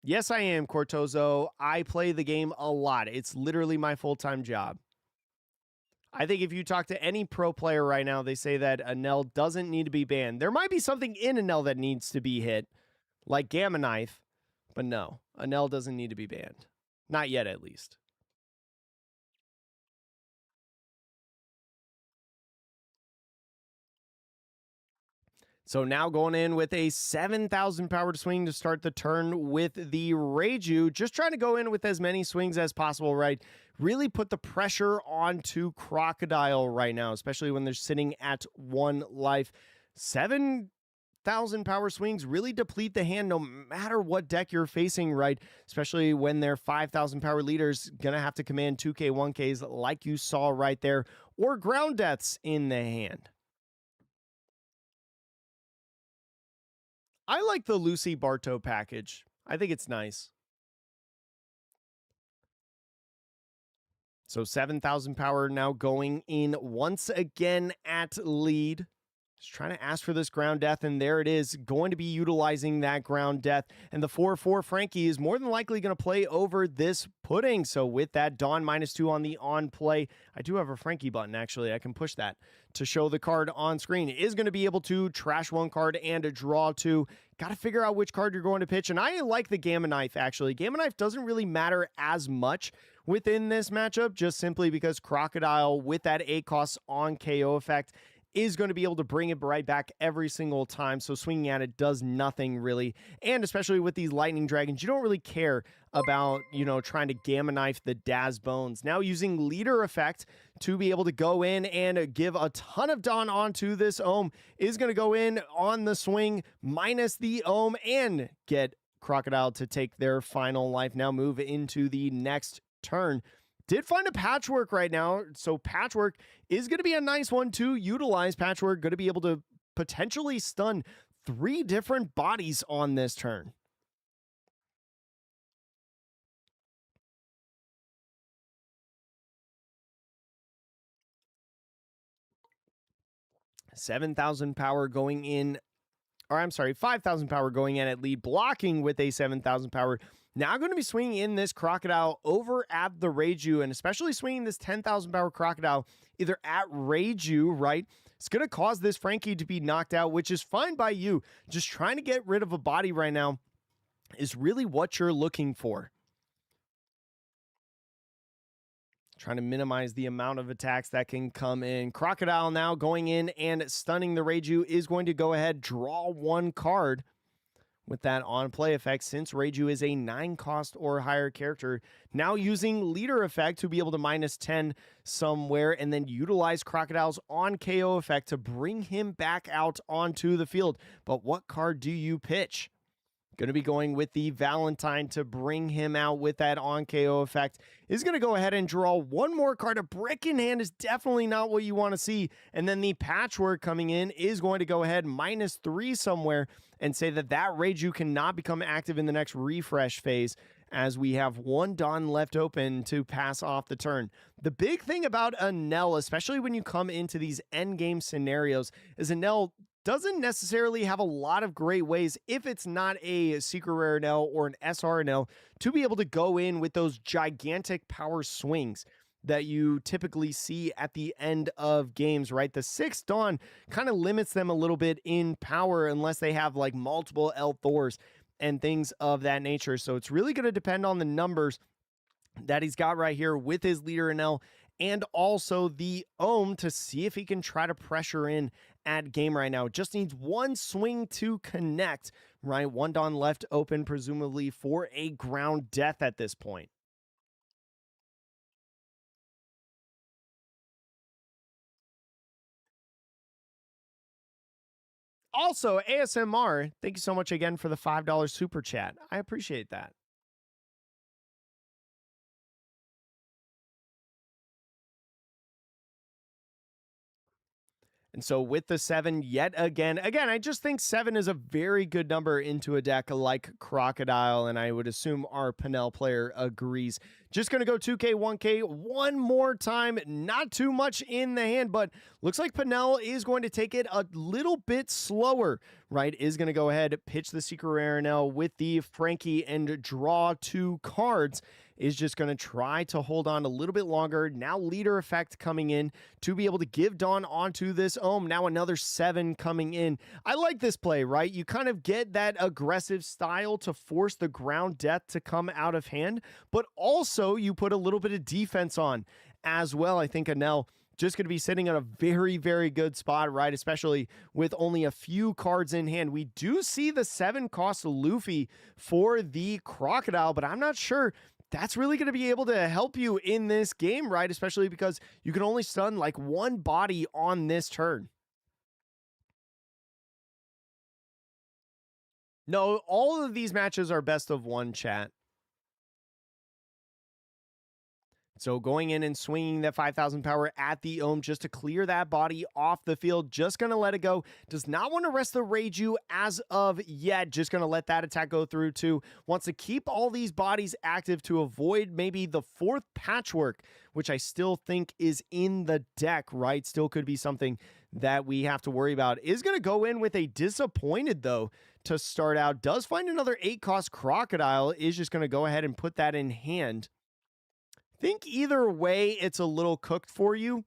Yes, I am, Cortozo. I play the game a lot. It's literally my full-time job. I think if you talk to any pro player right now, they say that Anel doesn't need to be banned. There might be something in Anel that needs to be hit, like Gamma Knife, but no, Anel doesn't need to be banned. Not yet, at least. So now going in with a 7,000 power swing to start the turn with the Reiju. Just trying to go in with as many swings as possible, right? Really put the pressure onto Crocodile right now, especially when they're sitting at 1 life. 7,000 power swings really deplete the hand no matter what deck you're facing, right? Especially when their 5,000 power leaders going to have to command 2K, 1Ks like you saw right there, or ground deaths in the hand. I like the Lucy Bartow package. I think it's nice. So 7,000 power now going in once again at lead. Just trying to ask for this ground death, and there it is. Going to be utilizing that ground death. And the 4/4 Frankie is more than likely going to play over this pudding. So with that Dawn -2 on the on play, I do have a Frankie button, actually. I can push that to show the card on screen. It is going to be able to trash 1 card and draw 2. Got to figure out which card you're going to pitch. And I like the Gamma Knife, actually. Gamma Knife doesn't really matter as much within this matchup, just simply because Crocodile, with that 8 costs on KO effect, is going to be able to bring it right back every single time. So swinging at it does nothing really. And especially with these lightning dragons, you don't really care about, trying to Gamma Knife the Daz Bones. Now using leader effect to be able to go in and give a ton of Dawn onto this Ohm is going to go in on the swing minus the Ohm and get Crocodile to take their final life. Now move into the next turn. Did find a Patchwork right now, so Patchwork is going to be a nice one to utilize. Patchwork going to be able to potentially stun 3 different bodies on this turn. $7,000 power going in, or I'm sorry, 5,000 power going in at lead, blocking with a 7,000 power. Now going to be swinging in this Crocodile over at the Reiju, and especially swinging this 10,000 power Crocodile either at Reiju, right? It's going to cause this Frankie to be knocked out, which is fine by you. Just trying to get rid of a body right now is really what you're looking for. Trying to minimize the amount of attacks that can come in. Crocodile now going in and stunning the Reiju is going to go ahead, draw 1 card with that on play effect, since Reiju is a 9 cost or higher character. Now using leader effect to be able to -10 somewhere and then utilize Crocodile's on KO effect to bring him back out onto the field. But what card do you pitch? Going to be going with the Valentine to bring him out with that on KO effect. Is going to go ahead and draw 1 more card. A brick in hand is definitely not what you want to see. And then the Patchwork coming in is going to go ahead -3 somewhere and say that that Reiju cannot become active in the next refresh phase, as we have 1 Dawn left open to pass off the turn. The big thing about Anel, especially when you come into these endgame scenarios, is Anel doesn't necessarily have a lot of great ways, if it's not a secret rare Anel or an SR Anel, to be able to go in with those gigantic power swings that you typically see at the end of games, right? The 6 Dawn kind of limits them a little bit in power unless they have like multiple L Thors and things of that nature. So it's really going to depend on the numbers that he's got right here with his leader Anel, and also the Ohm to see if he can try to pressure in at game right now. Just needs 1 swing to connect right? One Dawn left open, presumably for a ground death at this point. Also, ASMR, thank you so much again for the $5 super chat. I appreciate that. And so with the 7, yet again, I just think 7 is a very good number into a deck like Crocodile, and I would assume our Penel player agrees. Just going to go 2K, 1K one more time. Not too much in the hand, but looks like Penel is going to take it a little bit slower, right? Is going to go ahead, pitch the Secret Rare now with the Frankie and draw 2 cards. Is just going to try to hold on a little bit longer. Now leader effect coming in to be able to give Dawn onto this Ohm. Now another 7 coming in. I like this play, right? You kind of get that aggressive style to force the ground death to come out of hand, but also you put a little bit of defense on as well. I think Anel just going to be sitting in a very, very good spot, right? Especially with only a few cards in hand. We do see the 7 cost Luffy for the Crocodile, but I'm not sure that's really going to be able to help you in this game, right? Especially because you can only stun like 1 body on this turn. No, all of these matches are best of 1, chat. So going in and swinging that 5,000 power at the Ohm just to clear that body off the field. Just going to let it go. Does not want to rest the Reiju as of yet. Just going to let that attack go through too. Wants to keep all these bodies active to avoid maybe the 4th Patchwork, which I still think is in the deck, right? Still could be something that we have to worry about. Is going to go in with a Disappointed though to start out. Does find another 8 cost Crocodile. Is just going to go ahead and put that in hand. Think either way, it's a little cooked for you.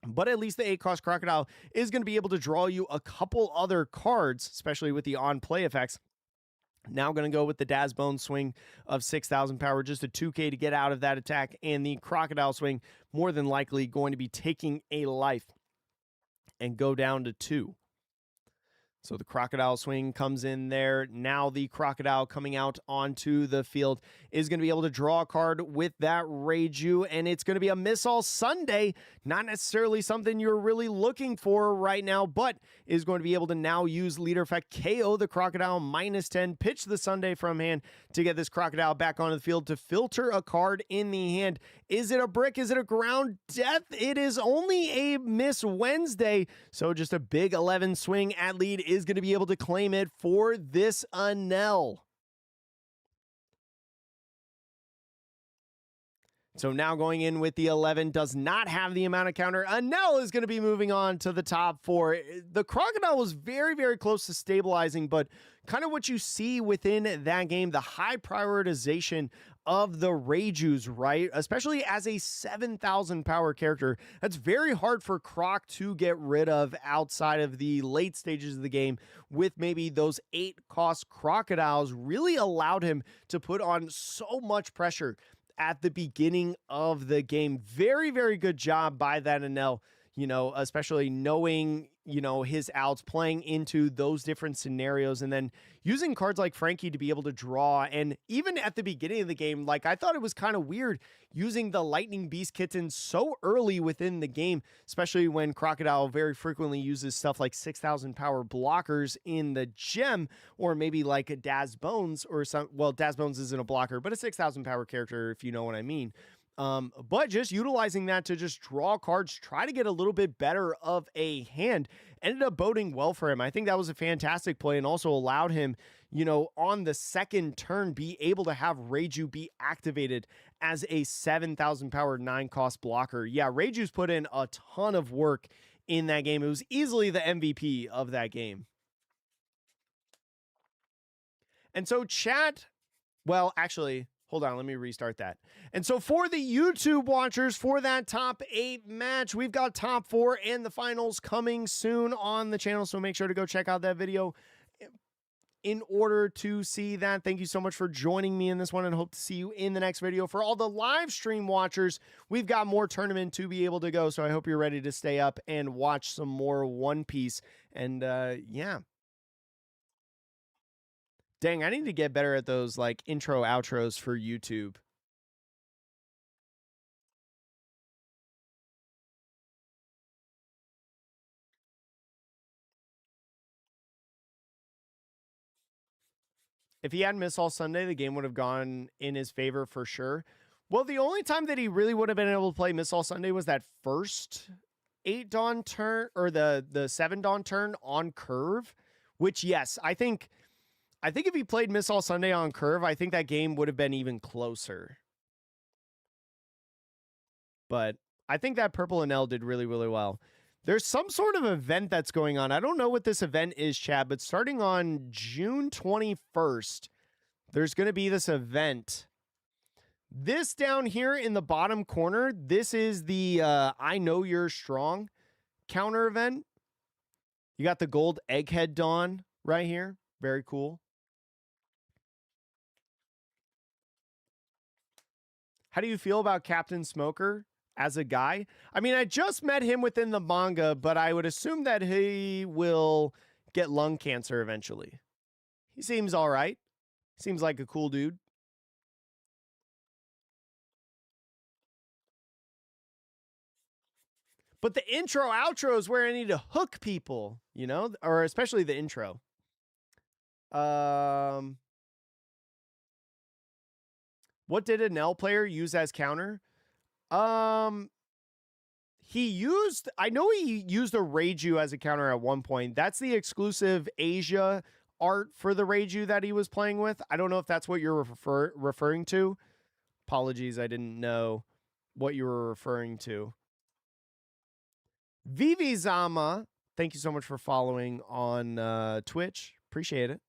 But at least the 8 cost Crocodile is going to be able to draw you a couple other cards, especially with the on play effects. Now going to go with the Daz Bone swing of 6,000 power, just a 2K to get out of that attack. And the Crocodile swing, more than likely going to be taking a life and go down to 2. So the Crocodile swing comes in there. Now the Crocodile coming out onto the field is going to be able to draw a card with that Reiju, and it's going to be a Miss All Sunday. Not necessarily something you're really looking for right now, but is going to be able to now use leader effect, KO the Crocodile -10, pitch the Sunday from hand to get this Crocodile back onto the field to filter a card in the hand. Is it a brick? Is it a ground death? It is only a Miss Wednesday, so just a big 11 swing at lead is going to be able to claim it for this Anel. So now going in with the 11 does not have the amount of counter. Anel is going to be moving on to the top 4. The Crocodile was very, very close to stabilizing, but kind of what you see within that game, the high prioritization of the Reijus, right? Especially as a 7,000 power character. That's very hard for Croc to get rid of outside of the late stages of the game, with maybe those 8 cost Crocodiles really allowed him to put on so much pressure at the beginning of the game. Very, very good job by that Anel, especially knowing, his outs, playing into those different scenarios, and then using cards like Frankie to be able to draw. And even at the beginning of the game, like, I thought it was kind of weird using the Lightning Beast Kitten so early within the game, especially when Crocodile very frequently uses stuff like 6,000 power blockers in the gem, or maybe like a Daz Bones or some, well, Daz Bones isn't a blocker, but a 6,000 power character, if you know what I mean. But just utilizing that to just draw cards, try to get a little bit better of a hand, ended up boding well for him. I think that was a fantastic play, and also allowed him, on the second turn, be able to have Reiju be activated as a 7,000 power 9 cost blocker. Yeah, Reiju's put in a ton of work in that game. It was easily the MVP of that game. And so chat, well, actually, hold on, let me restart that. And so for the YouTube watchers, for that top 8 match, we've got top 4 and the finals coming soon on the channel. So make sure to go check out that video in order to see that. Thank you so much for joining me in this one, and hope to see you in the next video. For all the live stream watchers, we've got more tournament to be able to go. So I hope you're ready to stay up and watch some more One Piece. And yeah. Dang, I need to get better at those like intro outros for YouTube. If he hadn't missed all Sunday, the game would have gone in his favor for sure. Well, the only time that he really would have been able to play Miss All Sunday was that first 8 Dawn turn, or the 7 Dawn turn on curve, which, yes, I think if he played Miss All Sunday on curve, I think that game would have been even closer. But I think that Purple and L did really, really well. There's some sort of event that's going on. I don't know what this event is, Chad, but starting on June 21st, there's going to be this event. This down here in the bottom corner, this is the I Know You're Strong counter event. You got the gold Egghead Dawn right here. Very cool. How do you feel about Captain Smoker as a guy? I mean, I just met him within the manga, but I would assume that he will get lung cancer eventually. He seems all right. Seems like a cool dude. But the intro outro is where I need to hook people, you know, or especially the intro. What did a Nell player use as counter? He used, I know he used a Reiju as a counter at one point. That's the exclusive Asia art for the Reiju that he was playing with. I don't know if that's what you're referring to. Apologies, I didn't know what you were referring to. Vivi Zama, thank you so much for following on Twitch. Appreciate it.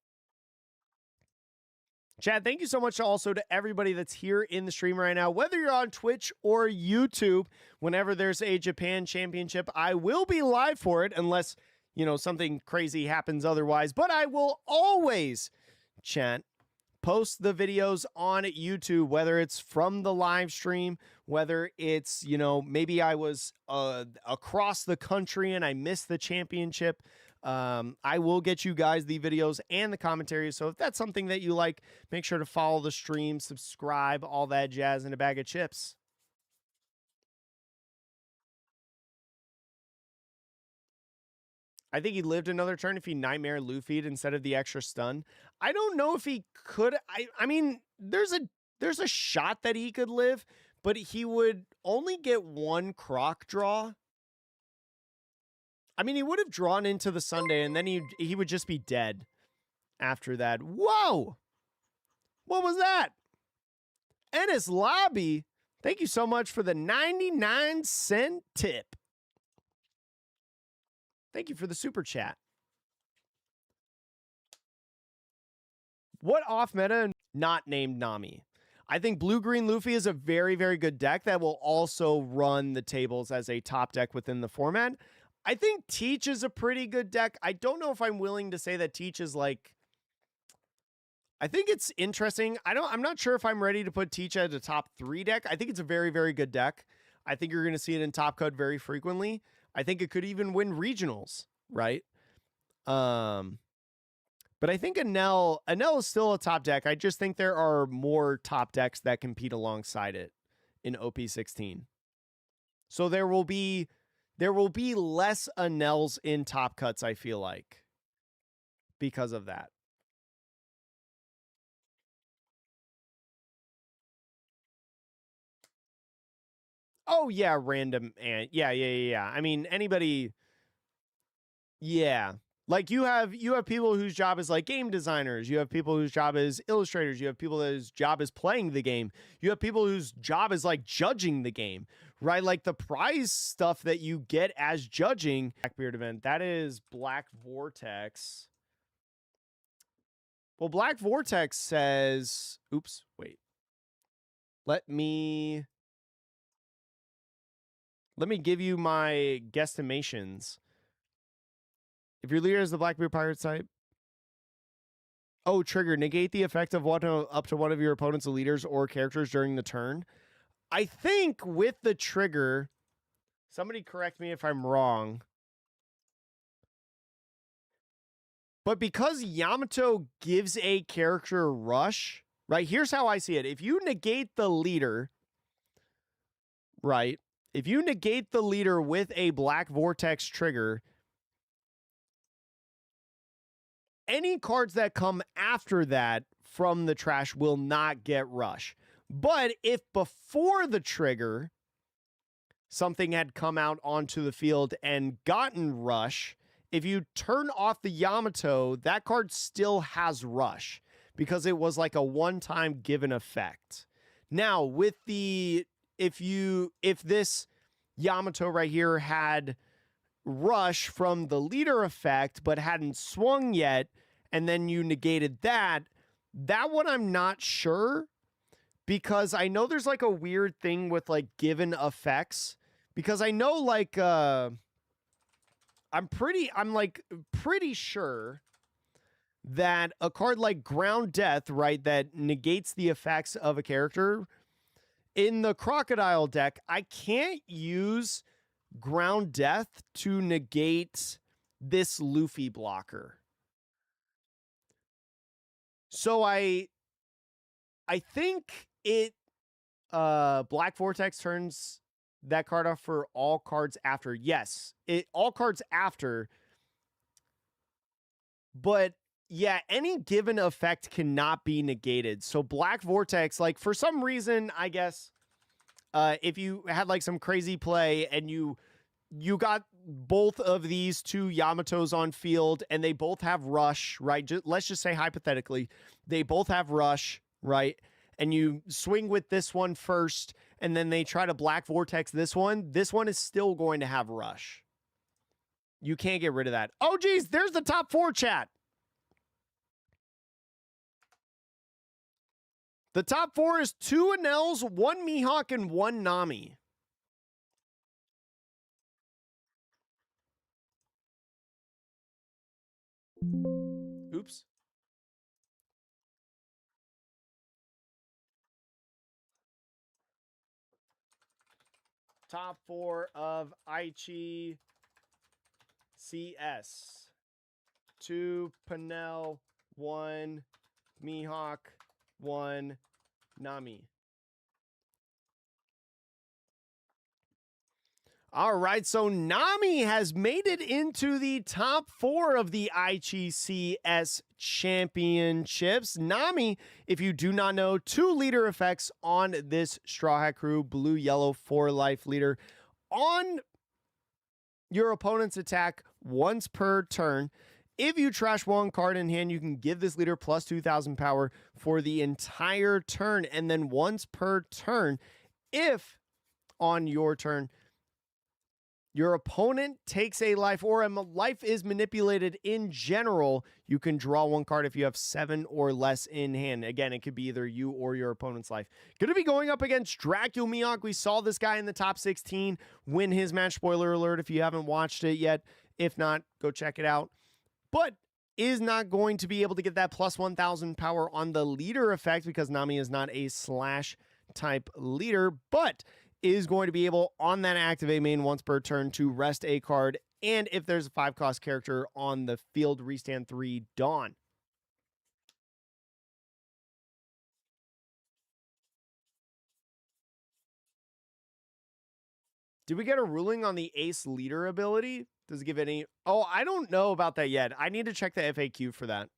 Chad, thank you so much also to everybody that's here in the stream right now. Whether you're on Twitch or YouTube, whenever there's a Japan Championship, I will be live for it unless, you know, something crazy happens otherwise. But I will always, chat, post the videos on YouTube, whether it's from the live stream, whether it's, you know, maybe I was across the country and I missed the championship. I will get you guys the videos and the commentary. So if that's something that you like, make sure to follow the stream, subscribe, all that jazz, in a bag of chips. I think he lived another turn if he Nightmare Luffy'd instead of the extra stun. I don't know if he could. I mean, there's a shot that he could live, but he would only get one Croc draw. I mean, he would have drawn into the Sunday, and then he would just be dead after that. Whoa! What was that? Ennis Lobby, thank you so much for the 99-cent tip. Thank you for the super chat. What off meta not named Nami? I think Blue-Green Luffy is a very, very good deck that will also run the tables as a top deck within the format. I think Teach is a pretty good deck. I don't know if I'm willing to say that Teach is like, I think it's interesting. I'm not sure if I'm ready to put Teach as a top 3 deck. I think it's a very, very good deck. I think you're going to see it in Top Cut very frequently. I think it could even win regionals, right? But I think Anel is still a top deck. I just think there are more top decks that compete alongside it in OP16. So there will be less Anels in Top Cuts, I feel like, because of that. Oh yeah, random and yeah. I mean, anybody. Yeah. Like you have people whose job is like game designers. You have people whose job is illustrators. You have people whose job is playing the game. You have people whose job is like judging the game, right? Like the prize stuff that you get as judging. Blackbeard event, that is Black Vortex. Well, Black Vortex says, oops, wait. Let me give you my guesstimations. If your leader is the Blackbeard Pirate type. Oh, trigger. Negate the effect of up to one of your opponent's leaders or characters during the turn. I think with the trigger, somebody correct me if I'm wrong, But because Yamato gives a character rush, right? Here's how I see it. If you negate the leader, right? If you negate the leader with a Black Vortex trigger, any cards that come after that from the trash will not get rush. But if before the trigger, something had come out onto the field and gotten rush, if you turn off the Yamato, that card still has rush because it was like a one-time given effect. Now, with the if this Yamato right here had rush from the leader effect but hadn't swung yet, and then you negated that one I'm not sure, because I know there's like a weird thing with like given effects, because I know like I'm pretty sure that a card like Ground Death, right, that negates the effects of a character in the Crocodile deck, I can't use Ground Death to negate this Luffy blocker. So I think it Black Vortex turns that card off for all cards after. Yes, all cards after. But yeah, any given effect cannot be negated. So Black Vortex, like for some reason, I guess, if you had like some crazy play and you got both of these two Yamatos on field and they both have rush, right? Let's just say hypothetically, they both have rush, right? And you swing with this one first, and then they try to Black Vortex this one is still going to have rush. You can't get rid of that. Oh, geez, there's the top 4 chat. The top 4 is 2 Anels, 1 Mihawk, and 1 Nami. Oops. Top 4 of Aichi CS. 2 Panel, 1 Mihawk, 1 Nami. All right, so Nami has made it into the top 4 of the Aichi CS championships. Nami, if you do not know, 2 leader effects on this Straw Hat Crew, blue, yellow, 4 life leader. On your opponent's attack once per turn, if you trash 1 card in hand, you can give this leader plus 2,000 power for the entire turn. And then once per turn, if on your turn, your opponent takes a life or a life is manipulated in general, you can draw 1 card if you have 7 or less in hand. Again, it could be either you or your opponent's life. Going to be going up against Dracula Mihawk. We saw this guy in the top 16 win his match. Spoiler alert if you haven't watched it yet. If not, go check it out. But is not going to be able to get that plus 1,000 power on the leader effect because Nami is not a slash type leader, but is going to be able on that activate main once per turn to rest a card. And if there's a 5-cost character on the field, restand 3 Dawn. Did we get a ruling on the ace leader ability? Does it give any? Oh, I don't know about that yet. I need to check the FAQ for that.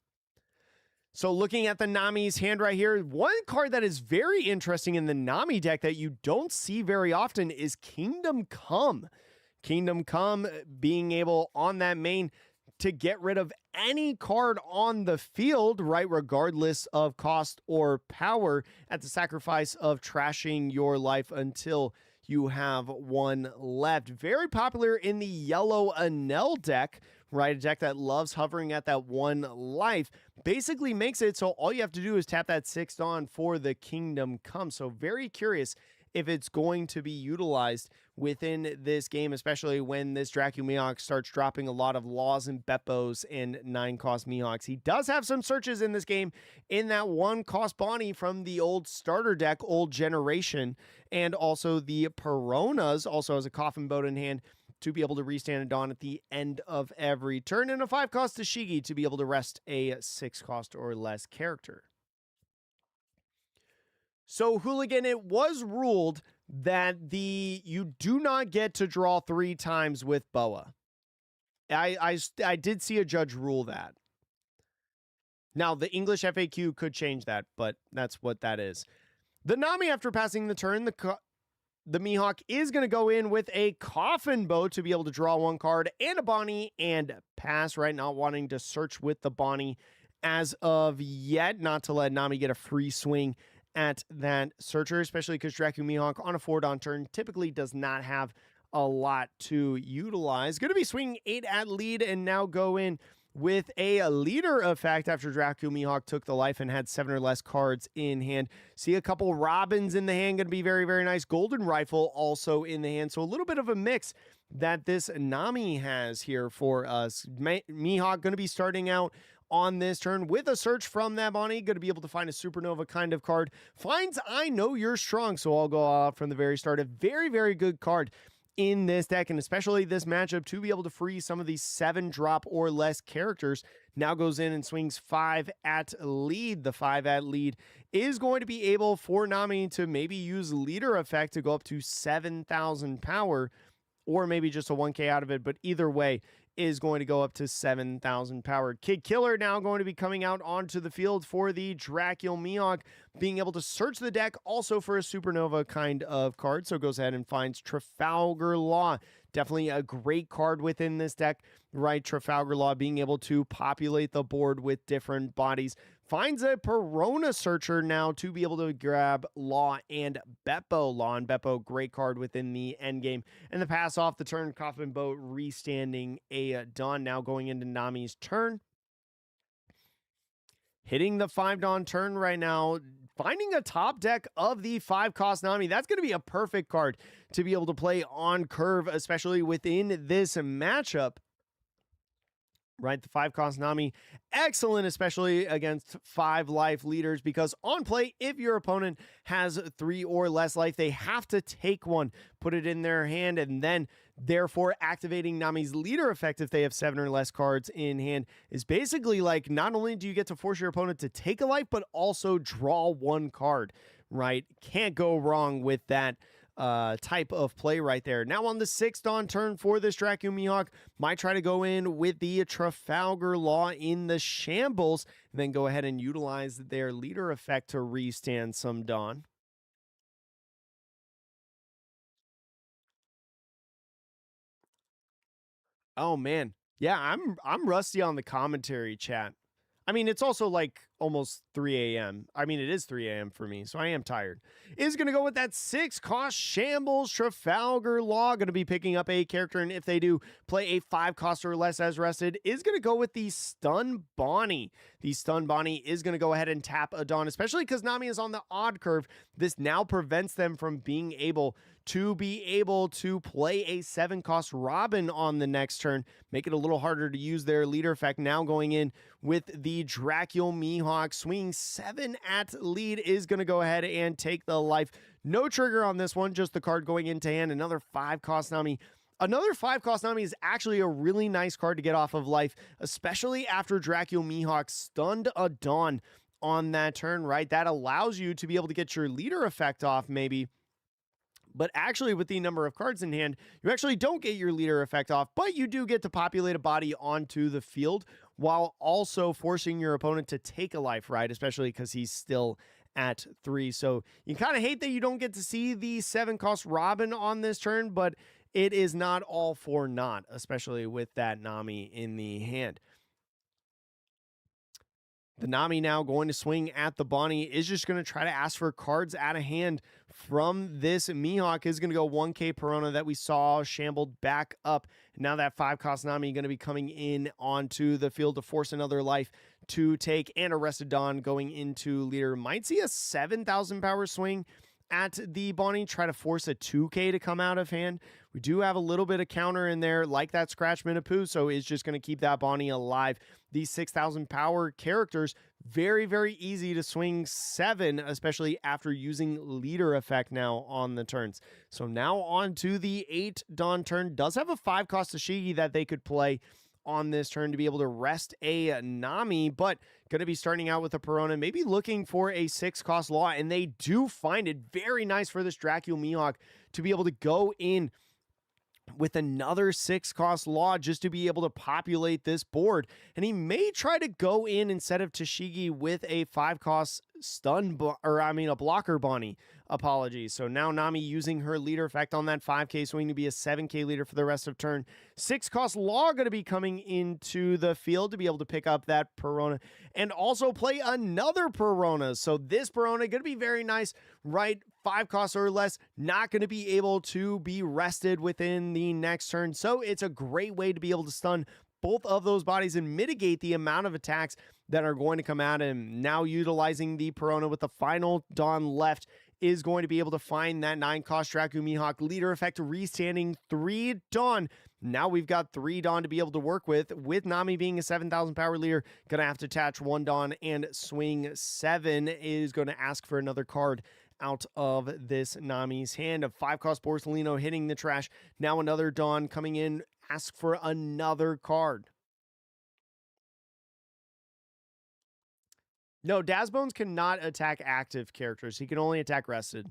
So looking at the Nami's hand right here, one card that is very interesting in the Nami deck that you don't see very often is Kingdom Come. Kingdom Come being able on that main to get rid of any card on the field, right, regardless of cost or power, at the sacrifice of trashing your life until you have 1 left. Very popular in the yellow Anel deck, right? A deck that loves hovering at that 1 life. Basically makes it so all you have to do is tap that 6 Dawn for the Kingdom Come. So very curious if it's going to be utilized within this game, especially when this Dracula Mihawk starts dropping a lot of Laws and Beppos and 9-cost Mihawks. He does have some searches in this game in that 1-cost Bonnie from the old starter deck, old generation, and also the Peronas, also has a Coffin Boat in hand. to be able to restand a Dawn at the end of every turn, and a 5-cost Tashigi to be able to rest a 6-cost or less character. So, Hooligan, it was ruled that you do not get to draw 3 times with Boa. I did see a judge rule that. Now, the English FAQ could change that, but that's what that is. The Nami, after passing the turn, the Mihawk is going to go in with a Coffin Bow to be able to draw 1 card and a Bonnie and pass, right? Not wanting to search with the Bonnie as of yet, not to let Nami get a free swing at that searcher, especially because Dracu Mihawk on a 4-Dawn turn typically does not have a lot to utilize. Going to be swinging 8 at lead and now go in with a leader effect after Dracu Mihawk took the life and had 7 or less cards in hand. See a couple Robins in the hand, going to be very, very nice. Golden Rifle also in the hand. So a little bit of a mix that this Nami has here for us. Mihawk going to be starting out on this turn with a search from that Bonnie. Going to be able to find a Supernova kind of card. Finds I Know You're Strong. So I'll go off from the very start. A very, very good card in this deck, and especially this matchup, to be able to free some of these 7-drop or less characters. Now goes in and swings 5 at lead. The 5 at lead is going to be able for Nami to maybe use leader effect to go up to 7,000 power, or maybe just a 1k out of it, but either way is going to go up to 7,000 power. Kid Killer now going to be coming out onto the field for the Dracul Mihawk, being able to search the deck also for a Supernova kind of card. So goes ahead and finds Trafalgar Law. Definitely a great card within this deck, right? Trafalgar Law being able to populate the board with different bodies. Finds a Perona Searcher now to be able to grab Law and Beppo. Law and Beppo, great card within the endgame. And the pass off the turn, Coffin Boat restanding a Dawn. Now going into Nami's turn. Hitting the 5-Dawn turn right now. Finding a top deck of the 5-cost Nami. That's going to be a perfect card to be able to play on curve, especially within this matchup. Right, the 5-cost Nami, excellent, especially against 5 life leaders, because on play, if your opponent has 3 or less life, they have to take 1, put it in their hand, and then therefore activating Nami's leader effect if they have 7 or less cards in hand is basically like, not only do you get to force your opponent to take a life, but also draw 1 card, right? Can't go wrong with that type of play right there. Now on the 6th-Dawn turn for this Dracu Mihawk, might try to go in with the Trafalgar Law in the shambles, and then go ahead and utilize their leader effect to restand some Dawn. Oh man, yeah, I'm rusty on the commentary, chat. I mean, it's also like almost 3 a.m. I mean, it is 3 a.m. for me, so I am tired. Is going to go with that 6-cost Shambles Trafalgar Law. Going to be picking up a character, and if they do play a 5-cost or less as rested, is going to go with the Stun Bonnie. The Stun Bonnie is going to go ahead and tap a Dawn, especially because Nami is on the odd curve. This now prevents them from being able to play a 7-cost Robin on the next turn, make it a little harder to use their leader effect. Now going in with the Dracul Mihawk, swinging 7 at lead, is going to go ahead and take the life. No trigger on this one, just the card going into hand. Another 5-cost Nami. Another 5-cost Nami is actually a really nice card to get off of life, especially after Dracul Mihawk stunned a Dawn on that turn, right? That allows you to be able to get your leader effect off maybe. But actually, with the number of cards in hand, you actually don't get your leader effect off, but you do get to populate a body onto the field while also forcing your opponent to take a life, right? Especially because he's still at 3. So you kind of hate that you don't get to see the 7-cost Robin on this turn, but it is not all for naught, especially with that Nami in the hand. The Nami now going to swing at the Bonnie, is just going to try to ask for cards out of hand from this Mihawk. Is going to go 1k Perona that we saw shambled back up. Now that 5-cost Nami going to be coming in onto the field to force another life to take, and Arrested Dawn going into leader. Might see a 7,000 power swing at the Bonnie, try to force a 2K to come out of hand. We do have a little bit of counter in there, like that Scratch Minapoo, so it's just going to keep that Bonnie alive. These 6,000 power characters, very, very easy to swing 7, especially after using leader effect now on the turns. So now on to the 8 Dawn turn. Does have a 5-cost Tashigi that they could play on this turn to be able to rest a Nami, but going to be starting out with a Perona, maybe looking for a 6-cost Law, and they do find it very nice for this Dracula Mihawk to be able to go in with another 6-cost Law just to be able to populate this board. And he may try to go in instead of Tashigi with a 5-cost a blocker Bonnie. Apologies. So now Nami using her leader effect on that 5K swing to be a 7K leader for the rest of turn. 6-cost Law going to be coming into the field to be able to pick up that Perona and also play another Perona. So this Perona going to be very nice, right? 5 costs or less, not going to be able to be rested within the next turn. So it's a great way to be able to stun both of those bodies and mitigate the amount of attacks that are going to come at him. Now utilizing the Perona with the final Dawn left is going to be able to find that 9-cost Draku Mihawk leader effect, restanding 3 Dawn. Now we've got 3 Dawn to be able to work with Nami being a 7,000 power leader. Gonna have to attach 1 Dawn and swing 7 is going to ask for another card out of this Nami's hand. A 5-cost Borsalino hitting the trash. Now another Dawn coming in, ask for another card. No, Dazbones cannot attack active characters. He can only attack rested.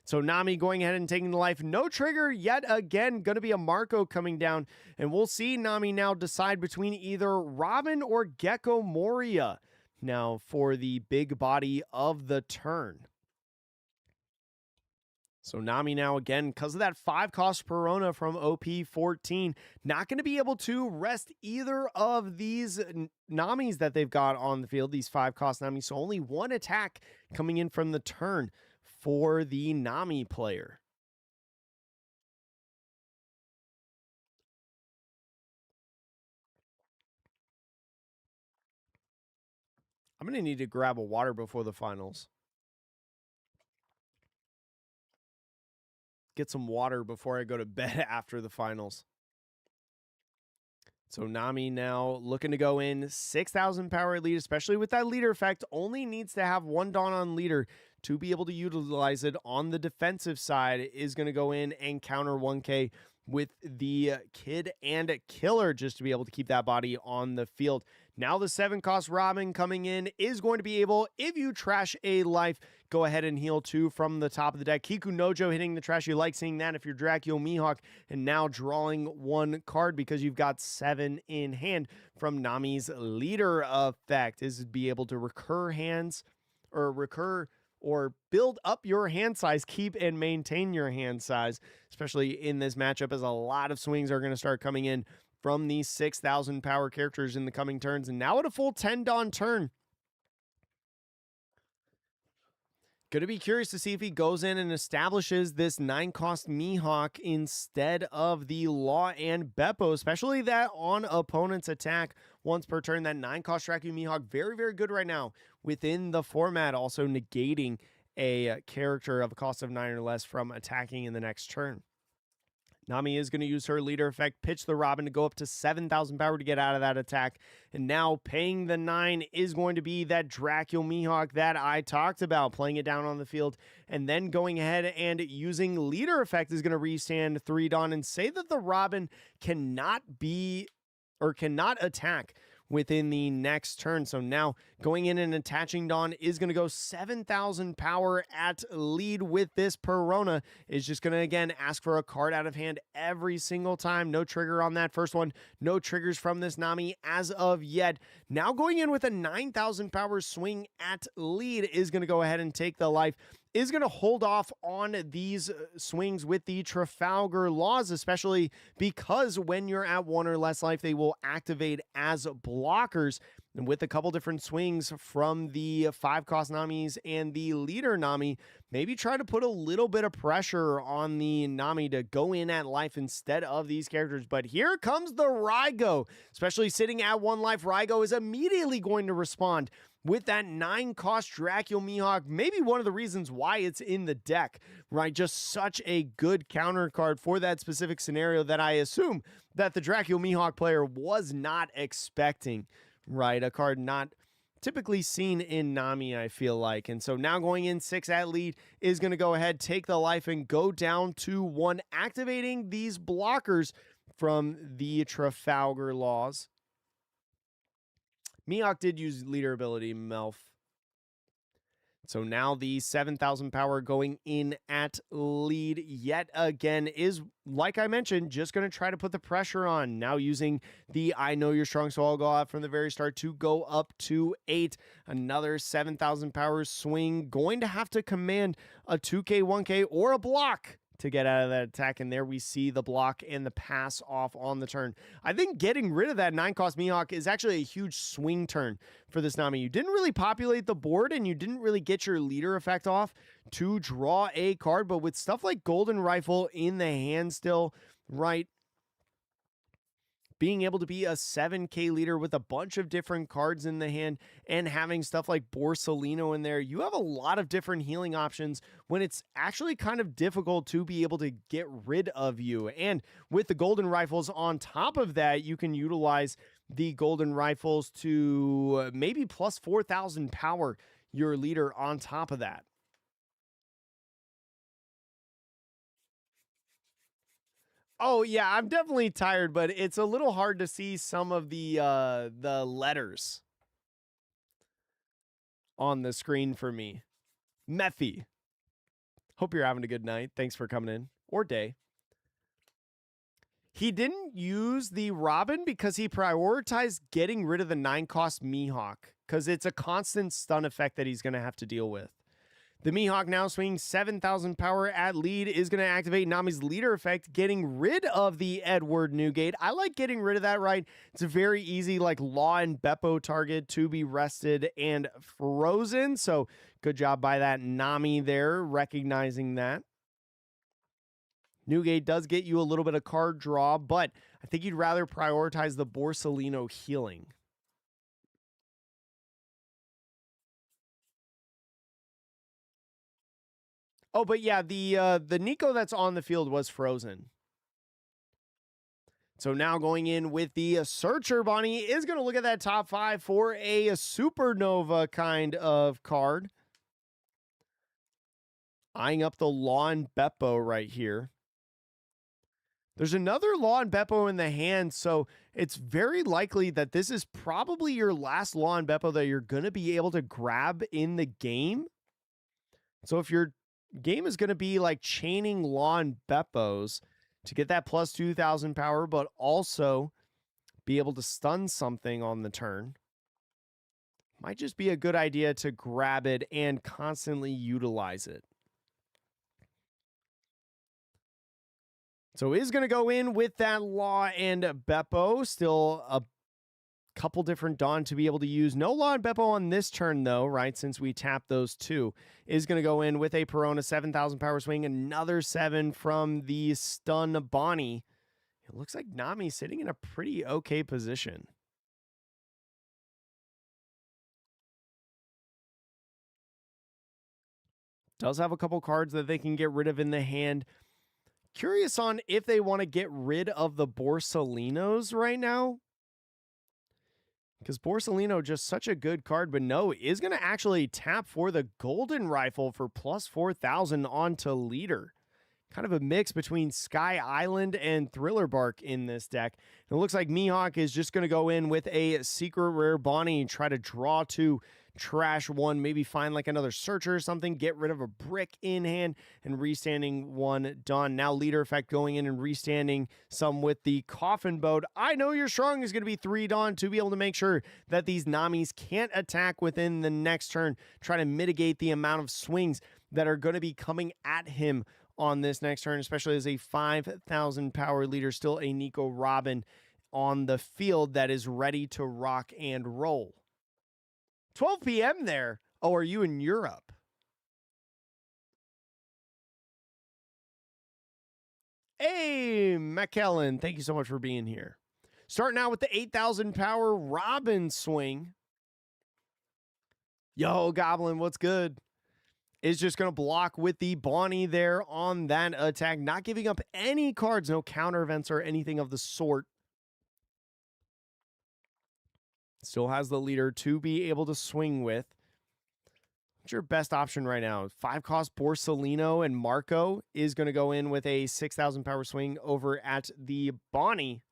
So Nami going ahead and taking the life. No trigger yet again. Going to be a Marco coming down. And we'll see Nami now decide between either Robin or Gecko Moria now for the big body of the turn. So Nami now again, because of that 5-cost Perona from OP15, not going to be able to rest either of these Namis that they've got on the field, these 5-cost Namis. So only 1 attack coming in from the turn for the Nami player. I'm going to need to grab a water before the finals. Get some water before I go to bed after the finals. So Nami now looking to go in 6,000 power lead, especially with that leader effect. Only needs to have 1 Dawn on leader to be able to utilize it on the defensive side. Is going to go in and counter 1K with the Kid and Killer just to be able to keep that body on the field. Now the 7-cost Robin coming in is going to be able, if you trash a life, go ahead and heal 2 from the top of the deck. Kiku Nojo hitting the trash. You like seeing that if you're Dracula Mihawk, and now drawing 1 card because you've got 7 in hand from Nami's leader effect. Is to be able to recur hands or build up your hand size, keep and maintain your hand size, especially in this matchup, as a lot of swings are going to start coming in from these 6,000 power characters in the coming turns. And now at a full 10 Dawn turn, going to be curious to see if he goes in and establishes this 9-cost Mihawk instead of the Law and Beppo, especially that on opponent's attack once per turn. That 9-cost Dracula Mihawk, very, very good right now within the format, also negating a character of a cost of 9 or less from attacking in the next turn. Nami is going to use her leader effect, pitch the Robin to go up to 7,000 power to get out of that attack. And now paying the 9 is going to be that Dracula Mihawk that I talked about, playing it down on the field. And then going ahead and using leader effect is going to restand 3 Dawn and say that the Robin cannot attack within the next turn. So now going in and attaching Dawn is going to go 7,000 power at lead with this Perona. Is just going to, again, ask for a card out of hand every single time. No trigger on that first one. No triggers from this Nami as of yet. Now going in with a 9,000 power swing at lead is going to go ahead and take the life. Is going to hold off on these swings with the Trafalgar Laws, especially because when you're at 1 or less life, they will activate as blockers. And with a couple different swings from the 5-cost Namis and the leader Nami, maybe try to put a little bit of pressure on the Nami to go in at life instead of these characters. But here comes the Raigo, especially sitting at 1 life. Raigo is immediately going to respond with that 9-cost Dracula Mihawk, maybe one of the reasons why it's in the deck, right? Just such a good counter card for that specific scenario that I assume that the Dracula Mihawk player was not expecting, right? A card not typically seen in Nami, I feel like. And so now going in 6 at lead is going to go ahead, take the life, and go down to 1, activating these blockers from the Trafalgar Laws. Mihawk did use leader ability, Melf. So now the 7,000 power going in at lead yet again is, like I mentioned, just going to try to put the pressure on. Now using the I know you're strong, so I'll go out from the very start to go up to 8. Another 7,000 power swing. Going to have to command a 2K, 1K, or a block to get out of that attack. And there we see the block and the pass off on the turn. I think getting rid of that 9-cost Mihawk is actually a huge swing turn for this Nami. You didn't really populate the board and you didn't really get your leader effect off to draw a card, but with stuff like Golden Rifle in the hand still, right? Being able to be a 7K leader with a bunch of different cards in the hand and having stuff like Borsalino in there, you have a lot of different healing options when it's actually kind of difficult to be able to get rid of you. And with the Golden Rifles on top of that, you can utilize the Golden Rifles to maybe plus 4,000 power your leader on top of that. Oh yeah, I'm definitely tired, but it's a little hard to see some of the letters on the screen for me. Methy. Hope you're having a good night. Thanks for coming in. Or day. He didn't use the Robin because he prioritized getting rid of the 9-cost Mihawk, because it's a constant stun effect that he's going to have to deal with. The Mihawk now swinging 7,000 power at lead is going to activate Nami's leader effect, getting rid of the Edward Newgate. I like getting rid of that, right? It's a very easy, like, Law and Beppo target to be rested and frozen. So good job by that Nami there, recognizing that. Newgate does get you a little bit of card draw, but I think you'd rather prioritize the Borsalino healing. Oh, but yeah, the Nico that's on the field was frozen. So now going in with the Searcher, Bonnie is going to look at that top 5 for a supernova kind of card. Eyeing up the Law and Beppo right here. There's another Law and Beppo in the hand, so it's very likely that this is probably your last Law and Beppo that you're going to be able to grab in the game. So if your game is going to be like chaining Law and Beppos to get that plus 2,000 power, but also be able to stun something on the turn, might just be a good idea to grab it and constantly utilize it. So is going to go in with that Law and Beppo. Still a couple different Dawn to be able to use. No Law and Beppo on this turn, though, right? Since we tapped those two. Is going to go in with a Perona 7,000 power swing. Another 7 from the Stun Bonnie. It looks like Nami's sitting in a pretty okay position. Does have a couple cards that they can get rid of in the hand. Curious on if they want to get rid of the Borsalinos right now. Because Borsalino, just such a good card, but no, is going to actually tap for the Golden Rifle for plus 4,000 onto leader. Kind of a mix between Sky Island and Thriller Bark in this deck. And it looks like Mihawk is just going to go in with a secret rare Bonnie and try to draw 2, trash 1, maybe find like another Searcher or something, get rid of a brick in hand, and restanding 1 done. Now leader effect going in and restanding some with the Coffin Boat. I know you're strong is going to be 3 done to be able to make sure that these Namis can't attack within the next turn, try to mitigate the amount of swings that are going to be coming at him on this next turn, especially as a 5,000 power leader, still a Nico Robin on the field that is ready to rock and roll. 12 p.m. there. Oh, are you in Europe? Hey, McKellen, thank you so much for being here. Starting out with the 8,000 power Robin swing. Yo, Goblin, what's good? Is just going to block with the Bonnie there on that attack, not giving up any cards, no counter events or anything of the sort. Still has the leader to be able to swing with. What's your best option right now? 5-cost Borsalino and Marco is going to go in with a 6,000 power swing over at the Bonnie.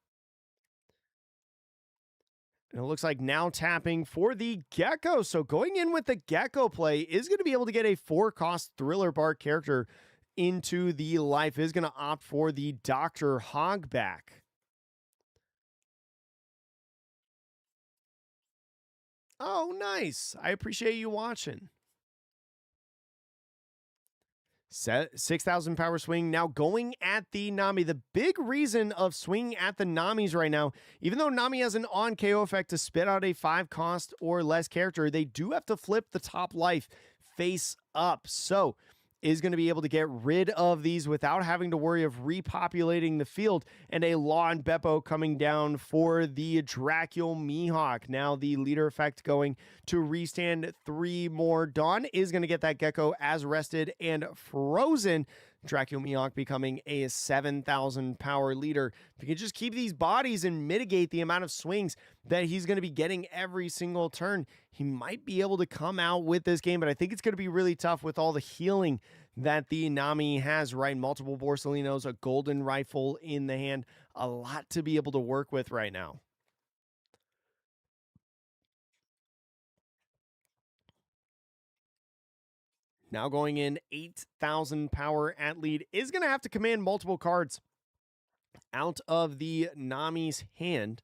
And it looks like now tapping for the Gecko. So going in with the Gecko play is going to be able to get a 4-cost Thriller Bar character into the life. Is going to opt for the Dr. Hogback. Oh, nice. I appreciate you watching. 6,000 power swing now going at the Nami. The big reason of swinging at the Namis right now, even though Nami has an on KO effect to spit out a 5-cost or less character, they do have to flip the top life face up. So is going to be able to get rid of these without having to worry of repopulating the field, and a Lon Beppo coming down for the Dracul Mihawk. Now the leader effect going to restand 3 more. Dawn is going to get that Gecko as rested and frozen. Dracul Mihawk becoming a 7,000 power leader. If you can just keep these bodies and mitigate the amount of swings that he's going to be getting every single turn, he might be able to come out with this game, but I think it's going to be really tough with all the healing that the Nami has, right? Multiple Borsalinos, a golden rifle in the hand, a lot to be able to work with right now. Now going in 8,000 power at lead, is going to have to command multiple cards out of the Nami's hand,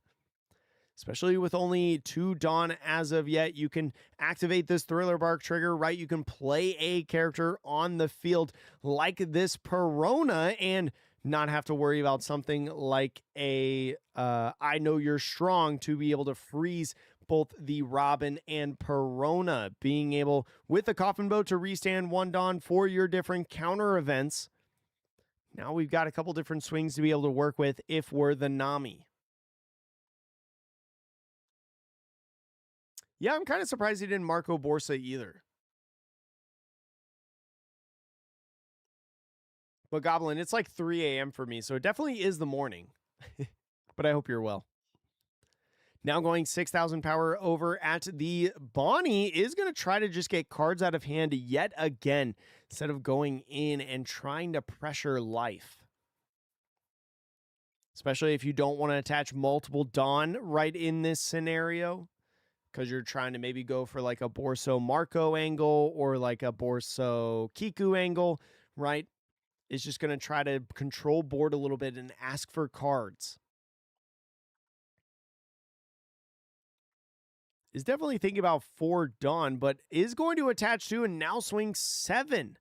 especially with only 2 Dawn as of yet. You can activate this Thriller Bark trigger, right? You can play a character on the field like this Perona and not have to worry about something like a I Know You're Strong to be able to freeze both the Robin and Perona. Being able, with the Coffin Boat, to restand 1 Dawn for your different counter events. Now we've got a couple different swings to be able to work with if we're the Nami. Yeah, I'm kind of surprised he didn't Marco Borsa either. But Goblin, it's like 3 a.m. for me, so it definitely is the morning. But I hope you're well. Now going 6,000 power over at the Bonnie, is going to try to just get cards out of hand yet again, instead of going in and trying to pressure life. Especially if you don't want to attach multiple Dawn right in this scenario, because you're trying to maybe go for like a Borso Marco angle or like a Borso Kiku angle, right? It's just going to try to control board a little bit and ask for cards. Is definitely thinking about 4 Dawn, but is going to attach 2 and now swing 7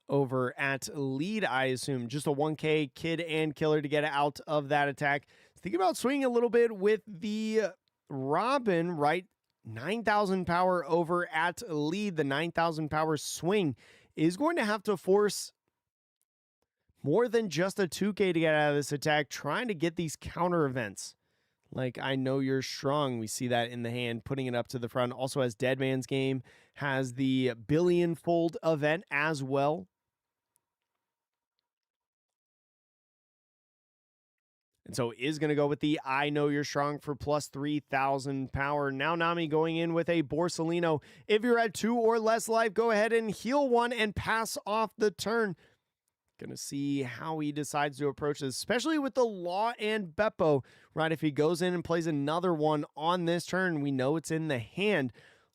over at lead, I assume. Just a 1K Kid and Killer to get out of that attack. Thinking about swinging a little bit with the Robin, right? 9,000 power over at lead. The 9,000 power swing is going to have to force more than just a 2K to get out of this attack, trying to get these counter events. Like, I Know You're Strong. We see that in the hand, putting it up to the front. Also has Dead Man's Game, has the Billion Fold event as well. And so is going to go with the I Know You're Strong for plus 3,000 power. Now Nami going in with a Borsalino. If you're at 2 or less life, go ahead and heal 1 and pass off the turn. Gonna see how he decides to approach this, especially with the Law and Beppo, right? If he goes in and plays another one on this turn, we know it's in the hand.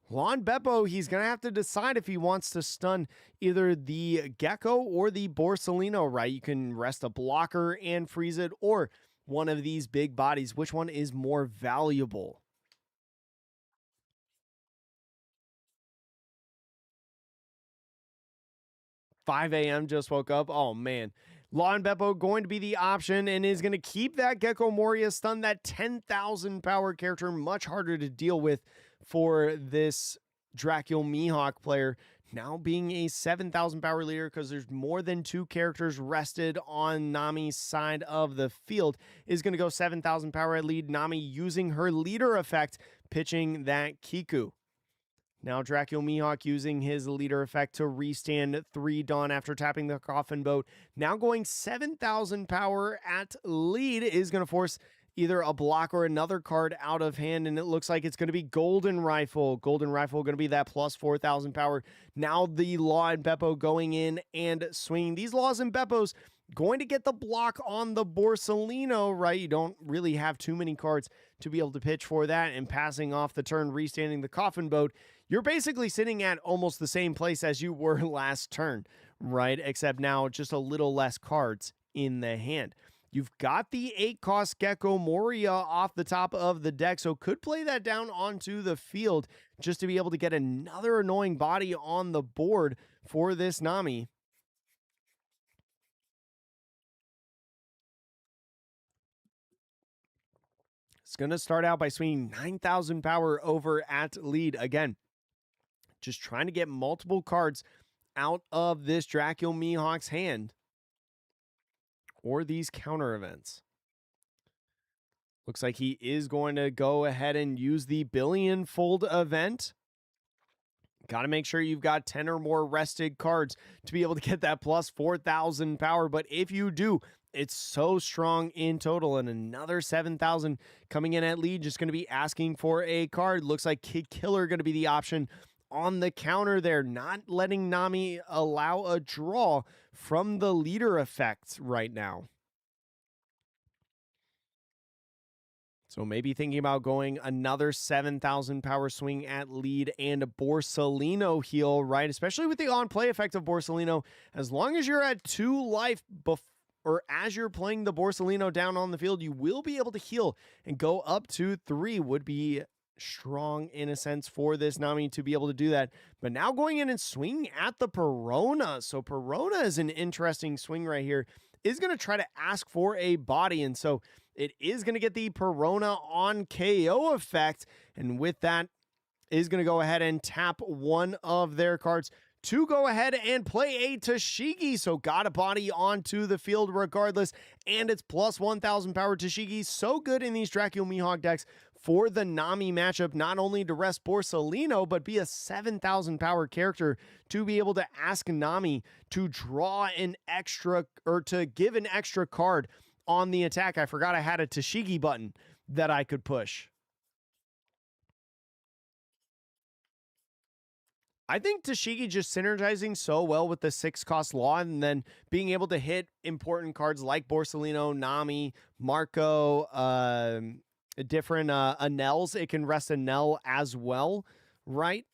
Law and Beppo, he's gonna have to decide if he wants to stun either the Gecko or the Borsalino, right? You can rest a blocker and freeze it, or one of these big bodies. Which one is more valuable? 5 a.m. just woke up. Oh, man. Law and Beppo going to be the option and is going to keep that Gecko Moria stun, that 10,000 power character, much harder to deal with for this Dracul Mihawk player. Now being a 7,000 power leader, because there's more than 2 characters rested on Nami's side of the field, is going to go 7,000 power at lead. Nami using her leader effect, pitching that Kiku. Now Dracula Mihawk using his leader effect to restand 3 Dawn after tapping the Coffin Boat. Now going 7,000 power at lead is going to force either a block or another card out of hand, and it looks like it's going to be Golden Rifle. Golden Rifle going to be that plus 4,000 power. Now the Law and Beppo going in and swinging. These Laws and Beppos going to get the block on the Borsalino, right? You don't really have too many cards to be able to pitch for that, and passing off the turn, restanding the Coffin Boat. You're basically sitting at almost the same place as you were last turn, right? Except now just a little less cards in the hand. You've got the 8-cost Gecko Moria off the top of the deck, so could play that down onto the field just to be able to get another annoying body on the board for this Nami. It's going to start out by swinging 9,000 power over at lead. Again, just trying to get multiple cards out of this Dracula Mihawk's hand or these counter events. Looks like he is going to go ahead and use the Billion Fold event. Got to make sure you've got 10 or more rested cards to be able to get that plus 4,000 power. But if you do, it's so strong in total. And another 7,000 coming in at lead, just going to be asking for a card. Looks like Kid Killer going to be the option on the counter there, not letting Nami allow a draw from the leader effect right now. So maybe thinking about going another 7,000 power swing at lead and a Borsalino heal, right? Especially with the on-play effect of Borsalino. As long as you're at 2 life or as you're playing the Borsalino down on the field, you will be able to heal and go up to 3 would be strong in a sense for this Nami to be able to do that. But now going in and swinging at the Perona. So Perona is an interesting swing right here. Is going to try to ask for a body, and so it is going to get the Perona on KO effect, and with that is going to go ahead and tap one of their cards to go ahead and play a Tashigi. So got a body onto the field regardless, and it's plus 1,000 power. Tashigi so good in these Dracula Mihawk decks for the Nami matchup, not only to rest Borsalino, but be a 7,000 power character to be able to ask Nami to draw an extra, or to give an extra card on the attack. I forgot I had a Tashigi button that I could push. I think Tashigi just synergizing so well with the 6-cost Law, and then being able to hit important cards like Borsalino, Nami, Marco, different Anels. It can rest Anel as well, right?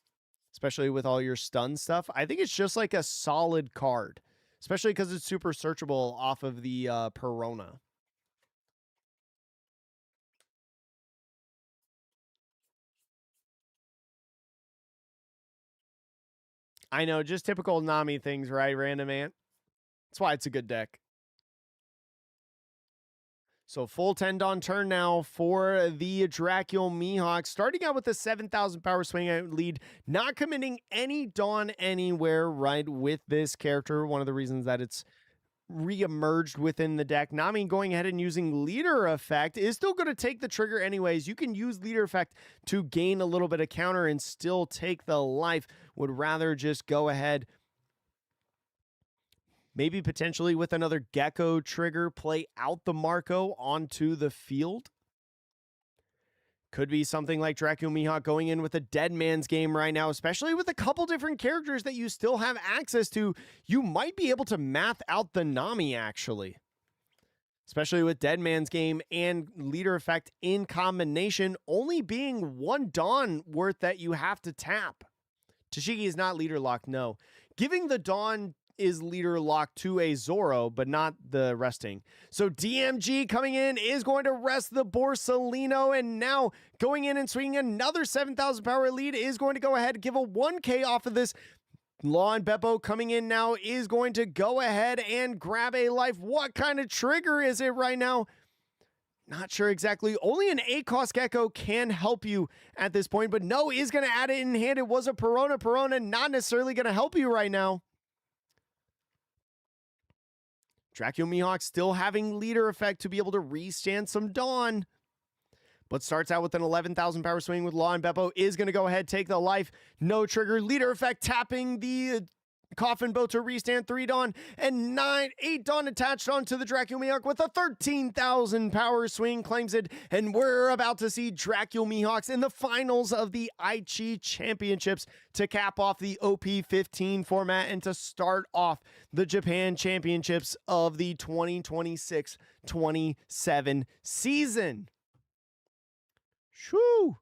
Especially with all your stun stuff. I think it's just like a solid card, especially because it's super searchable off of the Perona. I know, just typical Nami things, right, Random Ant? That's why it's a good deck. So full 10 Dawn turn now for the Dracula Mihawk. Starting out with a 7,000 power swing out lead. Not committing any Dawn anywhere, right, with this character. One of the reasons that it's re-emerged within the deck. Nami going ahead and using leader effect is still going to take the trigger anyways. You can use leader effect to gain a little bit of counter and still take the life. Would rather just go ahead, maybe potentially with another Gecko trigger, play out the Marco onto the field. Could be something like Dracula Mihawk going in with a Dead Man's Game right now, especially with a couple different characters that you still have access to. You might be able to math out the Nami, actually. Especially with Dead Man's Game and leader effect in combination, only being 1 Dawn worth that you have to tap. Tashigi is not leader locked, no. Giving the Dawn is leader locked to a Zoro, but not the resting. So DMG coming in is going to rest the Borsalino, and now going in and swinging another 7,000 power lead is going to go ahead and give a 1K off of this. Law and Beppo coming in now is going to go ahead and grab a life. What kind of trigger is it right now? Not sure exactly. Only an 8-cost Gecko can help you at this point, but no, is going to add it in hand. It was a Perona. Perona not necessarily going to help you right now. Dracula Mihawk still having leader effect to be able to restand some Dawn. but starts out with an 11,000 power swing with Law, and Beppo is going to go ahead, take the life, no trigger, leader effect, tapping the Coffin Bow to restand 3 Dawn, and 8 Dawn attached onto the Dracula Mihawk with a 13,000 power swing, claims it, and we're about to see Dracula Mihawks in the finals of the Aichi Championships to cap off the OP15 format and to start off the Japan Championships of the 2026-27 season. Shoo!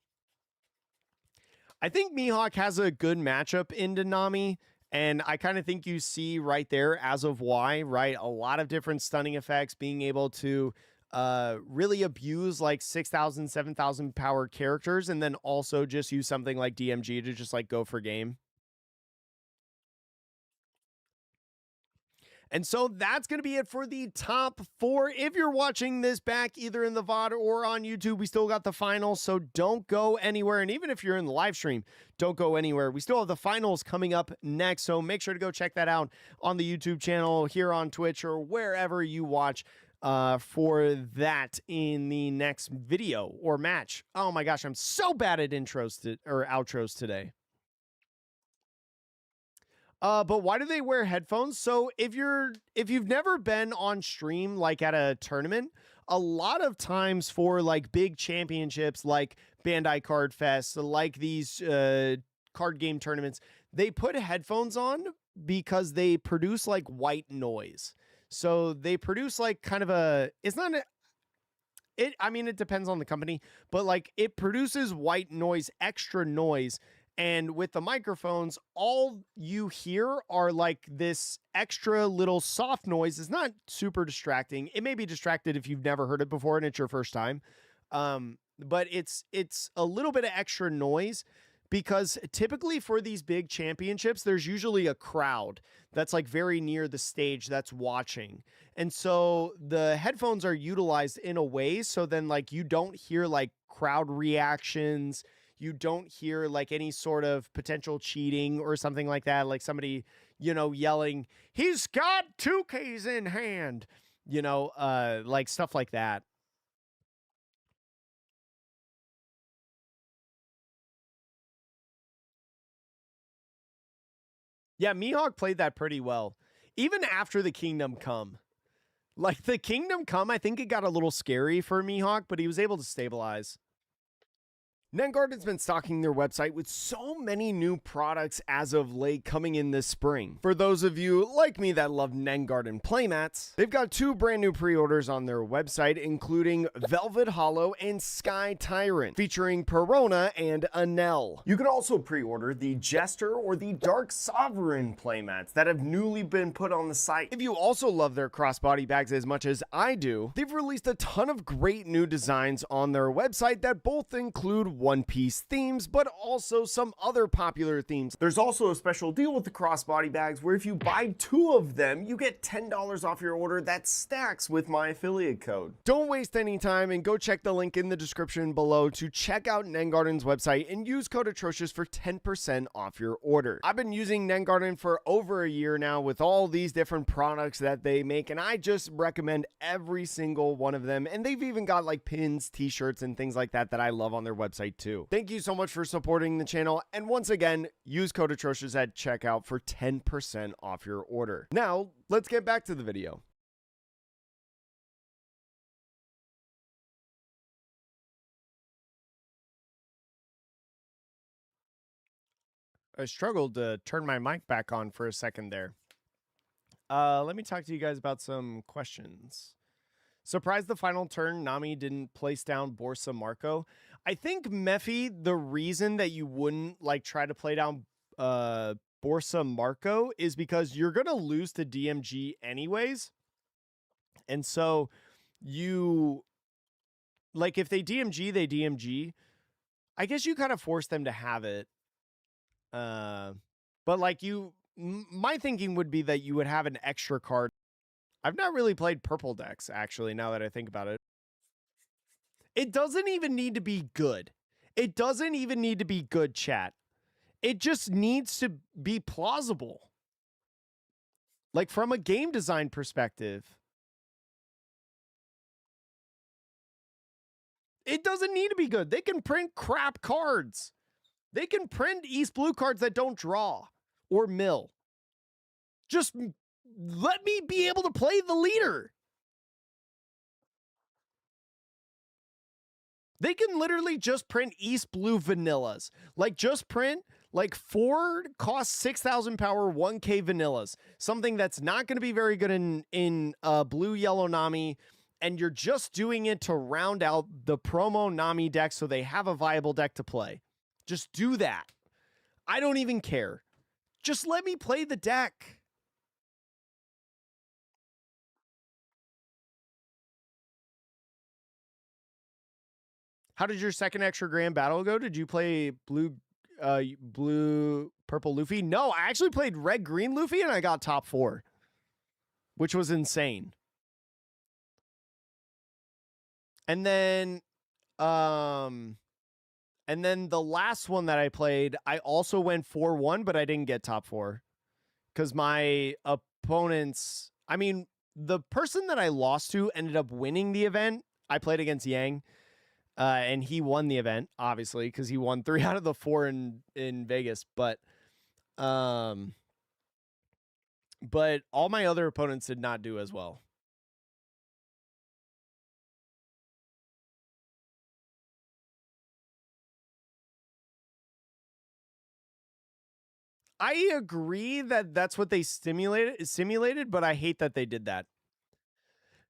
I think Mihawk has a good matchup into Nami, and I kind of think you see right there as of why, right? A lot of different stunning effects, being able to really abuse like 6,000, 7,000 power characters, and then also just use something like DMG to just like go for game. And so that's going to be it for the top 4. If you're watching this back either in the VOD or on YouTube, we still got the finals, so don't go anywhere. And even if you're in the live stream, don't go anywhere. We still have the finals coming up next, so make sure to go check that out on the YouTube channel, here on Twitch, or wherever you watch for that in the next video or match. Oh my gosh, I'm so bad at intros or outros today. But why do they wear headphones? So if you've never been on stream, like at a tournament, a lot of times for like big championships, like Bandai Card Fest, like these card game tournaments, they put headphones on because they produce like white noise. So they produce like kind of a, it's not I mean, it depends on the company, but like it produces white noise, extra noise. And with the microphones, all you hear are like this extra little soft noise. It's not super distracting. It may be distracted if you've never heard it before and it's your first time. But it's a little bit of extra noise, because typically for these big championships, there's usually a crowd that's like very near the stage that's watching. And so the headphones are utilized in a way so then like you don't hear like crowd reactions. You don't hear like any sort of potential cheating or something like that. Like somebody, yelling, "He's got 2Ks in hand," like stuff like that. Yeah, Mihawk played that pretty well. Even after the Kingdom Come. Like the Kingdom Come, I think it got a little scary for Mihawk, but he was able to stabilize. Nengarden's been stocking their website with so many new products as of late coming in this spring. For those of you like me that love Nengarden playmats, they've got 2 brand new pre-orders on their website, including Velvet Hollow and Sky Tyrant, featuring Perona and Anel. You can also pre-order the Jester or the Dark Sovereign playmats that have newly been put on the site. If you also love their crossbody bags as much as I do, they've released a ton of great new designs on their website that both include One Piece themes, but also some other popular themes. There's also a special deal with the crossbody bags where if you buy 2 of them, you get $10 off your order that stacks with my affiliate code. Don't waste any time and go check the link in the description below to check out Nengarden's website and use code Atrocious for 10% off your order. I've been using Nengarden for over a year now with all these different products that they make, and I just recommend every single one of them. And they've even got like pins, t-shirts, and things like that that I love on their website too. Thank you so much for supporting the channel, and once again, use code Atrocious at checkout for 10% off your order. Now, let's get back to the video. I struggled to turn my mic back on for a second there. Let me talk to you guys about some questions. Surprised the final turn Nami didn't place down Borsa Marco. I think, Mephi, the reason that you wouldn't like try to play down Borsa Marco is because you're going to lose to DMG anyways. And so you, like, if they DMG, they DMG. I guess you kind of force them to have it. But like my thinking would be that you would have an extra card. I've not really played purple decks, actually, now that I think about it. It doesn't even need to be good. It doesn't even need to be good, chat. It just needs to be plausible. Like, from a game design perspective. It doesn't need to be good. They can print crap cards. They can print East Blue cards that don't draw or mill. Just let me be able to play the leader. They can literally just print East Blue vanillas. Like, just print like 4 cost 6,000 power 1k vanillas. Something that's not going to be very good in blue yellow Nami, and you're just doing it to round out the promo Nami deck so they have a viable deck to play. Just do that. I don't even care. Just let me play the deck. How did your second extra grand battle go? Did you play blue, purple Luffy? No, I actually played red, green Luffy, and I got top 4, which was insane. And then, the last one that I played, I also went 4-1, but I didn't get top 4 because my opponents. I mean, the person that I lost to ended up winning the event. I played against Yang. And he won the event, obviously, because he won 3 out of the 4 in Vegas. But all my other opponents did not do as well. I agree that that's what they simulated, but I hate that they did that.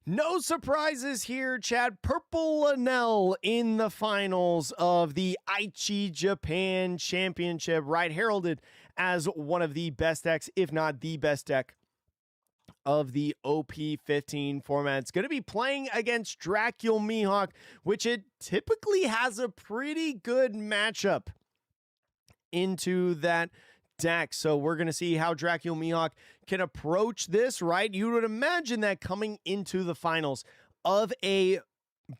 No surprises here, Chad. Purple Enel in the finals of the Aichi Japan Championship, right? Heralded as one of the best decks, if not the best deck of the OP15 format. It's going to be playing against Dracula Mihawk, which it typically has a pretty good matchup into that deck. So we're going to see how Dracula Mihawk can approach this, right? You would imagine that coming into the finals of a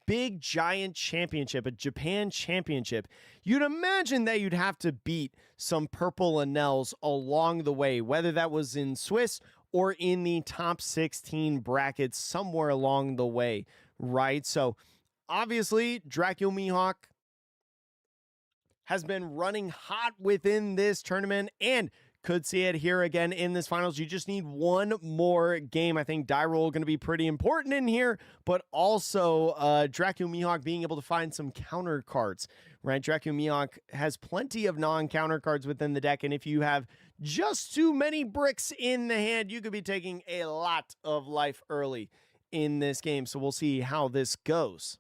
big giant championship, a Japan championship, you'd imagine that you'd have to beat some purple Enels along the way, whether that was in Swiss or in the top 16 brackets somewhere along the way, right? So obviously Dracula Mihawk has been running hot within this tournament and could see it here again in this finals. You just need one more game. I think die roll going to be pretty important in here, but also Dracula Mihawk being able to find some counter cards, right? Dracula Mihawk has plenty of non-counter cards within the deck, and if you have just too many bricks in the hand, you could be taking a lot of life early in this game. So we'll see how this goes.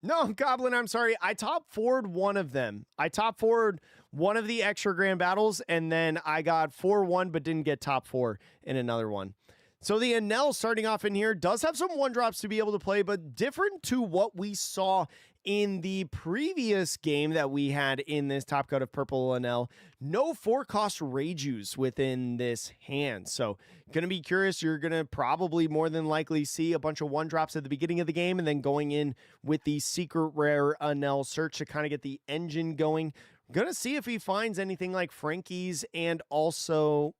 No, Goblin, I'm sorry. I top forward one of them. I top forward one of the extra grand battles, and then I got 4-1, but didn't get top 4 in another one. So the Enel starting off in here does have some 1-drops to be able to play, but different to what we saw in the previous game that we had in this top cut of purple Enel. No 4-cost Reijus within this hand. So going to be curious. You're going to probably more than likely see a bunch of 1-drops at the beginning of the game and then going in with the secret rare Enel search to kind of get the engine going. Going to see if he finds anything like Frankie's and also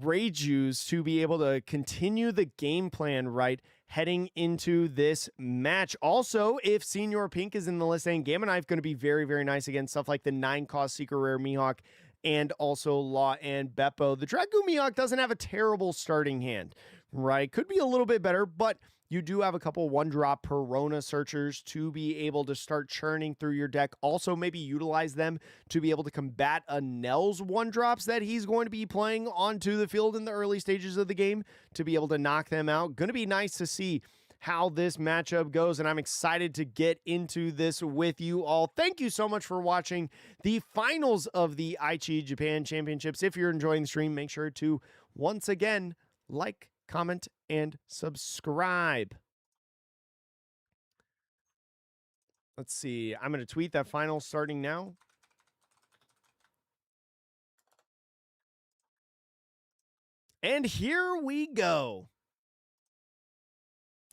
Reijus to be able to continue the game plan right heading into this match. Also, if Senior Pink is in the list and Gamma Knife, going to be very, very nice against stuff like the 9-cost Secret Rare Mihawk and also Law and Beppo. The Dragu Mihawk doesn't have a terrible starting hand, right? Could be a little bit better, but you do have a couple 1-drop Perona searchers to be able to start churning through your deck. Also, maybe utilize them to be able to combat Enel's 1-drops that he's going to be playing onto the field in the early stages of the game to be able to knock them out. Going to be nice to see how this matchup goes, and I'm excited to get into this with you all. Thank you so much for watching the finals of the Aichi Japan Championships. If you're enjoying the stream, make sure to once again like, comment, and subscribe. Let's see. I'm going to tweet that final starting now. And here we go.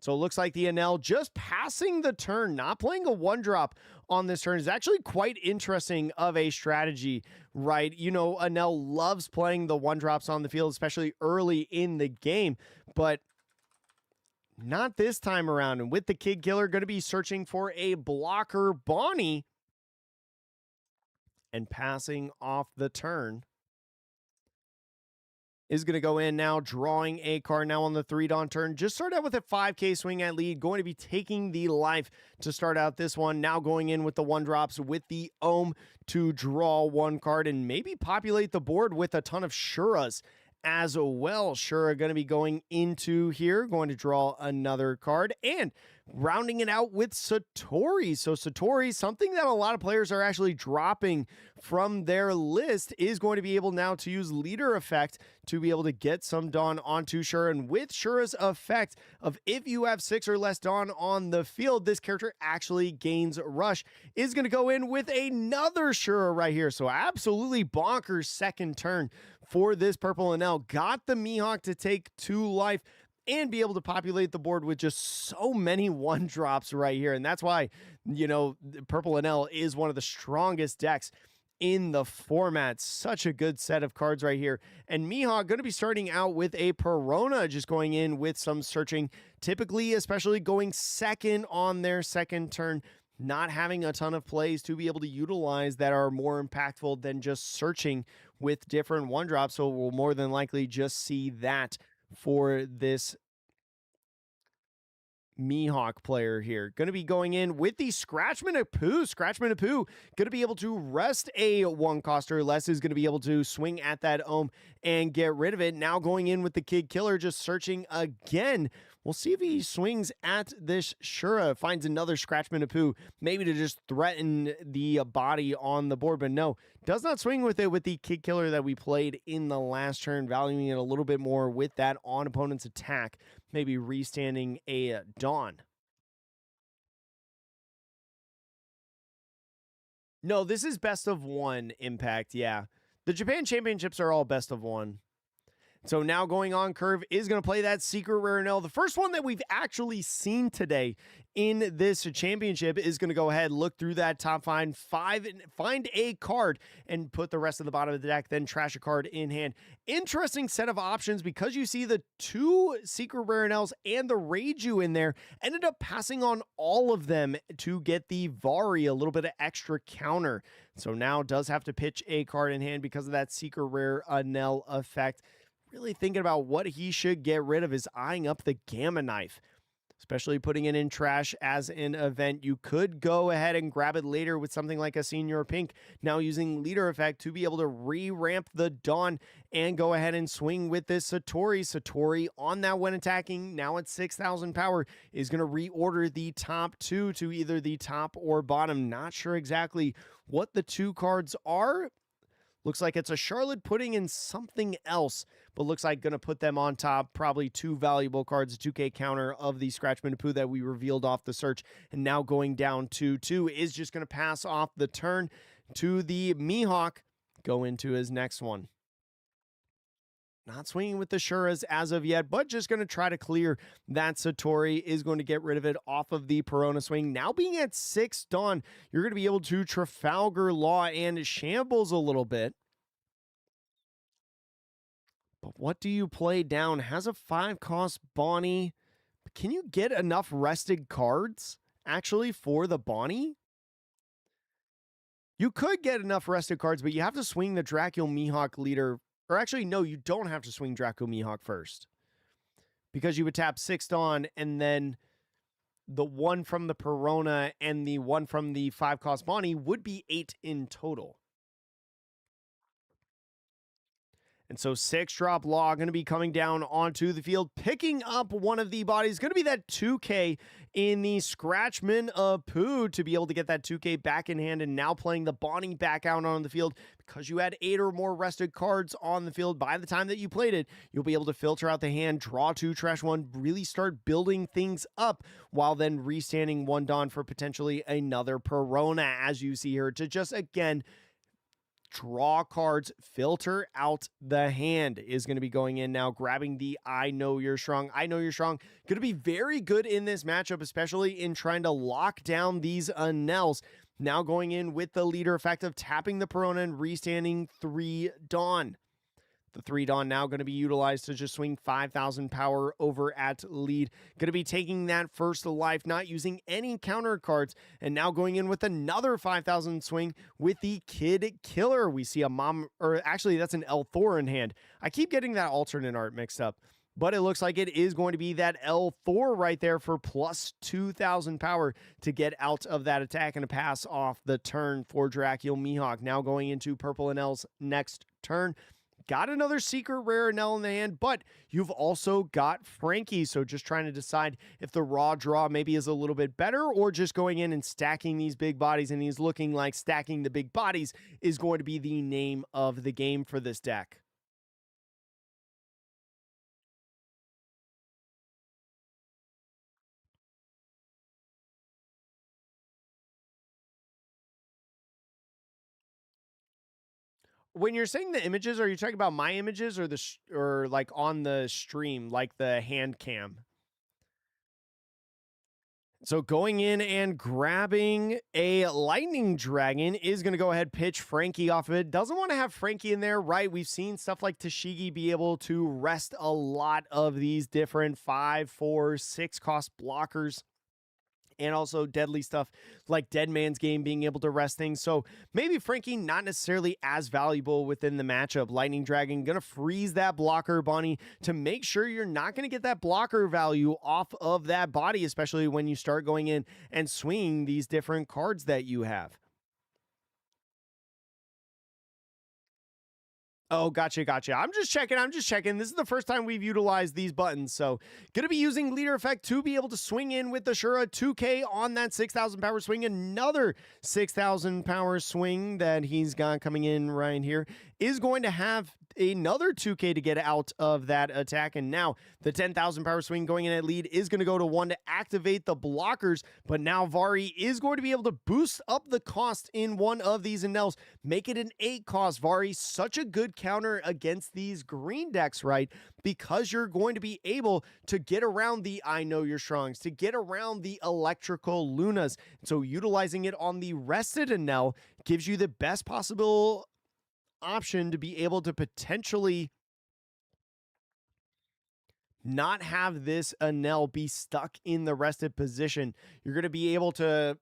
So it looks like the Enel just passing the turn, not playing a 1-drop on this turn is actually quite interesting of a strategy, right? You know, Enel loves playing the 1-drops on the field, especially early in the game, but not this time around. And with the Kid Killer, going to be searching for a blocker Bonnie and passing off the turn. Is going to go in now, drawing a card now on the 3-Dawn turn. Just start out with a 5K swing at lead. Going to be taking the life to start out this one. Now going in with the 1-drops with the Ohm to draw 1 card and maybe populate the board with a ton of Shuras as well. Shura going to be going into here, going to draw another card and rounding it out with Satori. So Satori, something that a lot of players are actually dropping from their list, is going to be able now to use leader effect to be able to get some Dawn onto Shura. And with Shura's effect of if you have 6 or less Dawn on the field, this character actually gains Rush, is going to go in with another Shura right here. So absolutely bonkers second turn for this purple Enel. Got the Mihawk to take 2 life and be able to populate the board with just so many 1-drops right here. And that's why, you know, purple Enel is one of the strongest decks in the format. Such a good set of cards right here. And Mihawk going to be starting out with a Perona, just going in with some searching, typically, especially going second on their second turn, not having a ton of plays to be able to utilize that are more impactful than just searching with different 1-drops. So we'll more than likely just see that for this Mihawk player here. Going to be going in with the Scratchman Apu. Scratchman Apu going to be able to rest a 1-coster. Les is going to be able to swing at that Ohm and get rid of it. Now going in with the Kid Killer, just searching again. We'll see if he swings at this Shura, finds another Scratchman Apu, maybe to just threaten the body on the board, but no, does not swing with it with the Kid Killer that we played in the last turn, valuing it a little bit more with that on opponent's attack, maybe restanding a Dawn. No, this is best of 1 Impact, yeah. The Japan Championships are all best of 1. So now going on, Curve is going to play that Secret Rare Enel. The first one that we've actually seen today in this championship is going to go ahead, look through that top find a card and put the rest of the bottom of the deck, then trash a card in hand. Interesting set of options because you see the 2 Secret Rare Enels and the Reiju in there. Ended up passing on all of them to get the Vari, a little bit of extra counter. So now does have to pitch a card in hand because of that Secret Rare Enel effect. Really thinking about what he should get rid of is eyeing up the Gamma Knife, especially putting it in trash as an event. You could go ahead and grab it later with something like a Senior Pink, now using leader effect to be able to re-ramp the Dawn and go ahead and swing with this Satori. Satori on that when attacking, now at 6,000 power, is going to reorder the top 2 to either the top or bottom. Not sure exactly what the 2 cards are. Looks like it's a Charlotte putting in something else, but looks like going to put them on top. Probably 2 valuable cards, a 2K counter of the Scratchman Apu that we revealed off the search. And now going down to 2 is just going to pass off the turn to the Mihawk. Go into his next one. Not swinging with the Shuras as of yet, but just going to try to clear that Satori. Is going to get rid of it off of the Perona swing. Now being at 6 Dawn, you're going to be able to Trafalgar Law and Shambles a little bit. But what do you play down? Has a 5-cost Bonnie. Can you get enough rested cards, actually, for the Bonnie? You could get enough rested cards, but you have to swing the Dracul Mihawk leader. Or actually, no, you don't have to swing Dracul Mihawk first. Because you would tap 6 Dawn, and then the 1 from the Perona and the 1 from the 5-cost Bonnie would be 8 in total. And so 6-drop Law going to be coming down onto the field, picking up one of the bodies. Going to be that 2K in the Scratchman Apu to be able to get that 2K back in hand, and now playing the Bonnie back out on the field because you had 8 or more rested cards on the field. By the time that you played it, you'll be able to filter out the hand, draw 2, trash 1, really start building things up while then restanding 1 Dawn for potentially another Perona, as you see here, to just, again, draw cards, filter out the hand is going to be going in now, grabbing the I Know You're Strong. I Know You're Strong, going to be very good in this matchup, especially in trying to lock down these Nels. Now going in with the leader effect of tapping the Perona and restanding 3 Dawn. The 3 Dawn now going to be utilized to just swing 5,000 power over at lead. Going to be taking that first life, not using any counter cards, and now going in with another 5,000 swing with the Kid Killer. We see a mom, or actually that's an L4 in hand. I keep getting that alternate art mixed up, but it looks like it is going to be that L4 right there for plus 2,000 power to get out of that attack and a pass off the turn for Dracula Mihawk. Now going into Purple and L's next turn. Got another secret rare Nell in the hand, but you've also got Frankie. So just trying to decide if the raw draw maybe is a little bit better or just going in and stacking these big bodies. And he's looking like stacking the big bodies is going to be the name of the game for this deck. When you're saying the images, are you talking about my images or or like on the stream, like the hand cam? So going in and grabbing a lightning dragon is going to go ahead, pitch Frankie off of it. Doesn't want to have Frankie in there, right? We've seen stuff like Tashigi be able to rest a lot of these different 5, 4, 6 cost blockers. And also deadly stuff like Dead Man's Game being able to rest things. So maybe Frankie not necessarily as valuable within the matchup. Lightning Dragon going to freeze that blocker, Bonnie, to make sure you're not going to get that blocker value off of that body, especially when you start going in and swinging these different cards that you have. Oh, gotcha. I'm just checking. This is the first time we've utilized these buttons. So going to be using leader effect to be able to swing in with the Shura 2K on that 6,000 power swing. Another 6,000 power swing that he's got coming in right here is going to have another 2K to get out of that attack. And now the 10,000 power swing going in at lead is going to go to 1 to activate the blockers. But now Vari is going to be able to boost up the cost in one of these Nels, make it an 8 cost. Vari, such a good counter against these green decks, right? Because you're going to be able to get around the I Know You're Strongs, to get around the electrical Lunas. So utilizing it on the rested Nel gives you the best possible option to be able to potentially not have this Nel be stuck in the rested position. You're going to be able to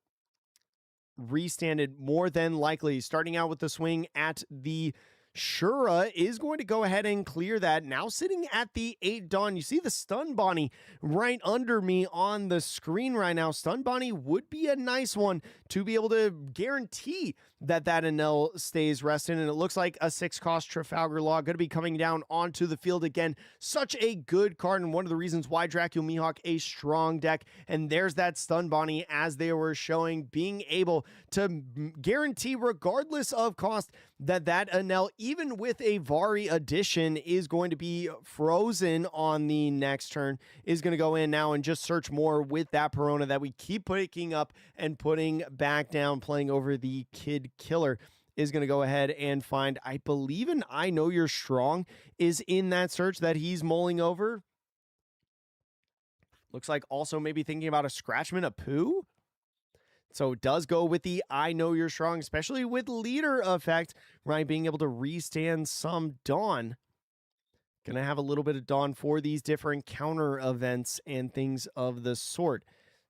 restand it more than likely. Starting out with the swing at the Shura is going to go ahead and clear that. Now sitting at the 8 Dawn. You see the Stun Bonnie right under me on the screen right now. Stun Bonnie would be a nice one to be able to guarantee that Nel stays rested. And it looks like a 6 cost Trafalgar Law going to be coming down onto the field again. Such a good card, and one of the reasons why Dracula Mihawk a strong deck. And there's that Stun Bonnie, as they were showing, being able to guarantee, regardless of cost, that Nel, even with a Vari addition, is going to be frozen on the next turn, is going to go in now and just search more with that Perona that we keep picking up and putting back down, playing over the Kid Killer. Is going to go ahead and find, I believe, an I Know You're Strong is in that search that he's mulling over. Looks like also maybe thinking about a Scratchman, a Poo. So it does go with the I Know You're Strong, especially with leader effect, right? Being able to restand some Dawn. Gonna have a little bit of Dawn for these different counter events and things of the sort.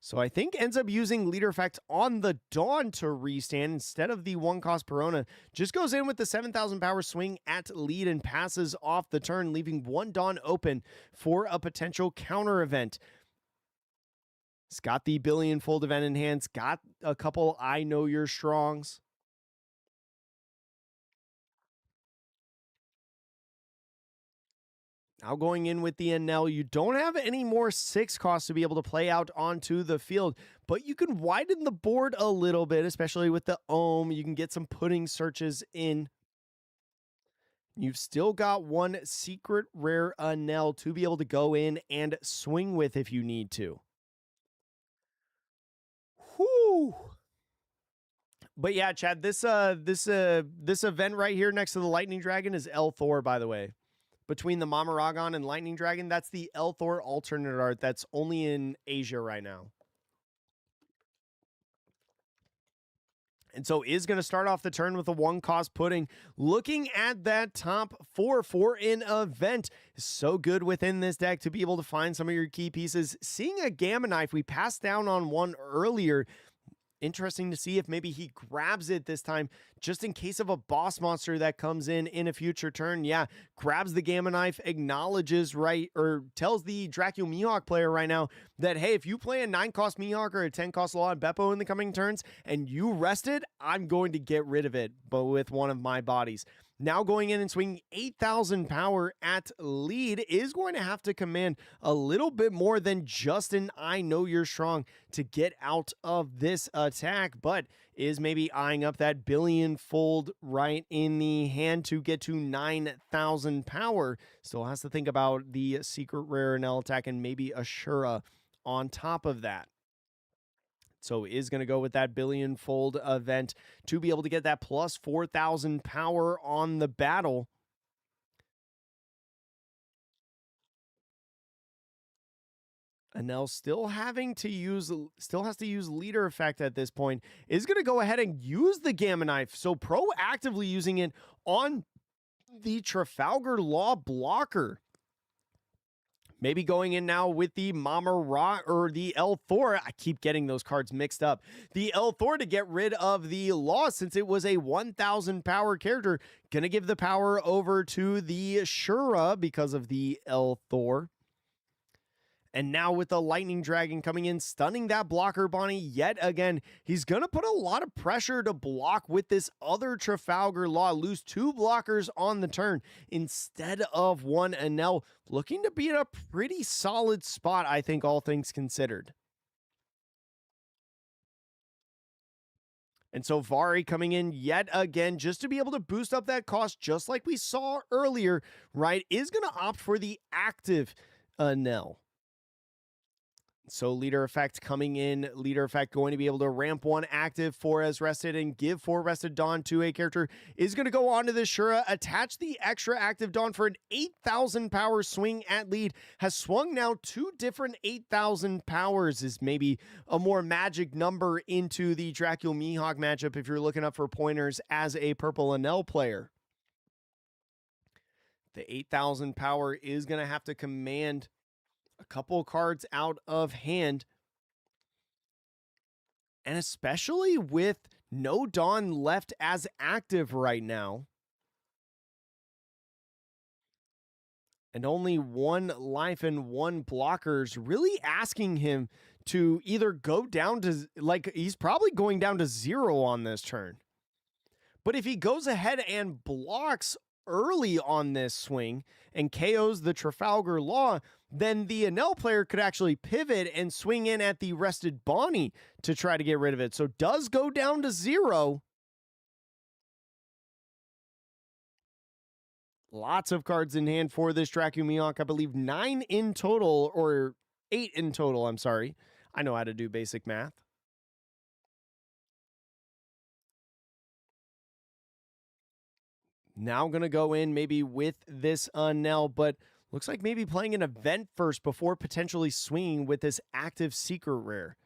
So I think ends up using leader effect on the Dawn to restand instead of the 1 cost Perona. Just goes in with the 7,000 power swing at lead and passes off the turn, leaving 1 Dawn open for a potential counter event. It's got the Billionfold event in hand. It's got a couple I Know You're Strongs. Now going in with the Nel, you don't have any more 6 costs to be able to play out onto the field, but you can widen the board a little bit, especially with the Ohm. You can get some pudding searches in. You've still got 1 secret rare Nel to be able to go in and swing with if you need to. Whew. But yeah, Chad, this event right here next to the Lightning Dragon is El Thor, by the way. Between the Mamaragon and Lightning Dragon, that's the El Thor alternate art that's only in Asia right now. And so is going to start off the turn with a 1-cost pudding. Looking at that top 4 for an event. So good within this deck to be able to find some of your key pieces. Seeing a Gamma Knife, we passed down on one earlier. Interesting to see if maybe he grabs it this time, just in case of a boss monster that comes in a future turn. Yeah, grabs the Gamma Knife, acknowledges or tells the Dracula Mihawk player right now that, hey, if you play a 9-cost Mihawk or a 10-cost Law and Beppo in the coming turns and you rest it, I'm going to get rid of it, but with one of my bodies. Now going in and swinging 8,000 power at lead is going to have to command a little bit more than just an I know you're strong to get out of this attack, but is maybe eyeing up that billion-fold right in the hand to get to 9,000 power. Still has to think about the secret rare Enel attack and maybe Ashura on top of that. So is going to go with that billion-fold event to be able to get that plus 4,000 power on the battle. Enel still has to use leader effect at this point. Is going to go ahead and use the Gamma Knife. So proactively using it on the Trafalgar Law blocker. Maybe going in now with the Mama Ra or the El Thor. I keep getting those cards mixed up. The El Thor to get rid of the Law since it was a 1,000 power character. Gonna give the power over to the Shura because of the El Thor. And now with the Lightning Dragon coming in, stunning that blocker Bonnie yet again. He's going to put a lot of pressure to block with this other Trafalgar Law. Lose 2 blockers on the turn instead of 1. Enel looking to be in a pretty solid spot, I think, all things considered. And so Vari coming in yet again just to be able to boost up that cost just like we saw earlier, right, is going to opt for the active Enel. So leader effect coming in, leader effect going to be able to ramp 1 active 4 as rested and give 4 rested Dawn to a character. Is going to go on to the Shura, attach the extra active Dawn for an 8,000 power swing at lead. Has swung now 2 different 8,000 powers, is maybe a more magic number into the Dracula Mihawk matchup if you're looking up for pointers as a purple Enel player. The 8,000 power is going to have to command a couple cards out of hand. And especially with no Dawn left as active right now. And only 1 life and 1 blockers, really asking him to either go down to, like, he's probably going down to 0 on this turn. But if he goes ahead and blocks early on this swing and KOs the Trafalgar Law, then the Enel player could actually pivot and swing in at the rested Bonnie to try to get rid of it. So does go down to 0. Lots of cards in hand for this Dracula Mihawk. I believe 9 in total, or 8 in total, I'm sorry. I know how to do basic math. Now going to go in maybe with this Enel, but looks like maybe playing an event first before potentially swinging with this active secret rare.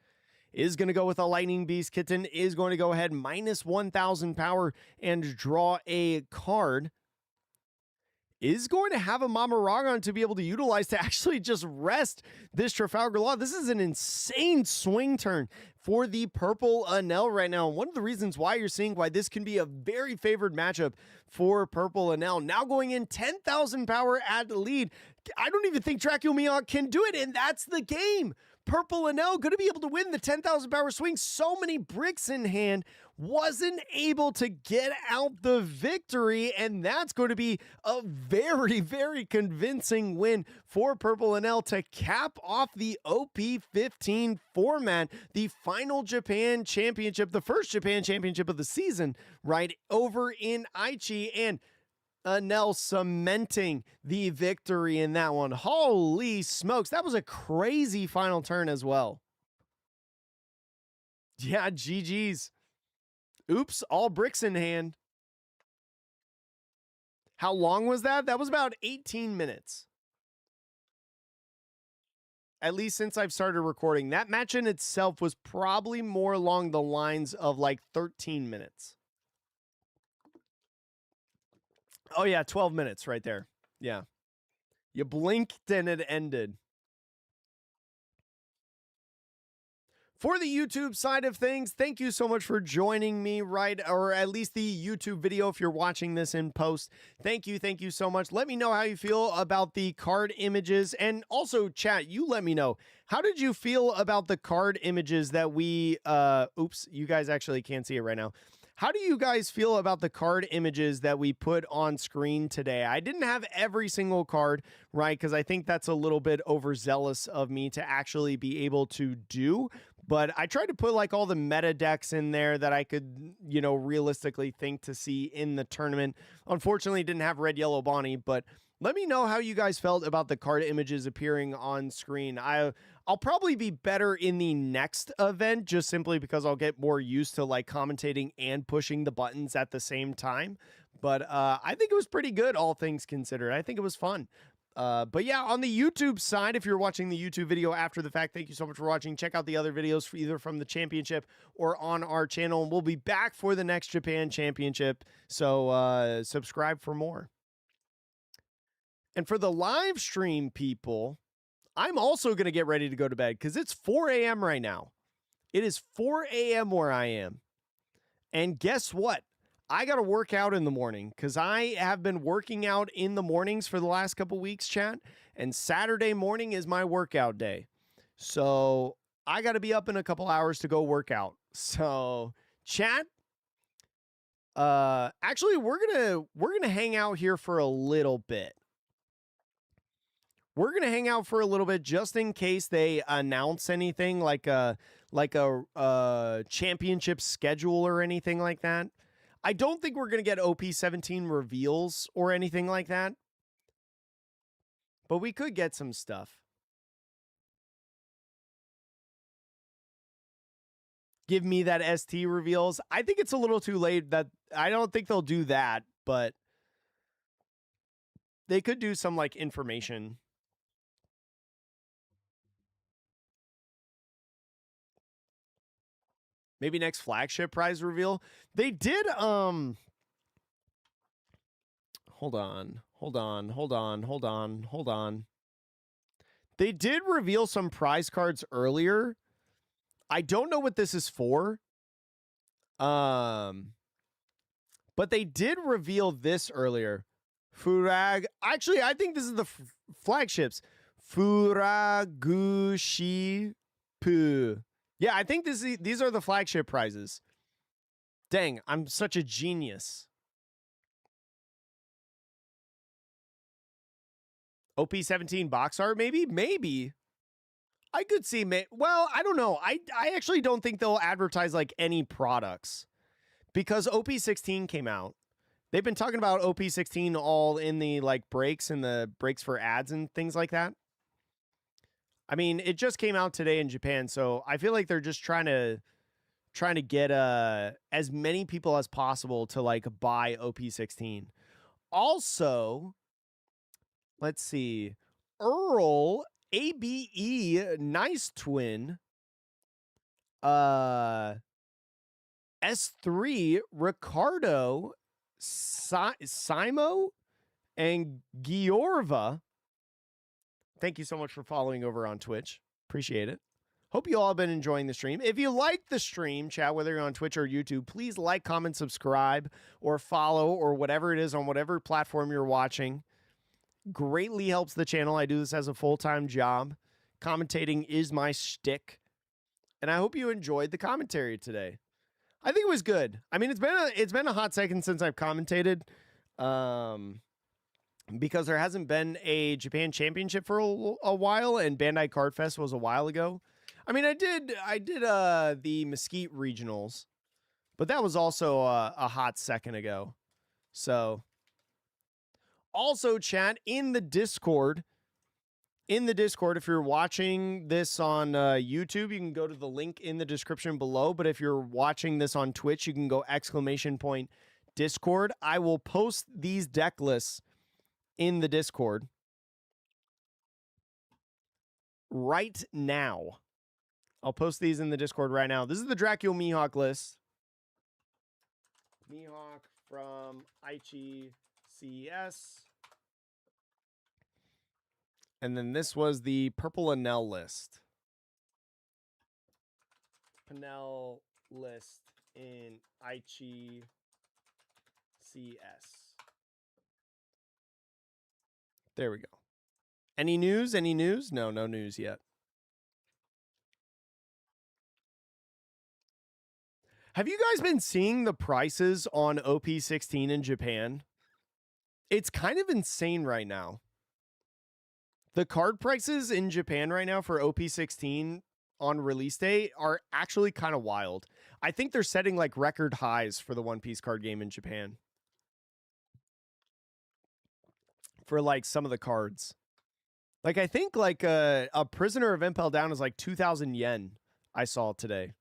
Is going to go with a Lightning Beast. Kitten is going to go ahead minus 1,000 power and draw a card. Is going to have a Mamaragon to be able to utilize to actually just rest this Trafalgar Law. This is an insane swing turn for the purple Enel right now. And one of the reasons why you're seeing why this can be a very favored matchup for purple Enel. Now going in 10,000 power at the lead. I don't even think Dracula Mihawk can do it, and that's the game. Purple Enel going to be able to win the 10,000 power swing. So many bricks in hand, wasn't able to get out the victory, and that's going to be a very, very convincing win for Purple Enel to cap off the OP15 format, the final Japan championship, the first Japan championship of the season, right over in Aichi, and Enel cementing the victory in that one. Holy smokes, that was a crazy final turn as well. Yeah, GG's. Oops, all bricks in hand. How long was that? That was about 18 minutes. At least since I've started recording. That match in itself was probably more along the lines of like 13 minutes. Oh, yeah, 12 minutes right there. Yeah. You blinked and it ended. For the YouTube side of things, thank you so much for joining me, or at least the YouTube video if you're watching this in post. Thank you so much. Let me know how you feel about the card images, and also chat, you let me know. How did you feel about the card images that we, oops, you guys actually can't see it right now. How do you guys feel about the card images that we put on screen today? I didn't have every single card, right? Because I think that's a little bit overzealous of me to actually be able to do. But I tried to put like all the meta decks in there that I could, you know, realistically think to see in the tournament. Unfortunately, didn't have red, yellow Bonnie, but let me know how you guys felt about the card images appearing on screen. I'll probably be better in the next event just simply because I'll get more used to like commentating and pushing the buttons at the same time. But I think it was pretty good, all things considered. I think it was fun. But yeah, on the YouTube side, if you're watching the YouTube video after the fact, thank you so much for watching. Check out the other videos for either from the championship or on our channel. And we'll be back for the next Japan Championship. So subscribe for more. And for the live stream people, I'm also going to get ready to go to bed because it's 4 a.m. right now. It is 4 a.m. where I am. And guess what? I got to work out in the morning because I have been working out in the mornings for the last couple weeks, chat. And Saturday morning is my workout day. So I got to be up in a couple hours to go work out. So chat, actually we're going to hang out here for a little bit. We're going to hang out for a little bit just in case they announce anything like a championship schedule or anything like that. I don't think we're going to get OP17 reveals or anything like that. But we could get some stuff. Give me that ST reveals. I think it's a little too late. That I don't think they'll do that, but they could do some like information. Maybe next flagship prize reveal. They did hold on. They did reveal some prize cards earlier. I don't know what this is for. But they did reveal this earlier. Furag. Actually, I think this is the flagships. Furagushipu. Yeah, I think these are the flagship prizes. Dang, I'm such a genius. OP17 box art, maybe? Maybe. I could see, well, I don't know. I actually don't think they'll advertise like any products because OP16 came out. They've been talking about OP16 all in the like breaks and the breaks for ads and things like that. I mean, it just came out today in Japan, so I feel like they're just trying to get as many people as possible to like buy OP16. Also, let's see. Earl ABE Nice Twin S3 Ricardo Simo and Giorva. Thank you so much for following over on Twitch. Appreciate it. Hope you all have been enjoying the stream. If you like the stream, chat, whether you're on Twitch or YouTube, please like, comment, subscribe, or follow, or whatever it is on whatever platform you're watching. Greatly helps the channel. I do this as a full-time job. Commentating is my shtick. And I hope you enjoyed the commentary today. I think it was good. I mean, it's been a hot second since I've commentated. Because there hasn't been a Japan Championship for a while, and Bandai Card Fest was a while ago. I mean, I did the Mesquite Regionals, but that was also a hot second ago. So, also chat in the Discord. in the Discord. If you're watching this on YouTube, you can go to the link in the description below. But if you're watching this on Twitch, you can go !Discord. I will post these deck lists in the Discord right now. I'll post these in the Discord right now. This is the Dracula Mihawk list. Mihawk from Aichi CS. And then this was the Purple Enel list. Enel list in Aichi CS. There we go. Any news? Any news? No, no news yet. Have you guys been seeing the prices on OP16 in Japan? It's kind of insane right now. The card prices in Japan right now for OP16 on release day are actually kind of wild. I think they're setting like record highs for the One Piece card game in Japan. For like some of the cards. Like I think like a Prisoner of Impel Down is like 2,000 yen I saw today.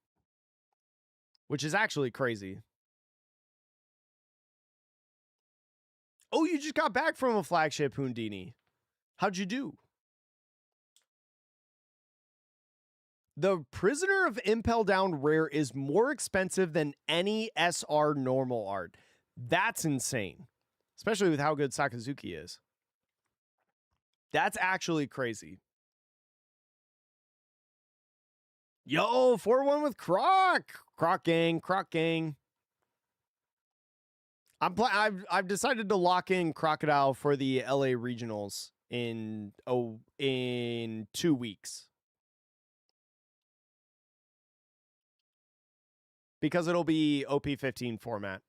Which is actually crazy. Oh, you just got back from a flagship, Houdini. How'd you do? The Prisoner of Impel Down rare is more expensive than any SR normal art. That's insane. Especially with how good Sakazuki is. That's actually crazy. Yo, 4-1 with Croc. Croc gang, Croc gang. I've decided to lock in Crocodile for the LA regionals in 2 weeks. Because it'll be OP15 format.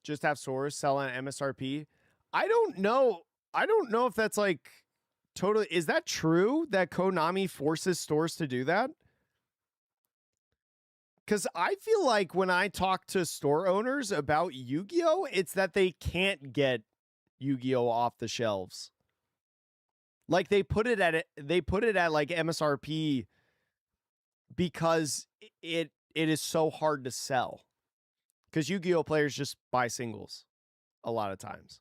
Just have stores sell on MSRP. I don't know. I don't know if that's like totally. Is that true that Konami forces stores to do that? Because I feel like when I talk to store owners about Yu-Gi-Oh, it's that they can't get Yu-Gi-Oh off the shelves. Like they put it at like MSRP because it is so hard to sell. Because Yu-Gi-Oh players just buy singles a lot of times.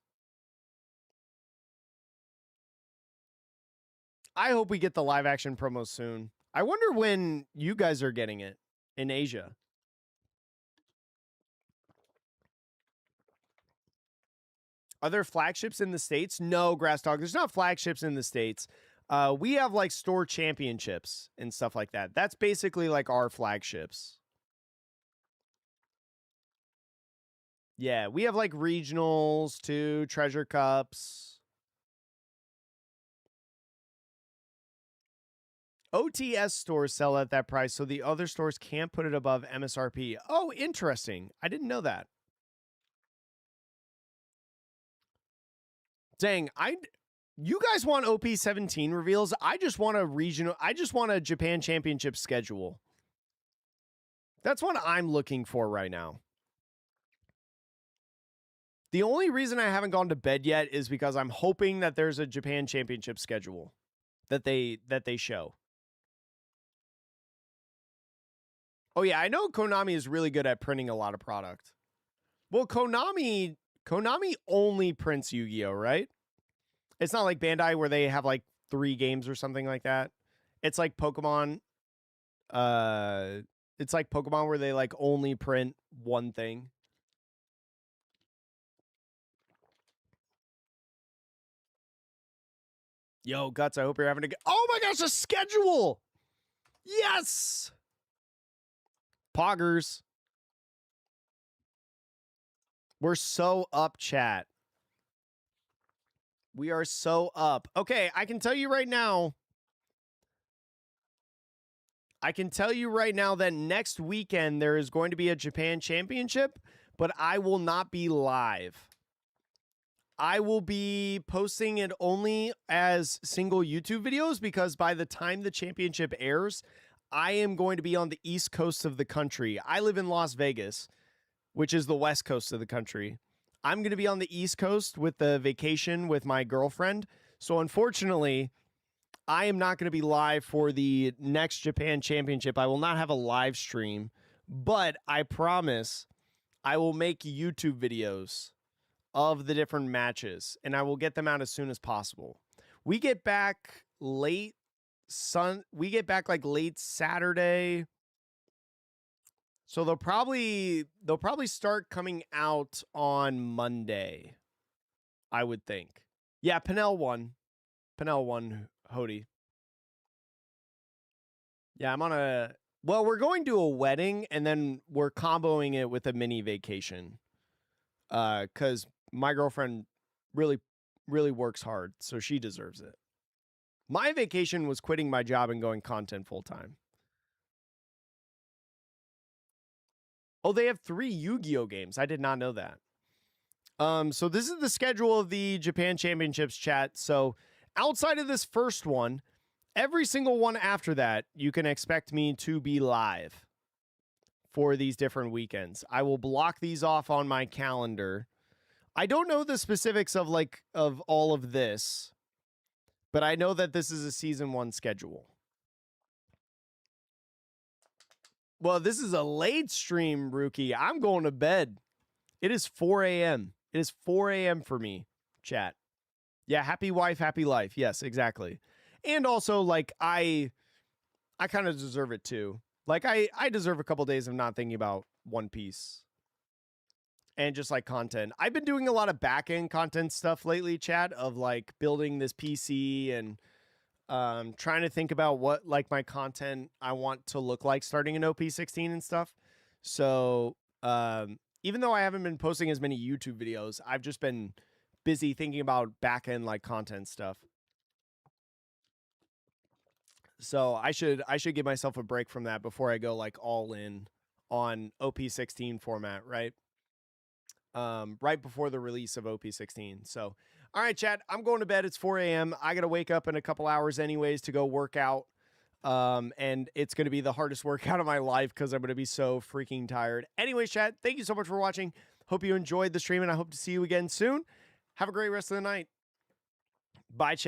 I hope we get the live action promos soon. I wonder when you guys are getting it in Asia. Are there flagships in the States? No, Grass Dog. There's not flagships in the States. We have like store championships and stuff like that. That's basically like our flagships. Yeah, we have like regionals too, treasure cups. OTS stores sell at that price, so the other stores can't put it above MSRP. Oh, interesting. I didn't know that. Dang, you guys want OP17 reveals? I just want a Japan Championship schedule. That's what I'm looking for right now. The only reason I haven't gone to bed yet is because I'm hoping that there's a Japan Championship schedule that they show. Oh yeah, I know Konami is really good at printing a lot of product. Well, Konami only prints Yu-Gi-Oh, right? It's not like Bandai where they have like 3 games or something like that. It's like Pokemon. It's like Pokemon where they like only print one thing. Yo, Guts, I hope you're having a good... Oh my gosh, a schedule! Yes! Poggers. We're so up, chat. We are so up. Okay, I can tell you right now. That next weekend there is going to be a Japan Championship, but I will not be live. I will be posting it only as single YouTube videos because by the time the championship airs, I am going to be on the East Coast of the country. I live in Las Vegas, which is the West Coast of the country. I'm going to be on the East Coast with the vacation with my girlfriend. So unfortunately, I am not going to be live for the next Japan Championship. I will not have a live stream, but I promise I will make YouTube videos of the different matches, and I will get them out as soon as possible. We get back late like late Saturday. So they'll probably start coming out on Monday, I would think. Yeah, Pinnell won. Hody. Yeah, I'm on we're going to a wedding, and then we're comboing it with a mini vacation. Cuz my girlfriend really works hard, so she deserves it. My vacation was quitting my job and going content full time. Oh, they have 3 Yu-Gi-Oh games. I did not know that. So this is the schedule of the Japan Championships, chat. So outside of this first one, every single one after that, you can expect me to be live for these different weekends. I will block these off on my calendar. I don't know the specifics of all of this, but I know that this is a season 1 schedule. Well, this is a late stream, Rookie. I'm going to bed. It is 4 a.m. It is 4 a.m. for me, chat. Yeah, happy wife, happy life. Yes, exactly. And also, like, I kind of deserve it too. Like, I deserve a couple days of not thinking about One Piece and just like content. I've been doing a lot of back-end content stuff lately, chat, of like building this PC and trying to think about what like my content I want to look like starting in OP16 and stuff. So even though I haven't been posting as many YouTube videos, I've just been busy thinking about back-end like content stuff. So I should give myself a break from that before I go like all in on OP16 format, right? Right before the release of OP16. So, all right, chat, I'm going to bed. It's 4 a.m. I got to wake up in a couple hours anyways to go work out. And it's going to be the hardest workout of my life because I'm going to be so freaking tired. Anyways, chat, thank you so much for watching. Hope you enjoyed the stream, and I hope to see you again soon. Have a great rest of the night. Bye, chat.